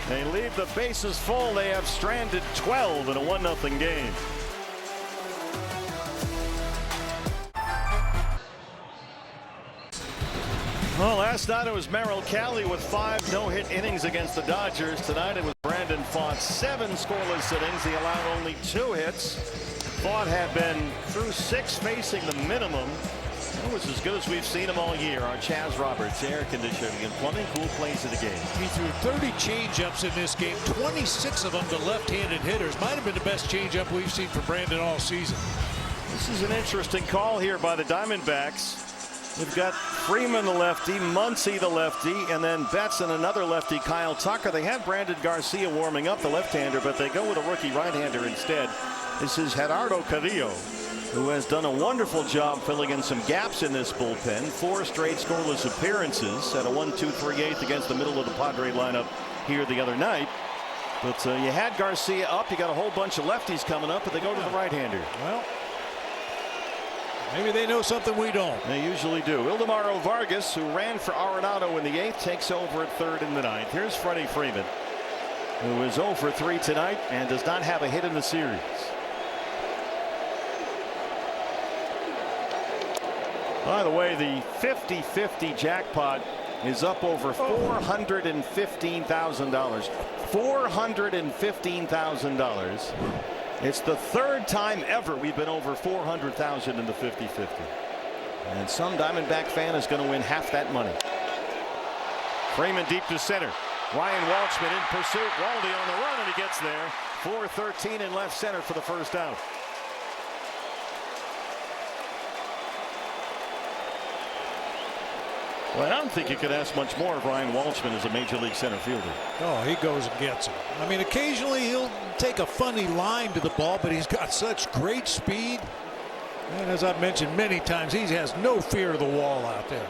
They leave the bases full. They have stranded 12 in a 1-0 game. Well, last night it was Merrill Kelly with 5 no-hit innings against the Dodgers. Tonight it was Brandon Pfaadt, 7 scoreless innings. He allowed only 2 hits. Pfaadt had been through 6 facing the minimum. It was as good as we've seen him all year. Our Chaz Roberts, air conditioning and plumbing, cool plays of the game. He threw 30 changeups in this game, 26 of them to left-handed hitters. Might have been the best changeup we've seen from Brandon all season. This is an interesting call here by the Diamondbacks. We've got Freeman the lefty, Muncy the lefty, and then Betts and another lefty, Kyle Tucker. They had Brandon Garcia warming up, the left-hander, but they go with a rookie right-hander instead. This is Gerardo Carrillo, who has done a wonderful job filling in some gaps in this bullpen. 4 straight scoreless appearances at a 1-2-3-8 against the middle of the Padre lineup here the other night. But you had Garcia up. You got a whole bunch of lefties coming up, but they go to the right-hander. Well, maybe they know something we don't. They usually do. Ildemaro Vargas, who ran for Arenado in the 8th, takes over at 3rd in the 9th. Here's Freddie Freeman, who is 0 for 3 tonight and does not have a hit in the series. By the way, the 50-50 jackpot is up over $415,000. $415,000. It's the 3rd time ever we've been over 400,000 in the 50-50. And some Diamondback fan is going to win half that money. Freeman deep to center. Ryan Walshman in pursuit. Waldy on the run, and he gets there. 4-13 in left center for the first out. Well, I don't think you could ask much more of Ryan Walshman as a major league center fielder. Oh, he goes and gets it. I mean, occasionally he'll take a funny line to the ball, but he's got such great speed. And as I've mentioned many times, he has no fear of the wall out there.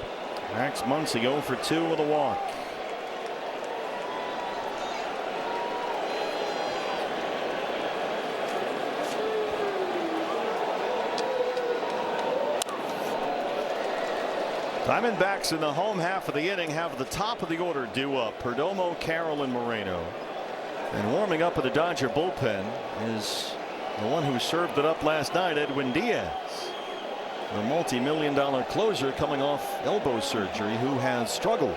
Max Muncy 0 for 2 with a walk. Diamondbacks in the home half of the inning have the top of the order due up. Perdomo, Carroll, and Moreno. And warming up at the Dodger bullpen is the one who served it up last night, Edwin Diaz, the multi-million-dollar closer coming off elbow surgery, who has struggled.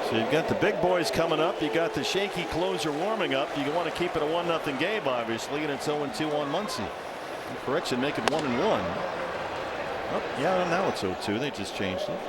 So you've got the big boys coming up. You got the shaky closer warming up. You want to keep it a 1-0 game, obviously, and it's 0-2 on Muncy. Correction, make it 1-1. Oh, yeah, now it's 0-2. They just changed it.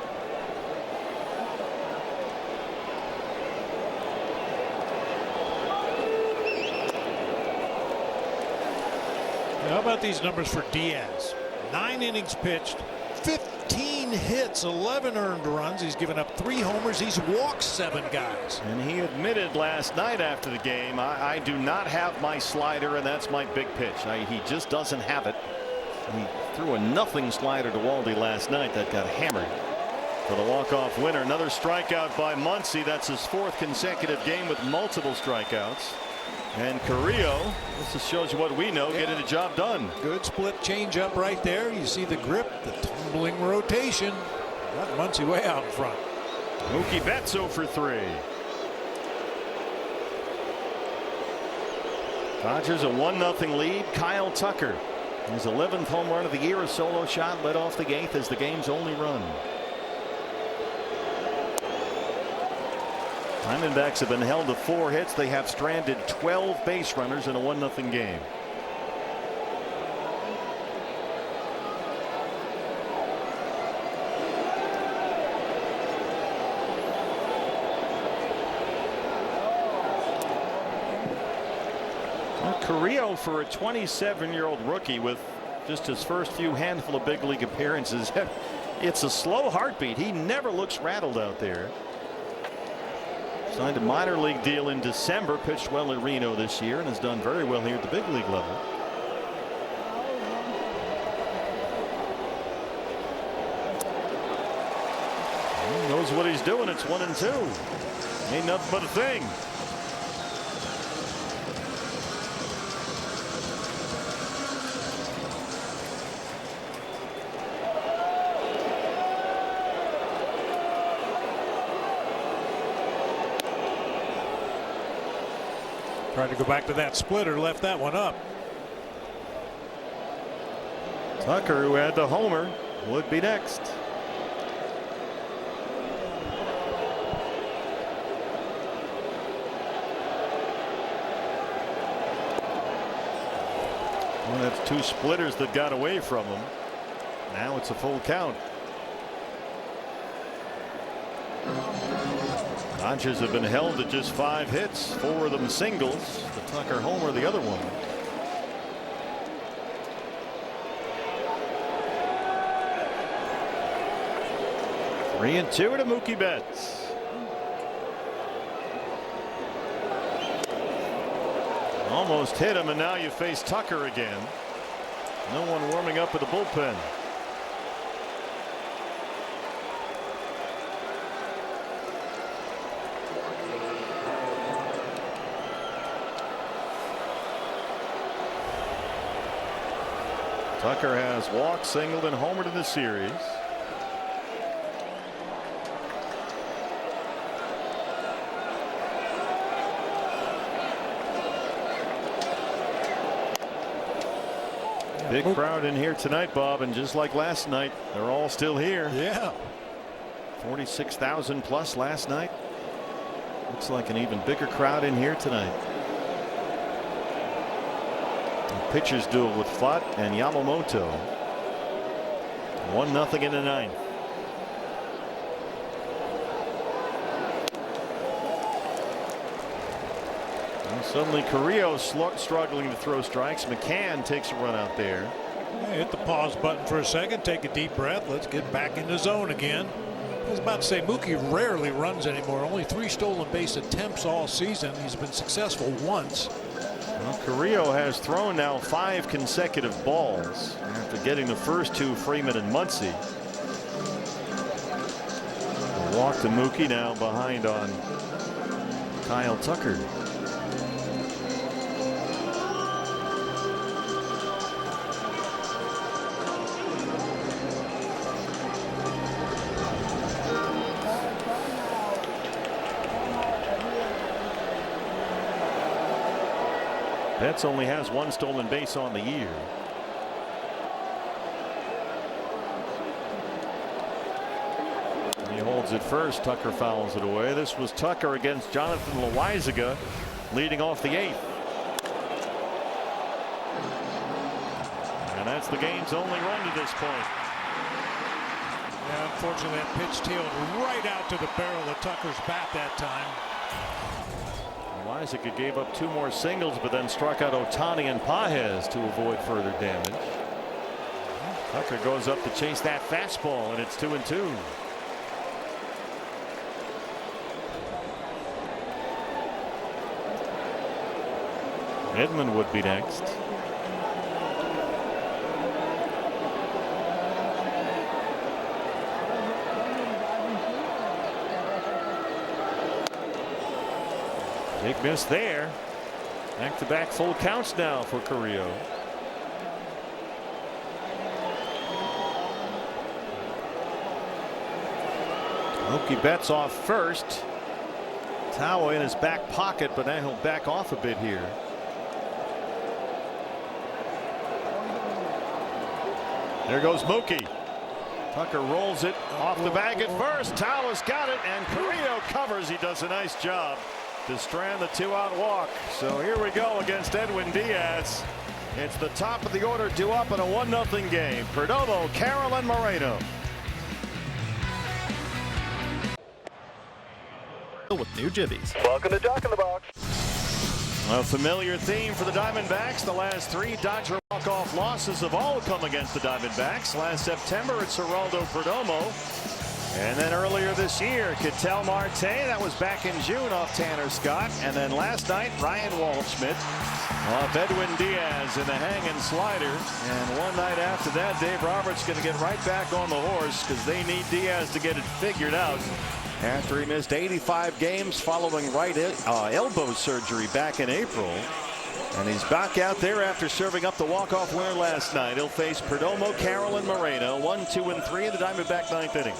How about these numbers for Diaz? 9 innings pitched, 15 hits, 11 earned runs. He's given up 3 homers. He's walked 7 guys. And he admitted last night after the game, I do not have my slider, and that's my big pitch. He just doesn't have it. He threw a nothing slider to Waldy last night that got hammered for the walk-off winner. Another strikeout by Muncy. That's his 4th consecutive game with multiple strikeouts. And Carrillo, this just shows you what we know, getting the job done. Good split changeup right there. You see the grip, the tumbling rotation. Got Muncy way out in front. Mookie Betts 0 for 3. Dodgers a 1-0 lead. Kyle Tucker, his 11th home run of the year, a solo shot, led off the 8th as the game's only run. Diamondbacks have been held to 4 hits. They have stranded 12 base runners in a 1-0 game. Carrillo, for a 27-year-old rookie with just his first few handful of big league appearances, it's a slow heartbeat. He never looks rattled out there. Signed a minor league deal in December, pitched well at Reno this year, and has done very well here at the big league level. He knows what he's doing. It's 1-2. Ain't nothing but a thing. Tried to go back to that splitter, left that one up. Tucker, who had the homer, would be next. Well, that's two splitters that got away from him. Now it's a full count. Dodgers have been held to just 5 hits, 4 of them singles. The Tucker homer, the other one. Three and 2 to Mookie Betts. Almost hit him, and now you face Tucker again. No one warming up at the bullpen. Tucker has walked, singled, and homered in the series. Big crowd in here tonight, Bob, and just like last night, they're all still here. Yeah. 46,000 plus last night. Looks like an even bigger crowd in here tonight. A pitcher's duel with Fott and Yamamoto. 1-0 in the ninth. Suddenly Carrillo struggling to throw strikes. McCann takes a run out there. Hit the pause button for a second, take a deep breath. Let's get back in the zone again. I was about to say Mookie rarely runs anymore. Only 3 stolen base attempts all season. He's been successful once. Well, Carrillo has thrown now 5 consecutive balls after getting the first 2, Freeman and Muncy. A walk to Mookie, now behind on Kyle Tucker. Betts only has 1 stolen base on the year. He holds it first. Tucker fouls it away. This was Tucker against Jonathan Loaizaga, leading off the 8th. And that's the game's only run to this point. Yeah, unfortunately, that pitch tailed right out to the barrel of Tucker's bat that time. Loaizaga gave up 2 more singles, but then struck out Ohtani and Pages to avoid further damage. Tucker goes up to chase that fastball, and it's 2-2. Edman would be next. Big miss there. Back-to-back full counts now for Carrillo. Mookie Betts off first. Tawa in his back pocket, but now he'll back off a bit here. There goes Mookie. Tucker rolls it off the bag at first. Tawa's got it, and Carrillo covers. He does a nice job to strand the 2-out walk. So here we go against Edwin Diaz. It's the top of the order due up in a 1-0 game. Perdomo, Carroll, and Moreno. With new jibbies. Welcome to Jock in the Box. A familiar theme for the Diamondbacks. The last 3 Dodger walk-off losses have all come against the Diamondbacks. Last September, it's Geraldo Perdomo. And then earlier this year, Ketel Marte. That was back in June off Tanner Scott. And then last night, Ryan Waldschmidt off Edwin Diaz in the hanging slider. And one night after that, Dave Roberts going to get right back on the horse because they need Diaz to get it figured out after he missed 85 games following right elbow surgery back in April. And he's back out there after serving up the walk-off winner last night. He'll face Perdomo, Carroll, and Moreno. 1, 2, and 3 in the Diamondback 9th inning.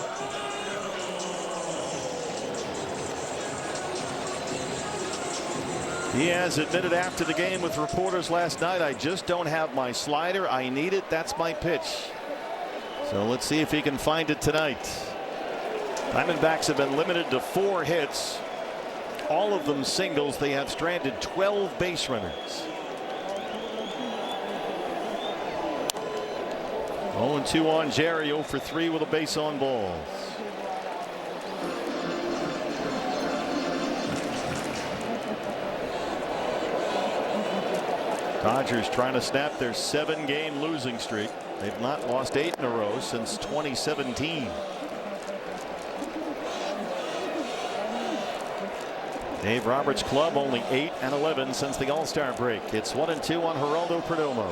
Diaz admitted after the game with reporters last night, I just don't have my slider. I need it. That's my pitch. So let's see if he can find it tonight. Diamondbacks have been limited to 4 hits. All of them singles. They have stranded 12 base runners. 0-2 on Jerry, 0 for 3 with a base on balls. Dodgers trying to snap their 7-game losing streak. They've not lost 8 in a row since 2017. Dave Roberts' club only 8-11 since the All-Star break. It's 1-2 on Geraldo Perdomo.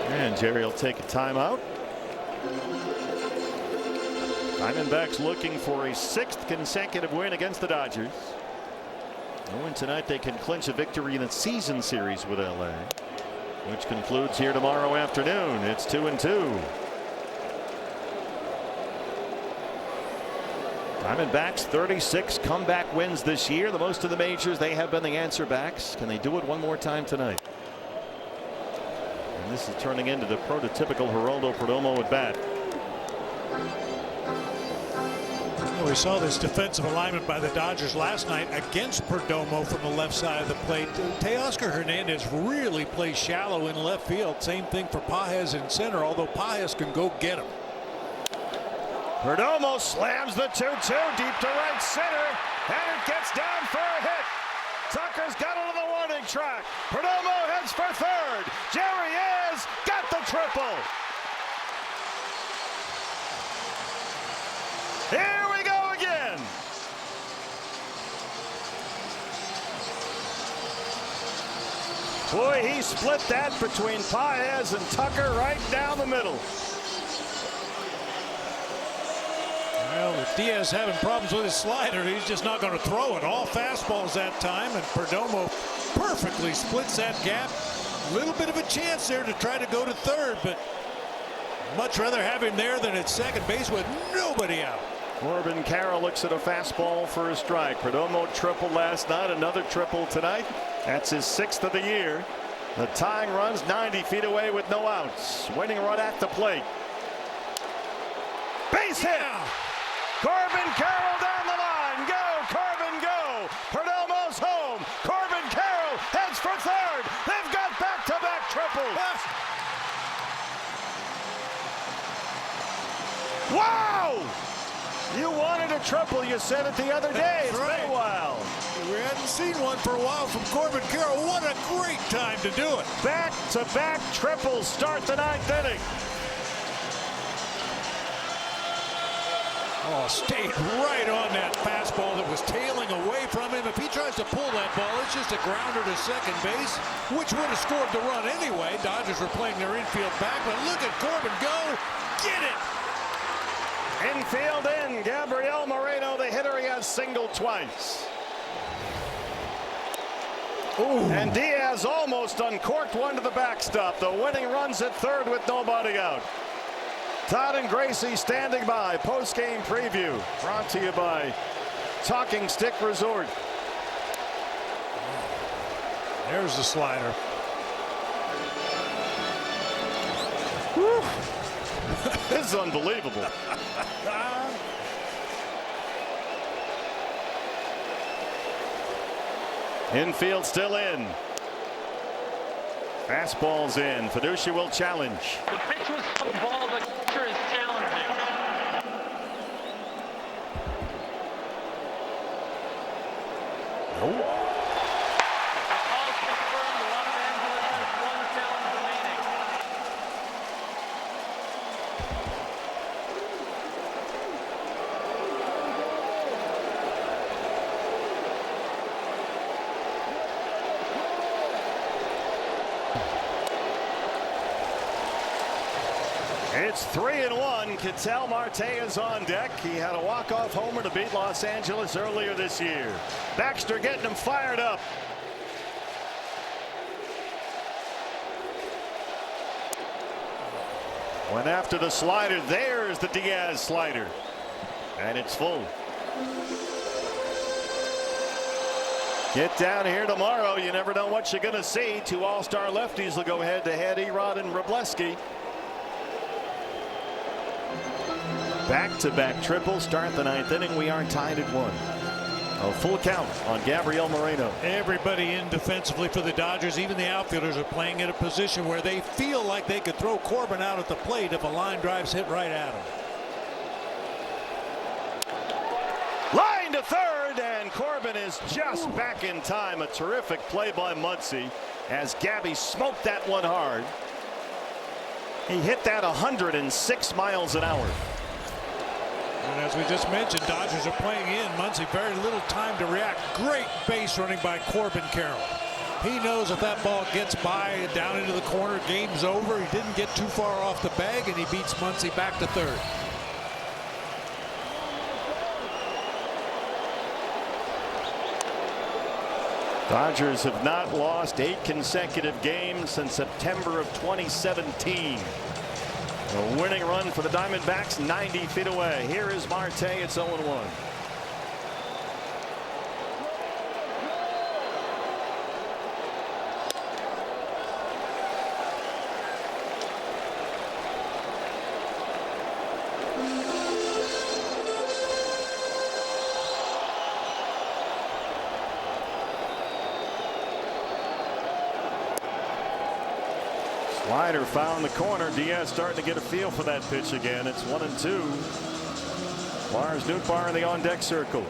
And Jerry will take a timeout. Diamondbacks looking for a 6th consecutive win against the Dodgers. And tonight they can clinch a victory in a season series with LA, which concludes here tomorrow afternoon. It's 2-2. Diamondbacks 36 comeback wins this year, the most of the majors. They have been the answer backs. Can they do it one more time tonight? And this is turning into the prototypical Geraldo Perdomo at bat. We saw this defensive alignment by the Dodgers last night against Perdomo from the left side of the plate. Teoscar Hernandez really plays shallow in left field. Same thing for Pages in center, although Pages can go get him. Perdomo slams the 2-2 deep to right center, and it gets down for a hit. Tucker's got it on the warning track. Perdomo heads for third. Jerry is got the triple. Here we go again. Boy, he split that between Pages and Tucker right down the middle. Well, with Diaz having problems with his slider, he's just not going to throw it. All fastballs that time, and Perdomo perfectly splits that gap. A little bit of a chance there to try to go to third, but much rather have him there than at second base with nobody out. Corbin Carroll looks at a fastball for a strike. Perdomo tripled last night, another triple tonight. That's his 6th of the year. The tying run's 90 feet away with no outs. Winning run at the plate. Base hit. Corbin Carroll down the line. Go, Corbin, go. Perdomo's home. Corbin Carroll heads for third. They've got back-to-back triples. Wow! You wanted a triple. You said it the other day. It's been a while. We hadn't seen one for a while from Corbin Carroll. What a great time to do it. Back-to-back triples start the 9th inning. Oh, stayed right on that fastball that was tailing away from him. If he tries to pull that ball, it's just a grounder to second base, which would have scored the run anyway. Dodgers were playing their infield back, but look at Corbin go. Get it. Infield in. Gabriel Moreno, the hitter, he has singled twice. Ooh. And Diaz almost uncorked one to the backstop. The winning run's at third with nobody out. Todd and Gracie standing by. Post-game preview brought to you by Talking Stick Resort. There's the slider. Whew. This is unbelievable. Infield still in. Fastball's in. Fiducia will challenge. The pitch was a ball, the catcher is challenging. Nope. The call's confirmed. Los Angeles has 1 challenge remaining. It's 3-1. Ketel Marte is on deck. He had a walk-off homer to beat Los Angeles earlier this year. Baxter getting him fired up. Went after the slider. There's the Diaz slider. And it's full. Get down here tomorrow. You never know what you're going to see. Two all-star lefties will go head-to-head, Erod and Wroblewski. Back-to-back triples start the ninth inning. We are tied at 1. A full count on Gabriel Moreno. Everybody in defensively for the Dodgers, even the outfielders, are playing in a position where they feel like they could throw Corbin out at the plate if a line drive's hit right at him. Line to third, and Corbin is just back in time. A terrific play by Muncy as Gabby smoked that one hard. He hit that 106 miles an hour. And as we just mentioned, Dodgers are playing in. Muncy very little time to react. Great base running by Corbin Carroll. He knows if that ball gets by down into the corner, game's over. He didn't get too far off the bag, and he beats Muncy back to third. Dodgers have not lost 8 consecutive games since September of 2017. A winning run for the Diamondbacks 90 feet away. Here is Marte. It's 0-1. Slider found the corner. Diaz starting to get a feel for that pitch again. It's 1-2. Lars Nootbaar in the on-deck circle.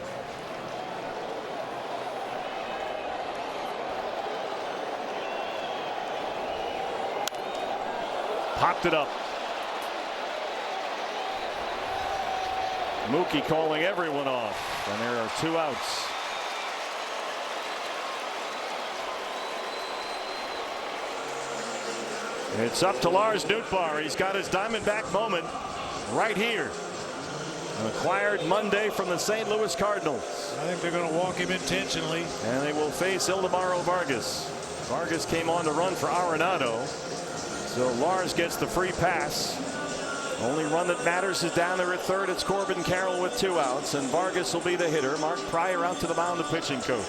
Popped it up. Mookie calling everyone off, and there are 2 outs. It's up to Lars Nootbaar. He's got his Diamondback moment right here. Acquired Monday from the St. Louis Cardinals. I think they're going to walk him intentionally. And they will face Ildemaro Vargas. Vargas came on to run for Arenado. So Lars gets the free pass. Only run that matters is down there at third. It's Corbin Carroll with 2 outs. And Vargas will be the hitter. Mark Pryor out to the mound, the pitching coach.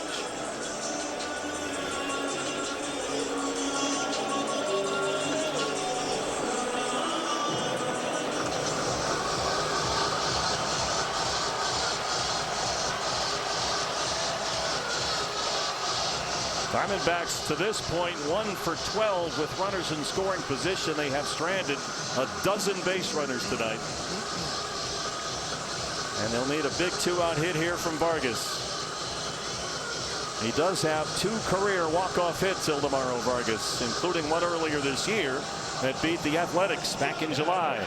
Diamondbacks to this point 1 for 12 with runners in scoring position. They have stranded a dozen base runners tonight. And they'll need a big 2-out hit here from Vargas. He does have 2 career walk-off hits, Ildemaro Vargas, including one earlier this year that beat the Athletics back in July.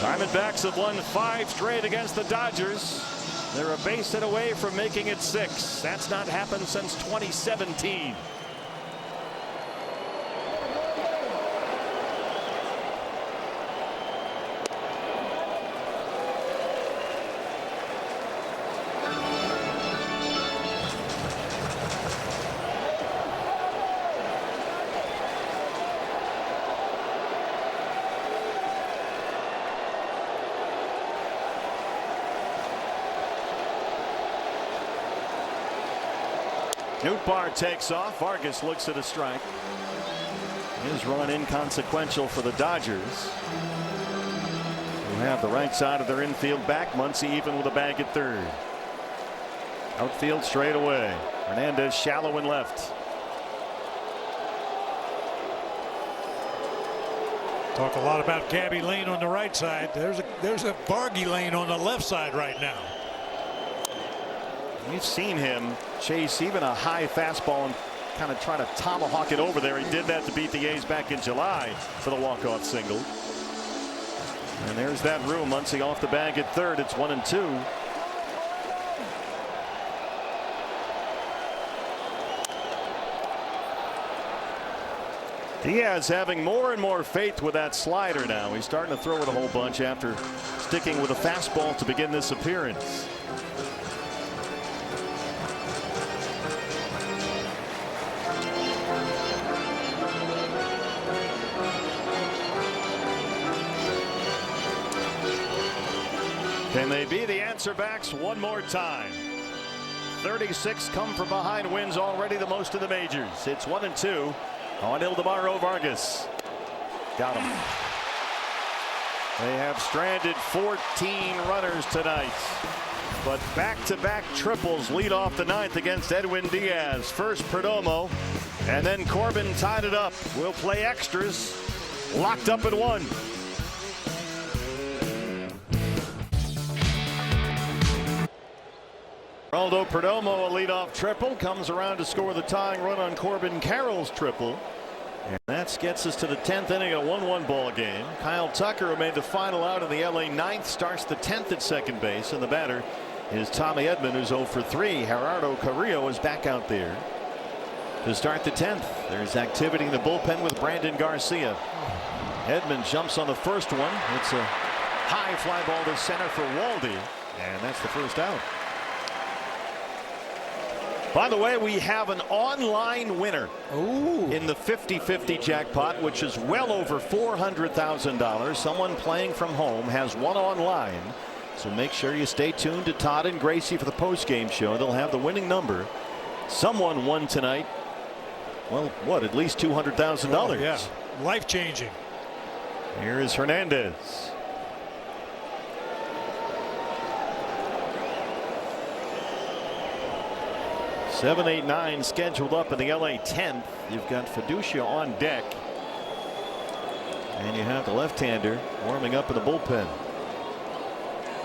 Diamondbacks have won 5 straight against the Dodgers. They're a base hit away from making it 6. That's not happened since 2017. Nootbaar takes off. Vargas looks at a strike. His run inconsequential for the Dodgers, who have the right side of their infield back. Muncy even with a bag at third. Outfield straight away. Hernandez shallow and left. Talk a lot about Gabby Lane on the right side. There's a Vargy Lane on the left side right now. We've seen him chase even a high fastball and kind of try to tomahawk it over there. He did that to beat the A's back in July for the walk-off single. And there's that room. Muncy off the bag at third. It's 1-2. Diaz having more and more faith with that slider now. He's starting to throw it a whole bunch after sticking with a fastball to begin this appearance. Can they be the answer backs one more time? 36 come from behind wins already, the most in the majors. It's 1-2 on Ildemaro Vargas. Got him. They have stranded 14 runners tonight. But back-to-back triples lead off the ninth against Edwin Diaz. First Perdomo, and then Corbin tied it up. We'll play extras. Locked up at 1. Geraldo Perdomo, a leadoff triple, comes around to score the tying run on Corbin Carroll's triple. And that gets us to the 10th inning, a 1-1 ball game. Kyle Tucker, who made the final out in the LA ninth, starts the 10th at second base, and the batter is Tommy Edman, who's 0 for 3. Gerardo Carrillo is back out there to start the 10th. There's activity in the bullpen with Brandon Garcia. Edman jumps on the first one. It's a high fly ball to center for Waldy, and that's the first out. By the way, we have an online winner in the 50-50 jackpot, which is well over $400,000. Someone playing from home has one online. So make sure you stay tuned to Todd and Gracie for the post-game show. They'll have the winning number. Someone won tonight. Well, what, at least $200,000. Oh, yeah, life-changing. Here is Hernandez. Seven, 8, 9 scheduled up in the LA 10th. You've got Fiducia on deck. And you have the left-hander warming up in the bullpen,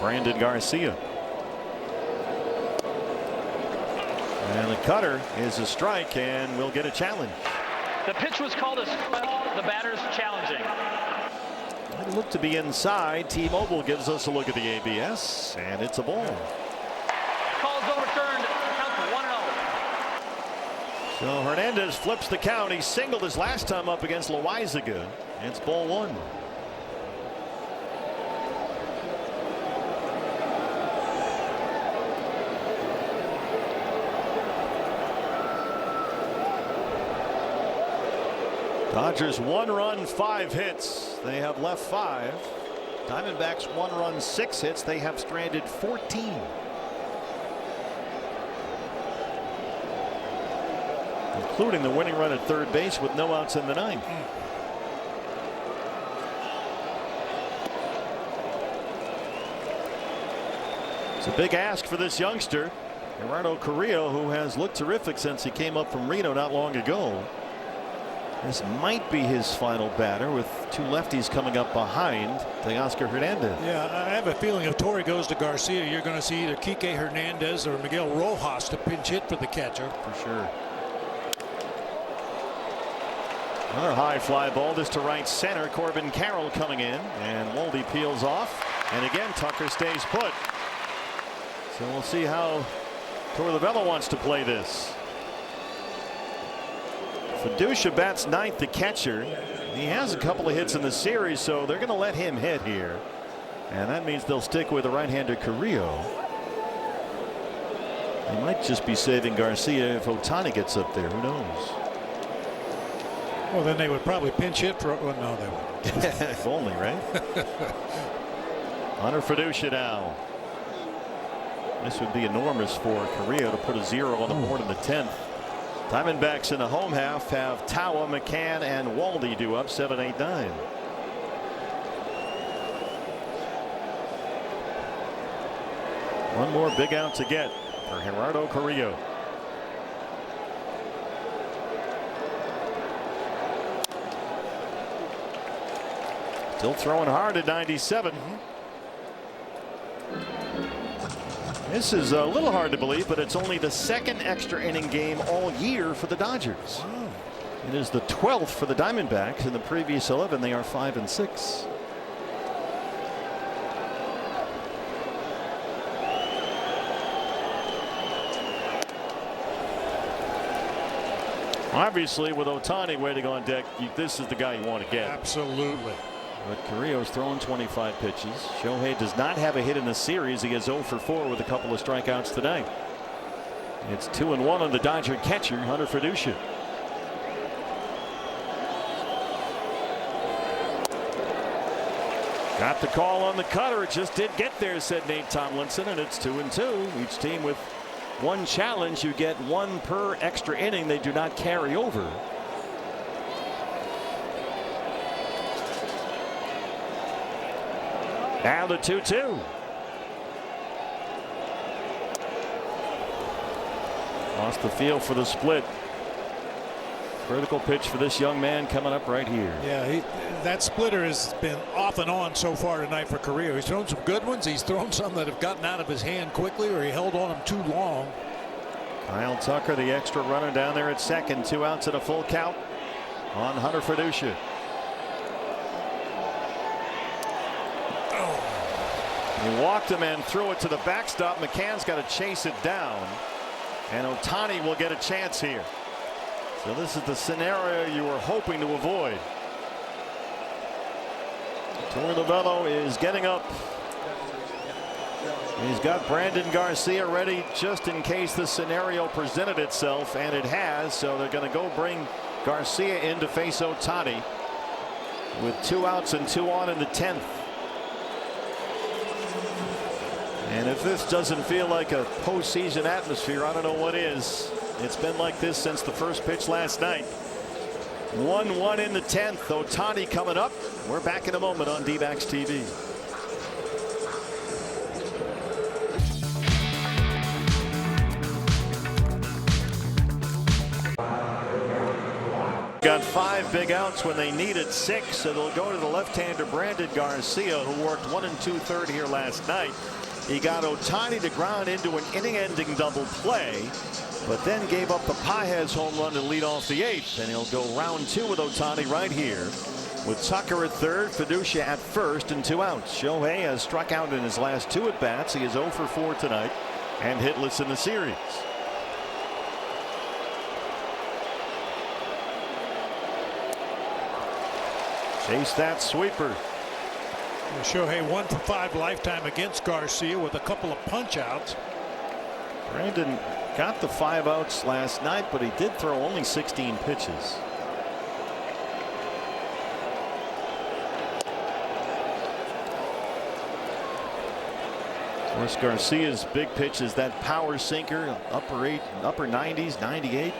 Brandon Garcia. And the cutter is a strike, and we'll get a challenge. The pitch was called a strike. The batter's challenging. It looked to be inside. T-Mobile gives us a look at the ABS, and it's a ball. Call's overturned. Count 1-0. So Hernandez flips the count. He singled his last time up against Loaizaga. It's ball 1. Dodgers 1 run, 5 hits. They have left 5. Diamondbacks 1 run, 6 hits. They have stranded 14. Including the winning run at third base with no outs in the ninth. It's a big ask for this youngster, Gerardo Carrillo, who has looked terrific since he came up from Reno not long ago. This might be his final batter with 2 lefties coming up behind Teoscar Hernandez. Yeah, I have a feeling if Torrey goes to Garcia, you're going to see either Kike Hernandez or Miguel Rojas to pinch hit for the catcher. For sure. Another high fly ball just to right center. Corbin Carroll coming in, and Waldy peels off, and again Tucker stays put. So we'll see how Torlavella wants to play this. Fiducia bats ninth, the catcher. He has a couple of hits in the series, so they're going to let him hit here, and that means they'll stick with the right-hander Carrillo. They might just be saving Garcia if Ohtani gets up there. Who knows? Well, then they would probably pinch hit for. Well, no, they wouldn't. If only, right? Hunter Fiducia now. This would be enormous for Carrillo to put a 0 on the board in the 10th. Diamondbacks in the home half have Tawa, McCann, and Waldy due up 7, 8, 9. One more big out to get for Gerardo Carrillo. Still throwing hard at 97. This is a little hard to believe, but it's only the second extra inning game all year for the Dodgers. It is the 12th for the Diamondbacks. In the previous 11, they are 5 and 6. Obviously, with Ohtani waiting on deck, this is the guy you want to get. Absolutely. But Carrillo's throwing 25 pitches. Shohei does not have a hit in the series. He is 0 for 4 with a couple of strikeouts tonight. It's 2-1 on the Dodger catcher, Hunter Fiducia. Got the call on the cutter. It just did get there, said Nate Tomlinson, and it's 2-2. Each team with one challenge. You get one per extra inning. They do not carry over. Now the 2-2. Lost the field for the split. Critical pitch for this young man coming up right here. Yeah, that splitter has been off and on so far tonight for Carrillo. He's thrown some good ones. He's thrown some that have gotten out of his hand quickly, or he held on them too long. Kyle Tucker, the extra runner down there at second. 2 outs and a full count on Hunter Fiducia. He walked him and threw it to the backstop. McCann's got to chase it down, and Ohtani will get a chance here. So this is the scenario you were hoping to avoid. Torey Lovullo is getting up. He's got Brandon Garcia ready just in case the scenario presented itself, and it has. So they're going to go bring Garcia in to face Ohtani with 2 outs and 2 on in the 10th. And if this doesn't feel like a postseason atmosphere, I don't know what is. It's been like this since the first pitch last night. 1-1 in the 10th. Ohtani coming up. We're back in a moment on D-backs TV. Got 5 big outs when they needed 6, so they'll go to the left-hander Brandon Garcia, who worked 1 2/3 here last night. He got Ohtani to ground into an inning-ending double play, but then gave up the Paez home run to lead off the 8th, and he'll go round 2 with Ohtani right here, with Tucker at third, Fiducia at first, and 2 outs. Shohei has struck out in his last 2 at-bats. He is 0 for 4 tonight and hitless in the series. Chase that sweeper. Shohei 1 for 5 lifetime against Garcia with a couple of punch outs. Brandon got the 5 outs last night, but he did throw only 16 pitches. Of course, Garcia's big pitch is that power sinker, upper 90s, 98.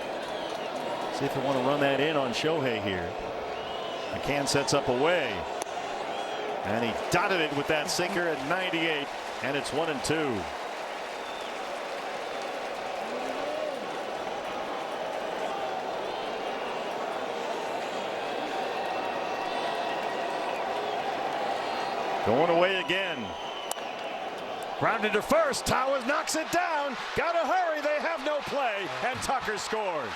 See if they want to run that in on Shohei here. McCann sets up away, and he dotted it with that sinker at 98, and it's 1-2. Going away again. Grounded to first. Towers knocks it down. Gotta hurry. They have no play, and Tucker scores.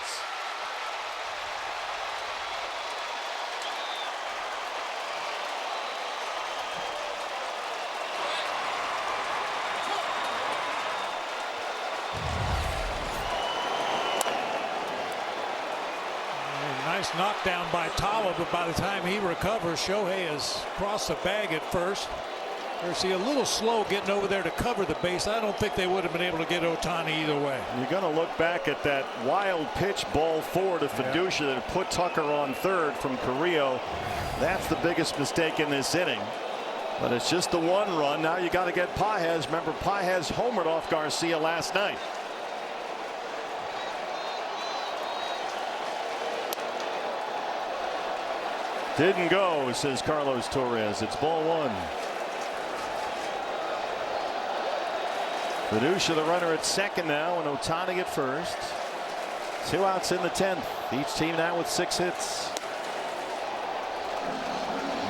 Nice knockdown by Tawa, but by the time he recovers, Shohei has crossed the bag at first. There's a little slow getting over there to cover the base. I don't think they would have been able to get Ohtani either way. You're going to look back at that wild pitch ball 4 to Fiducia that put Tucker on third from Carrillo. That's the biggest mistake in this inning. But it's just the 1 run. Now you got to get Paez. Remember, Paez homered off Garcia last night. Didn't go, says Carlos Torres. It's ball 1. Fiducia, the runner at second now, and Ohtani at first. 2 outs in the 10th. Each team now with 6 hits.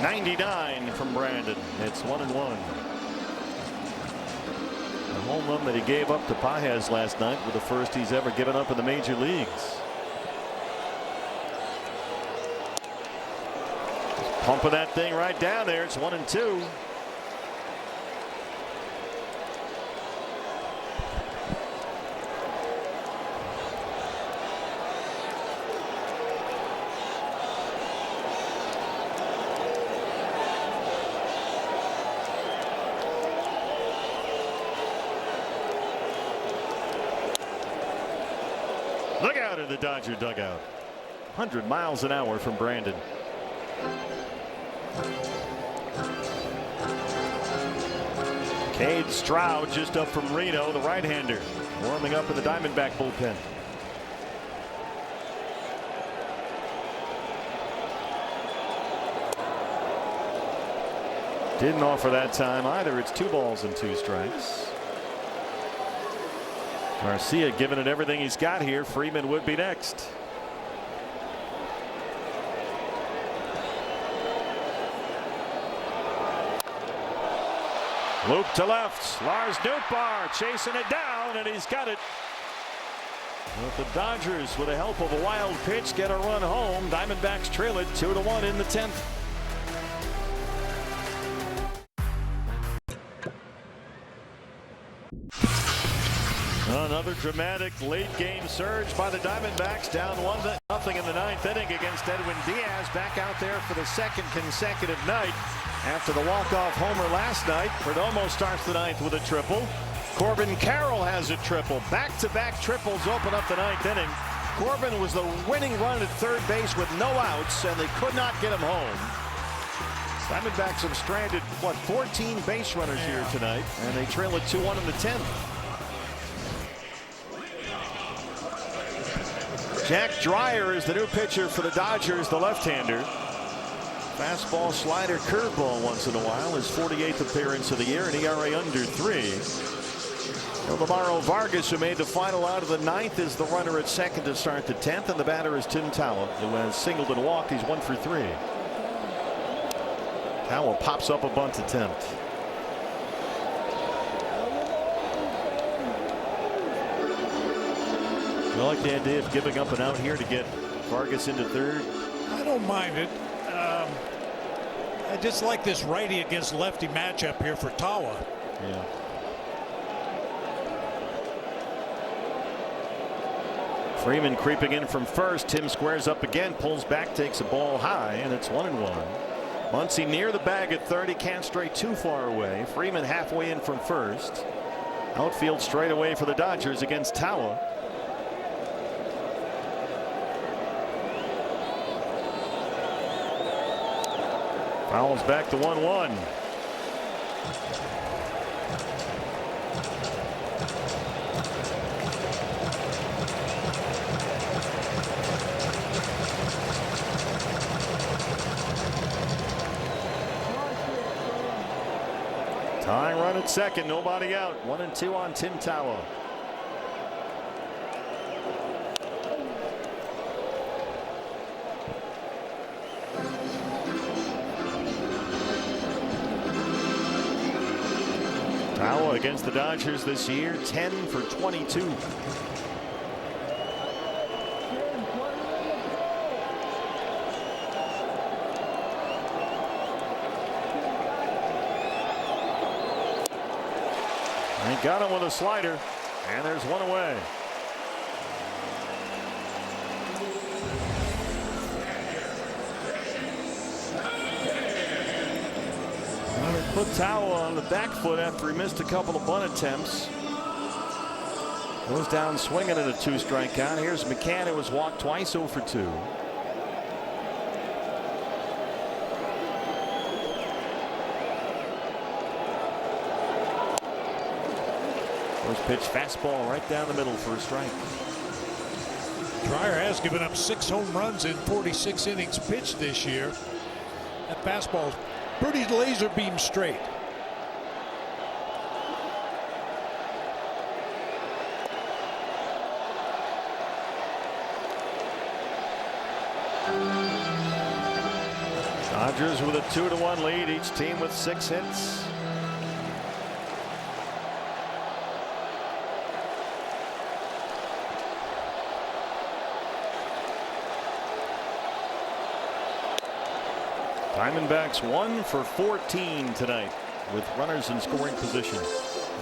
99 from Brandon. It's 1-1. The home run that he gave up to Paez last night was the first he's ever given up in the major leagues. Pumping that thing right down there. It's 1-2. Look out in the Dodger dugout. 100 miles an hour from Brandon. Cade Stroud just up from Reno, the right-hander, warming up in the Diamondback bullpen. Didn't offer that time either. It's 2 balls and 2 strikes. Garcia giving it everything he's got here. Freeman would be next. Loop to left. Lars Nootbaar chasing it down, and he's got it. But the Dodgers, with the help of a wild pitch, get a run home. Diamondbacks trail it 2-1 in the 10th. Another dramatic late game surge by the Diamondbacks, down 1-0 in the 9th inning against Edwin Diaz, back out there for the second consecutive night after the walk-off homer last night. Perdomo starts the 9th with a triple. Corbin Carroll has a triple. Back-to-back triples open up the 9th inning. Corbin was the winning run at third base with no outs, and they could not get him home. Diamondbacks have stranded, 14 base runners here tonight, and they trail it 2-1 in the 10th. Jack Dreyer is the new pitcher for the Dodgers, the left-hander. Fastball, slider, curveball once in a while. His 48th appearance of the year, an ERA under 3. Ildemaro Vargas, who made the final out of the 9th, is the runner at second to start the 10th, and the batter is Tim Tawa, who has singled and walked. He's 1 for 3. Tawa pops up a bunt attempt. I like the idea of giving up an out here to get Vargas into third. I don't mind it. I just like this righty against lefty matchup here for Tawa. Yeah. Freeman creeping in from first. Tim squares up again, pulls back, takes a ball high, and it's 1-1. Muncy near the bag at third. He can't stray too far away. Freeman halfway in from first. Outfield straight away for the Dodgers against Tawa. Fouls back to 1-1. Tying run at second, nobody out. 1-2 on Tim Tawa. Tawa against the Dodgers this year, 10 for 22. He got him with a slider, and there's one away. Put Tawa on the back foot after he missed a couple of bunt attempts. Goes down swinging at a 2-strike count. Here's McCann, who was walked twice, 0 for 2. First pitch fastball right down the middle for a strike. Dreyer has given up 6 home runs in 46 innings pitched this year. That fastball's pretty laser beam straight. Dodgers with a 2-1 lead, each team with 6 hits. Diamondbacks 1 for 14 tonight with runners in scoring position.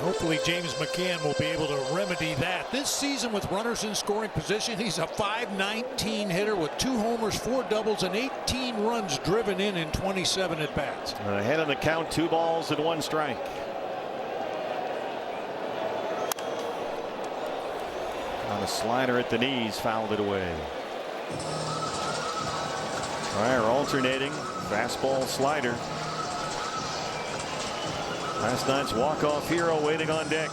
Hopefully James McCann will be able to remedy that. This season with runners in scoring position, he's a .519 hitter with 2 homers, 4 doubles, and 18 runs driven in 27 at bats. Ahead on the count, 2 balls and 1 strike. On a slider at the knees, fouled it away. Dreyer alternating. Fastball, slider. Last night's walk-off hero waiting on deck.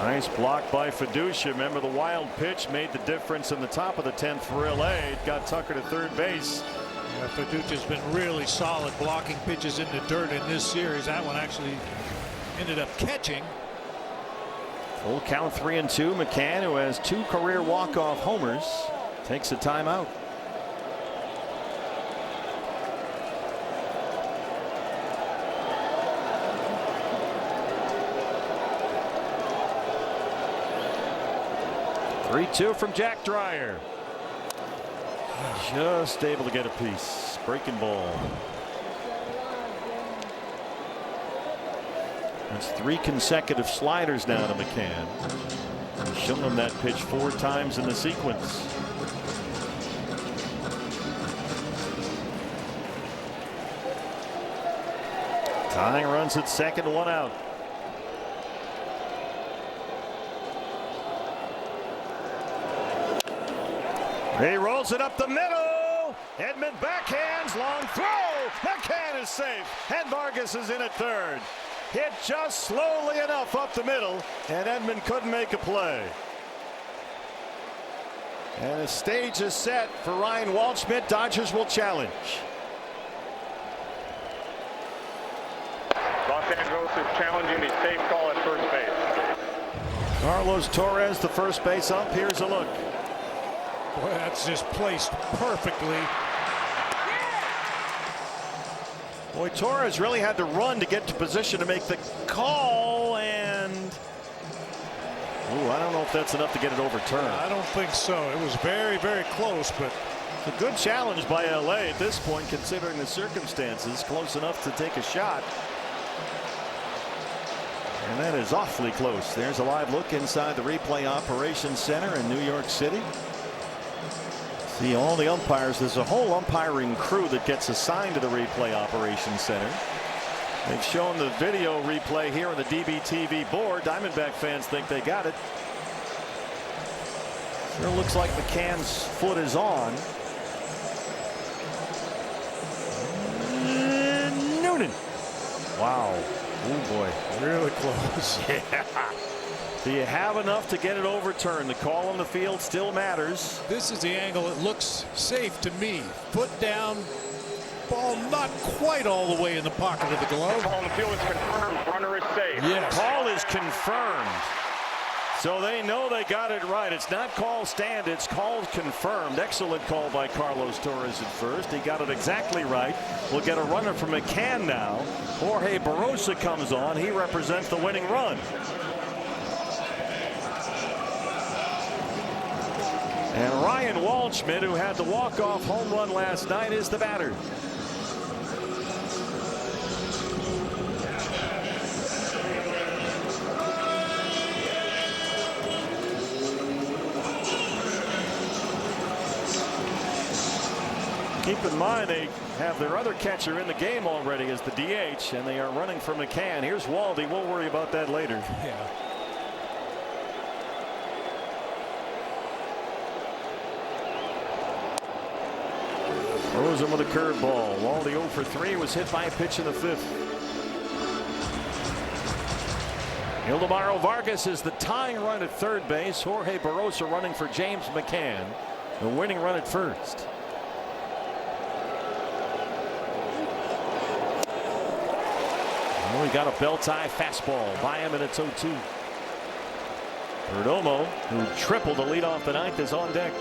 Nice block by Fiducia. Remember, the wild pitch made the difference in the top of the 10th for LA. It got Tucker to third base. Yeah, Fiducia's been really solid blocking pitches in the dirt in this series. That one actually ended up catching. Full count, 3-2. McCann, who has 2 career walk-off homers, takes a timeout. Three-two from Jack Dreyer. Just able to get a piece. Breaking ball. That's 3 consecutive sliders now to McCann. He's shown him that pitch 4 times in the sequence. Tying runs at second, 1 out. He rolls it up the middle. Edman backhands, long throw. McCann is safe, and Vargas is in at third. Hit just slowly enough up the middle, and Edman couldn't make a play. And the stage is set for Ryan Waldschmidt. Dodgers will challenge. Los Angeles is challenging a safe call at first base. Carlos Torres, the first base ump. Here's a look. Boy, that's just placed perfectly. Boy, Torres really had to run to get to position to make the call, and I don't know if that's enough to get it overturned. I don't think so. It was very, very close, but a good challenge by LA at this point, considering the circumstances. Close enough to take a shot. And that is awfully close. There's a live look inside the replay operations center in New York City. See all the umpires. There's a whole umpiring crew that gets assigned to the replay operations center. They've shown the video replay here on the DBTV board. Diamondback fans think they got it. Sure looks like McCann's foot is on. Noonan. Wow. Oh boy. Really close. Yeah. Do you have enough to get it overturned? The call on the field still matters. This is the angle. It looks safe to me. Foot down, ball not quite all the way in the pocket of the glove. Call on the field is confirmed. Runner is safe. Yes. Call is confirmed. So they know they got it right. It's not call stand, it's call confirmed. Excellent call by Carlos Torres at first. He got it exactly right. We'll get a runner from McCann now. Jorge Barosa comes on. He represents the winning run. And Ryan Waldschmidt, who had the walk-off home run last night, is the batter. Keep in mind they have their other catcher in the game already as the DH, and they are running for McCann. Here's Waldy. We'll worry about that later. Yeah. Rosen with a curveball. Waldy 0 for 3, was hit by a pitch in the 5th. Ildemaro Vargas is the tying run at third base. Jorge Barosa running for James McCann, the winning run at first. Well, we got a belt-tie fastball by him, and it's 0-2. Perdomo, who tripled the lead off the ninth, is on deck.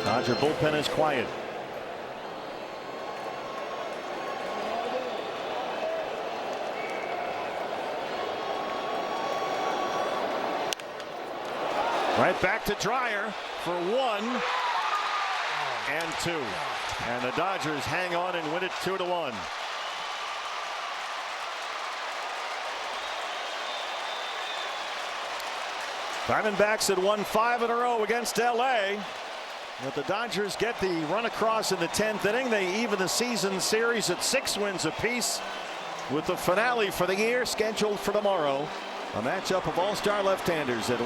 Dodger bullpen is quiet. Right back to Dreyer for 1 and 2. And the Dodgers hang on and win it 2-1. Diamondbacks had won 5 in a row against LA. But the Dodgers get the run across in the 10th inning. They even the season series at 6 wins apiece, with the finale for the year scheduled for tomorrow. A matchup of all-star left-handers at